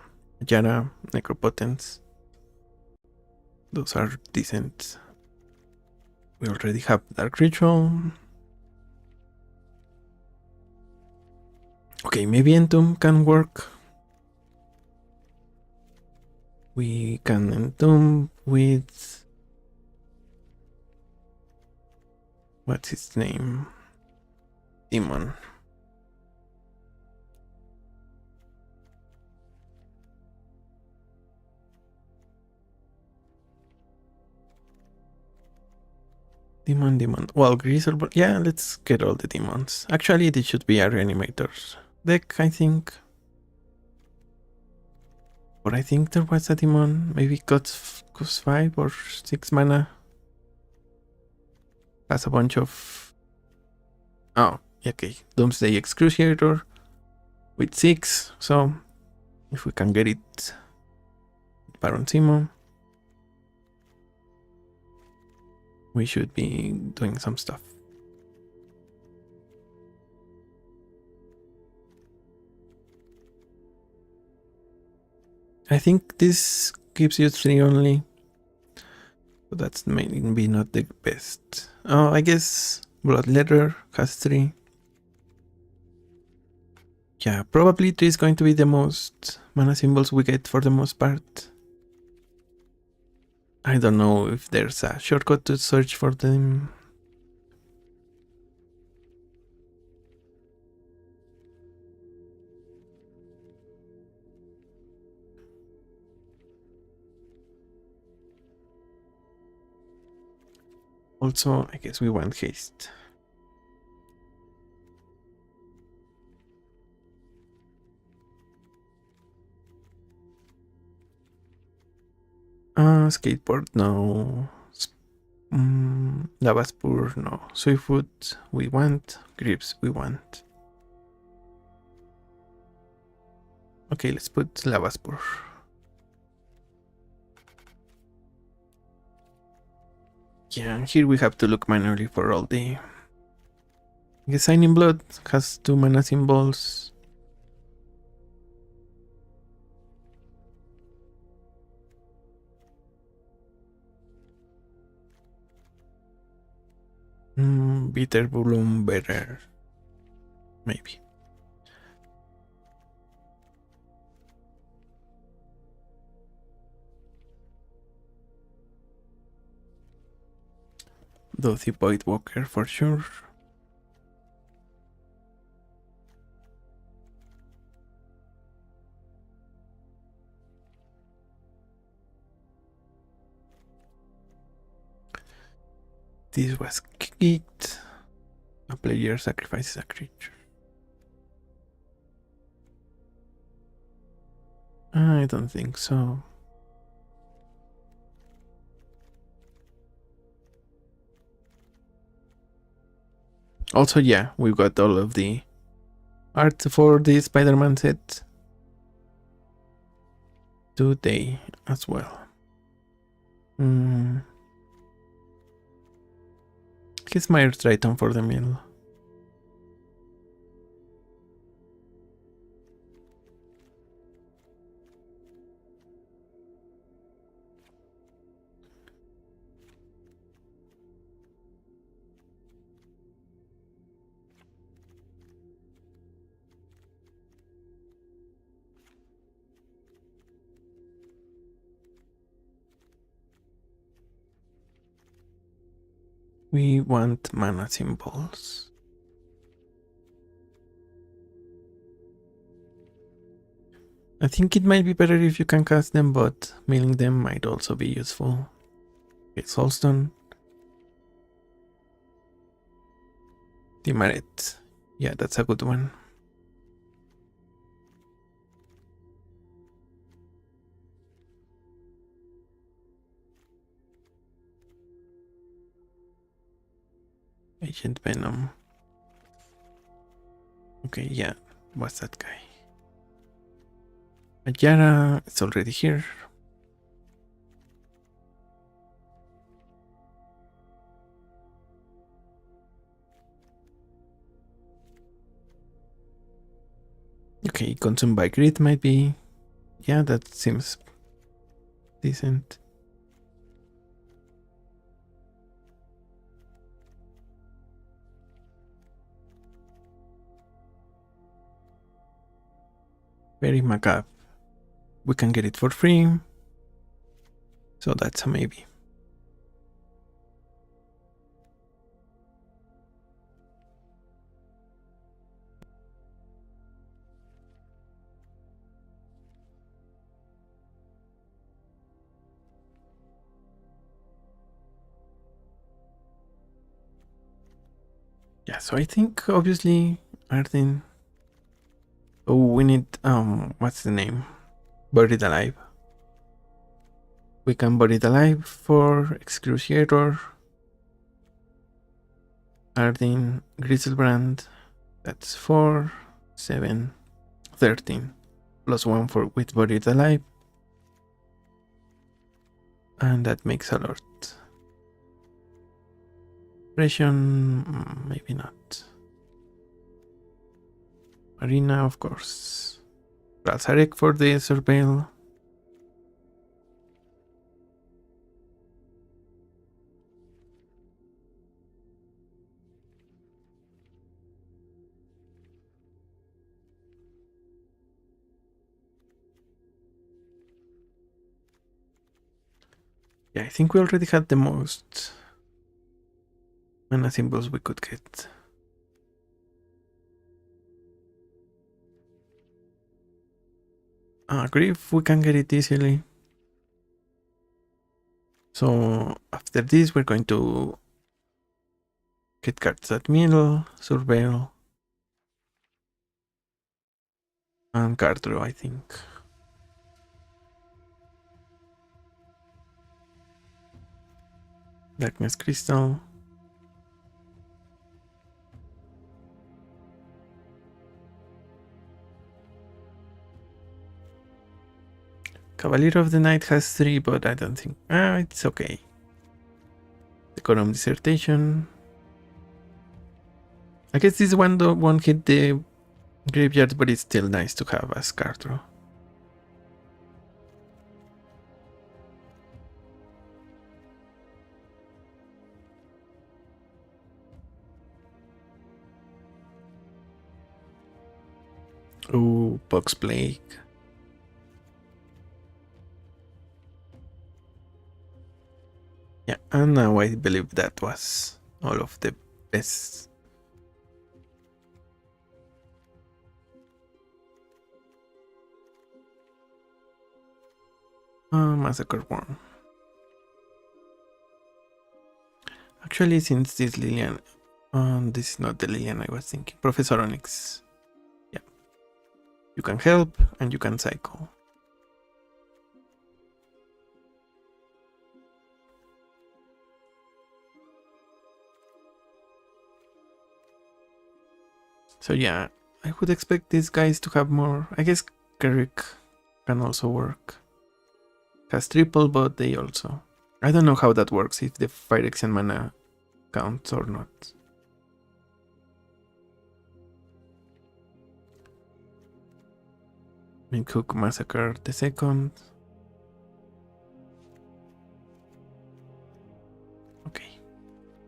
S1: Yara, Necropotence. Those are decent. We already have Dark Ritual. Okay, maybe Entomb can work. We can Entomb with... what's his name? Demon. Demon. Well, Greaser, but yeah, let's get all the demons. Actually, this should be a Reanimator's deck, I think. But I think there was a demon. Maybe costs 5 or 6 mana. Has a bunch of... oh, okay. Doomsday Excruciator with 6. So, if we can get it, Baron Simo, we should be doing some stuff. I think this gives you 3 only. So that's maybe not the best. Oh, I guess Bloodletter has 3. Yeah, probably 3 is going to be the most mana symbols we get for the most part. I don't know if there's a shortcut to search for them. Also, I guess we want haste. Skateboard, no. Lava Spur, no. Swiftfoot, we want. Grips, we want. Okay, let's put Lava Spur. Yeah, here we have to look manually for all the... The Signing Blood has 2 mana symbols. Bitter Bloom better. Maybe. Dothy Void Walker for sure. This was kicked. A player sacrifices a creature. I don't think so. Also, yeah, we've got all of the art for the Spider-Man set today as well. He's my Triton for the middle. We want mana symbols. I think it might be better if you can cast them, but milling them might also be useful. Okay, Soulstone. Timaret. Yeah, that's a good one. Agent Venom. Okay, yeah, what's that guy? Ayara is already here. Okay, Consumed by Greed might be... Yeah, that seems decent. Very macabre. We can get it for free. So that's a maybe. Yeah, so I think obviously Arden. Oh, we need what's the name? Buried Alive. We can Buried Alive for Excruciator. Arden, Griselbrand. That's 4, 7, 13. Plus 1 for with Buried Alive. And that makes a lot. Pression, maybe not. Arena, of course. Razarek for the Surveil. Yeah, I think we already had the most mana symbols we could get. Grief, we can get it easily. So after this, we're going to get cards at middle, Surveil, and card draw, I think. Darkness Crystal. Cavalier of the Night has 3, but I don't think... it's okay. Decorum Dissertation. I guess this one won't hit the graveyard, but it's still nice to have as card draw. Ooh, Pox Plague. Yeah, and now I believe that was all of the best. Massacre Worm. Actually, since this Lilian... this is not the Lilian I was thinking. Professor Onyx. Yeah. You can help and you can cycle. So yeah, I would expect these guys to have more. I guess Carrick can also work. Has triple, but they also... I don't know how that works, if the Phyrexian mana counts or not. Minkhook Massacre the second. Okay.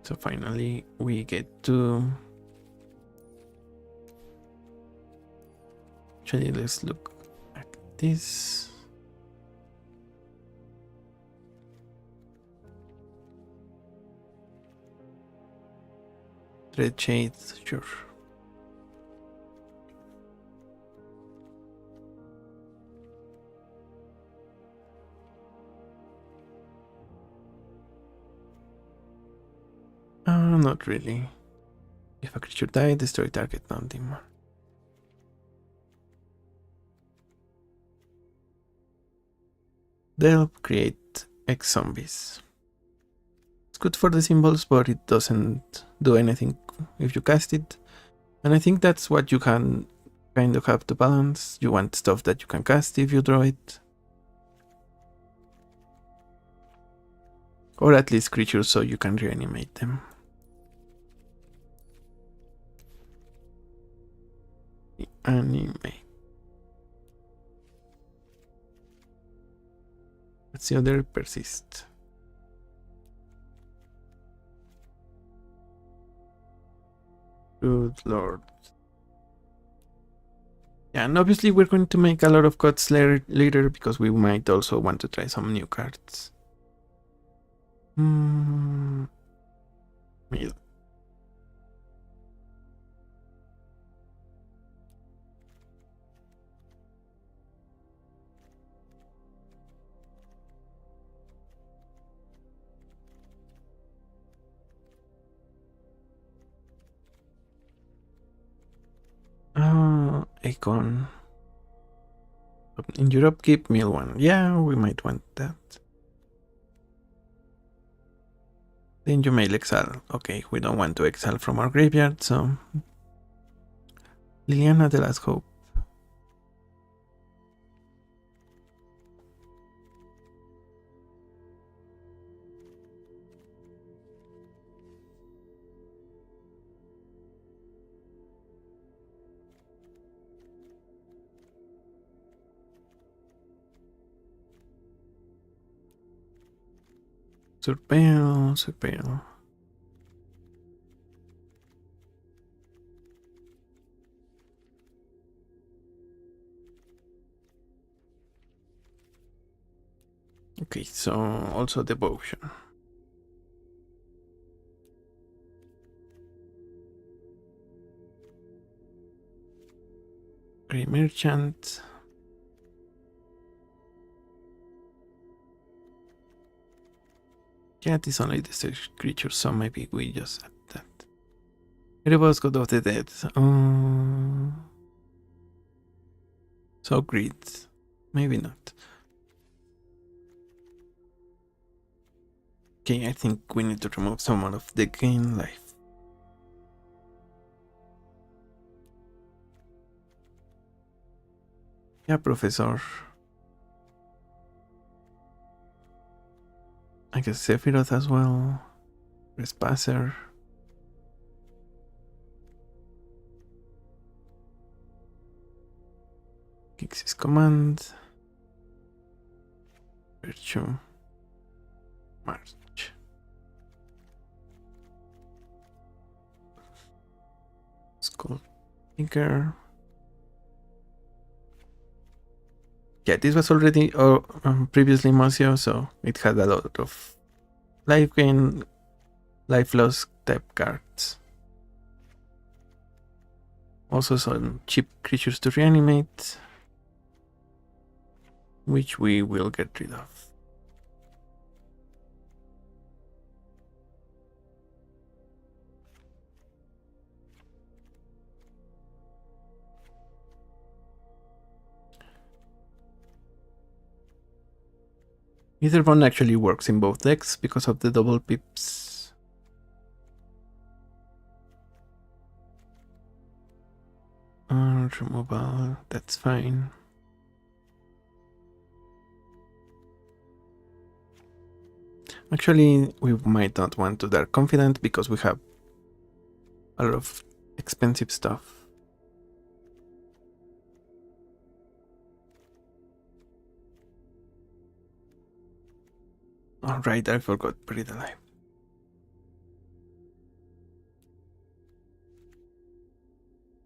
S1: So finally we get to... Actually, let's look at this. Red Shades, sure. Not really. If a creature dies, destroy target non-demon. They'll create X zombies. It's good for the symbols, but it doesn't do anything if you cast it. And I think that's what you can kind of have to balance. You want stuff that you can cast if you draw it. Or at least creatures so you can reanimate them. Animate. What's the other? Persist. Good lord. Yeah, and obviously we're going to make a lot of cuts later because we might also want to try some new cards. Mill. Icon. In Europe, keep mill one. Yeah, we might want that. Then you may exile. Okay, we don't want to exile from our graveyard, so... Liliana the Last Hope. Surpeo. Okay, so also Devotion. Grey Merchant. Yeah, it is only the 6 creatures, so maybe we just add that. Erebos, God of the Dead. So greed. Maybe not. Okay, I think we need to remove someone of the gain life. Yeah, Professor. I guess Sephiroth as well. Trespasser. Kicks his command. Virtue. March. Skull Tinker. Yeah, this was already previously Mocio, so it had a lot of life gain, life loss type cards. Also some cheap creatures to reanimate, which we will get rid of. Either one actually works in both decks because of the double pips. Removal, that's fine. Actually, we might not want to Dark Confident because we have a lot of expensive stuff. Alright, I forgot Buried Alive.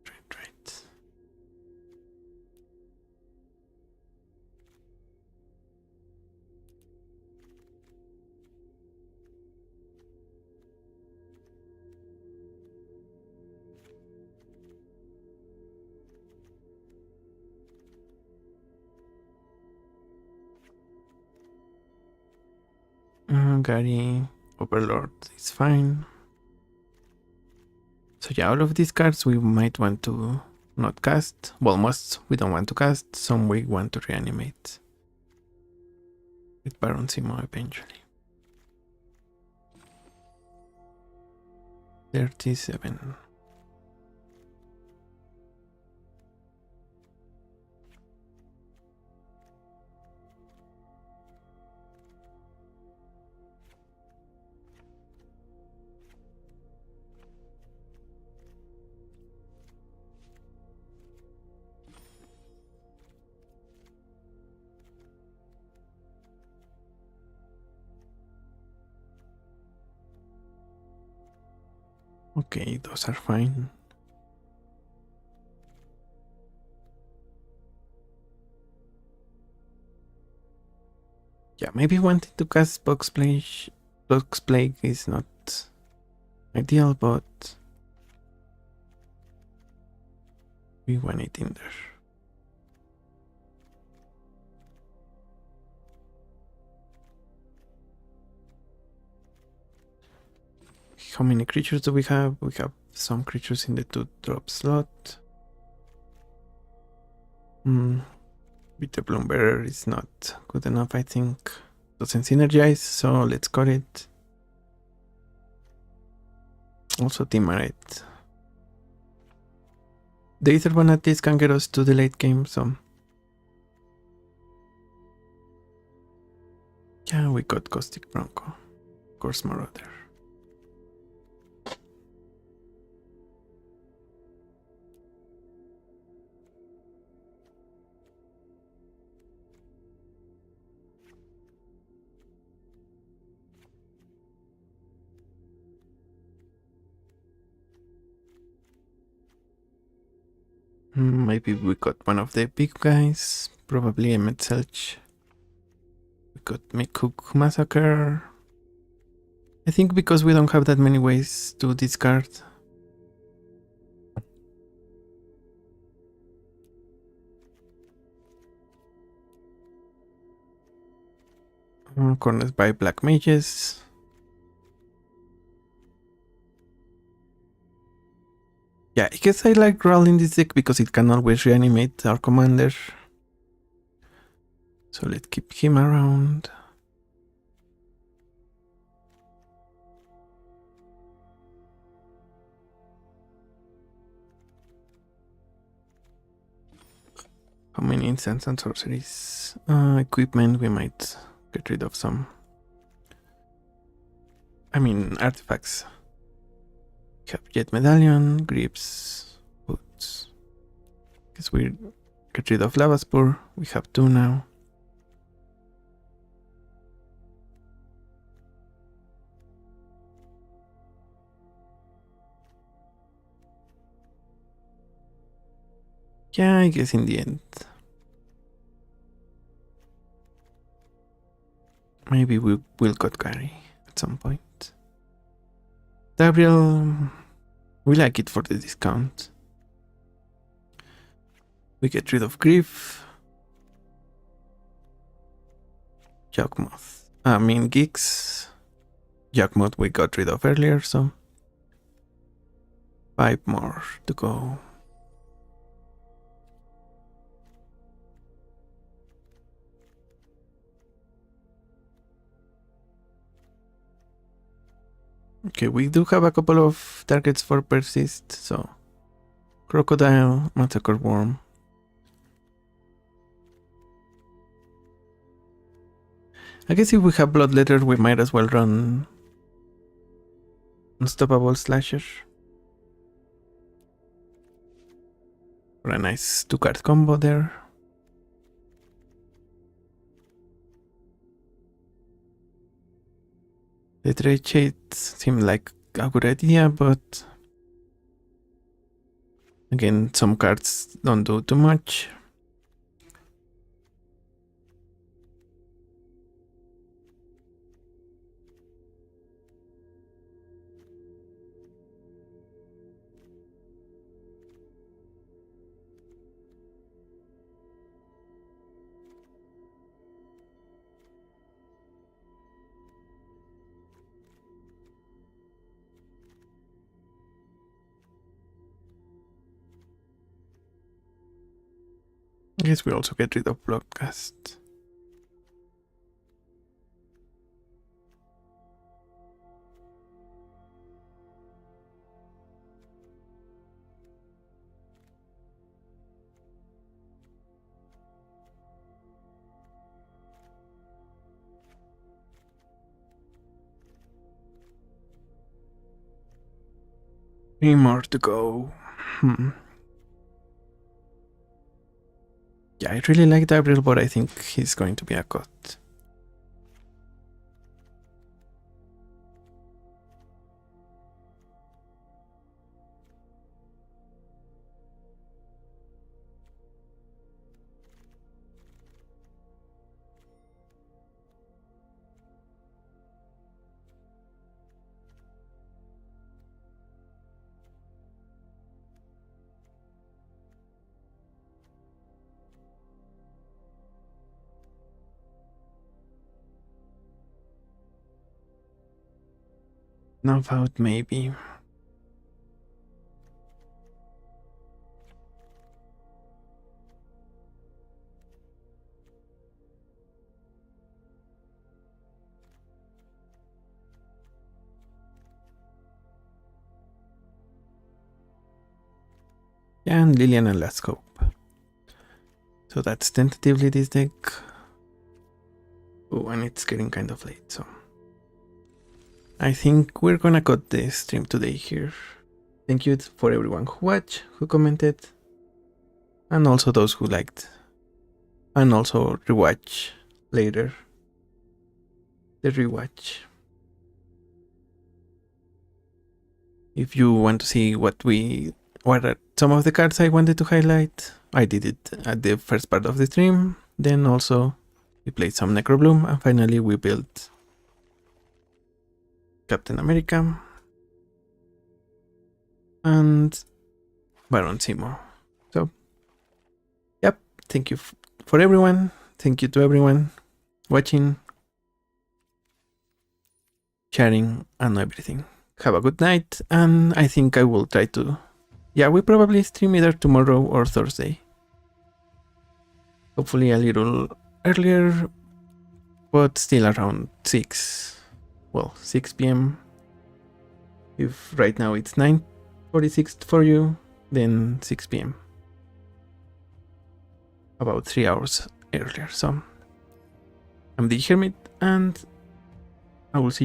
S1: Right. Gary, Overlord is fine. So yeah, all of these cards we might want to not cast. Well, most we don't want to cast. Some we want to reanimate. With Baron Simo eventually. 37. Okay, those are fine. Yeah, maybe wanting to cast Box Plague is not ideal, but we want it in there. How many creatures do we have? We have some creatures in the 2-drop slot. Bitter Bloombearer is not good enough, I think. Doesn't synergize, so let's cut it. Also Timarite. The Ether one at least can get us to the late game, so... Yeah, we got Caustic Bronco. Course Marauder. Maybe we got one of the big guys. Probably a Metzelch. We got Mekook Massacre. I think because we don't have that many ways to discard. Cornered by Black Mages. Yeah, I guess I like Brawl in this deck because it can always reanimate our commander. So let's keep him around. How many instants and sorceries? Equipment, we might get rid of some. I mean, artifacts. We have Jet Medallion, Grips, Boots. Guess we get rid of Lava Spore. We have 2 now. Yeah, I guess in the end. Maybe we will cut Gary at some point. Gabriel, we like it for the discount. We get rid of Grief. Jugmoth. I mean Geeks. Jugmoth we got rid of earlier, so 5 more to go. Okay, we do have a couple of targets for Persist, so Crocodile, Massacre Worm. I guess if we have Bloodletter, we might as well run Unstoppable Slasher. For a nice 2-card combo there. The trade shades seem like a good idea, but again, some cards don't do too much. I guess we also get rid of Broadcast. Three more to go. Yeah, I really like Gabriel, but I think he's going to be a cut. Knock out maybe. Yeah, and Liliana Last Hope. So that's tentatively this deck. Oh, and it's getting kind of late, so I think we're gonna cut the stream today here. Thank you for everyone who watched, who commented, and also those who liked, and also rewatch later. The rewatch. If you want to see what are some of the cards I wanted to highlight, I did it at the first part of the stream. Then also we played some Necrobloom, and finally we built Captain America and Baron Zemo. So, yep, thank you for everyone. Thank you to everyone watching, sharing, and everything. Have a good night, and I think I will try to... Yeah, we probably stream either tomorrow or Thursday. Hopefully a little earlier, but still around 6. Well, 6 p.m. If right now it's 9:46 for you, then 6 p.m. about 3 hours earlier. So I'm the Hermit, and I will see you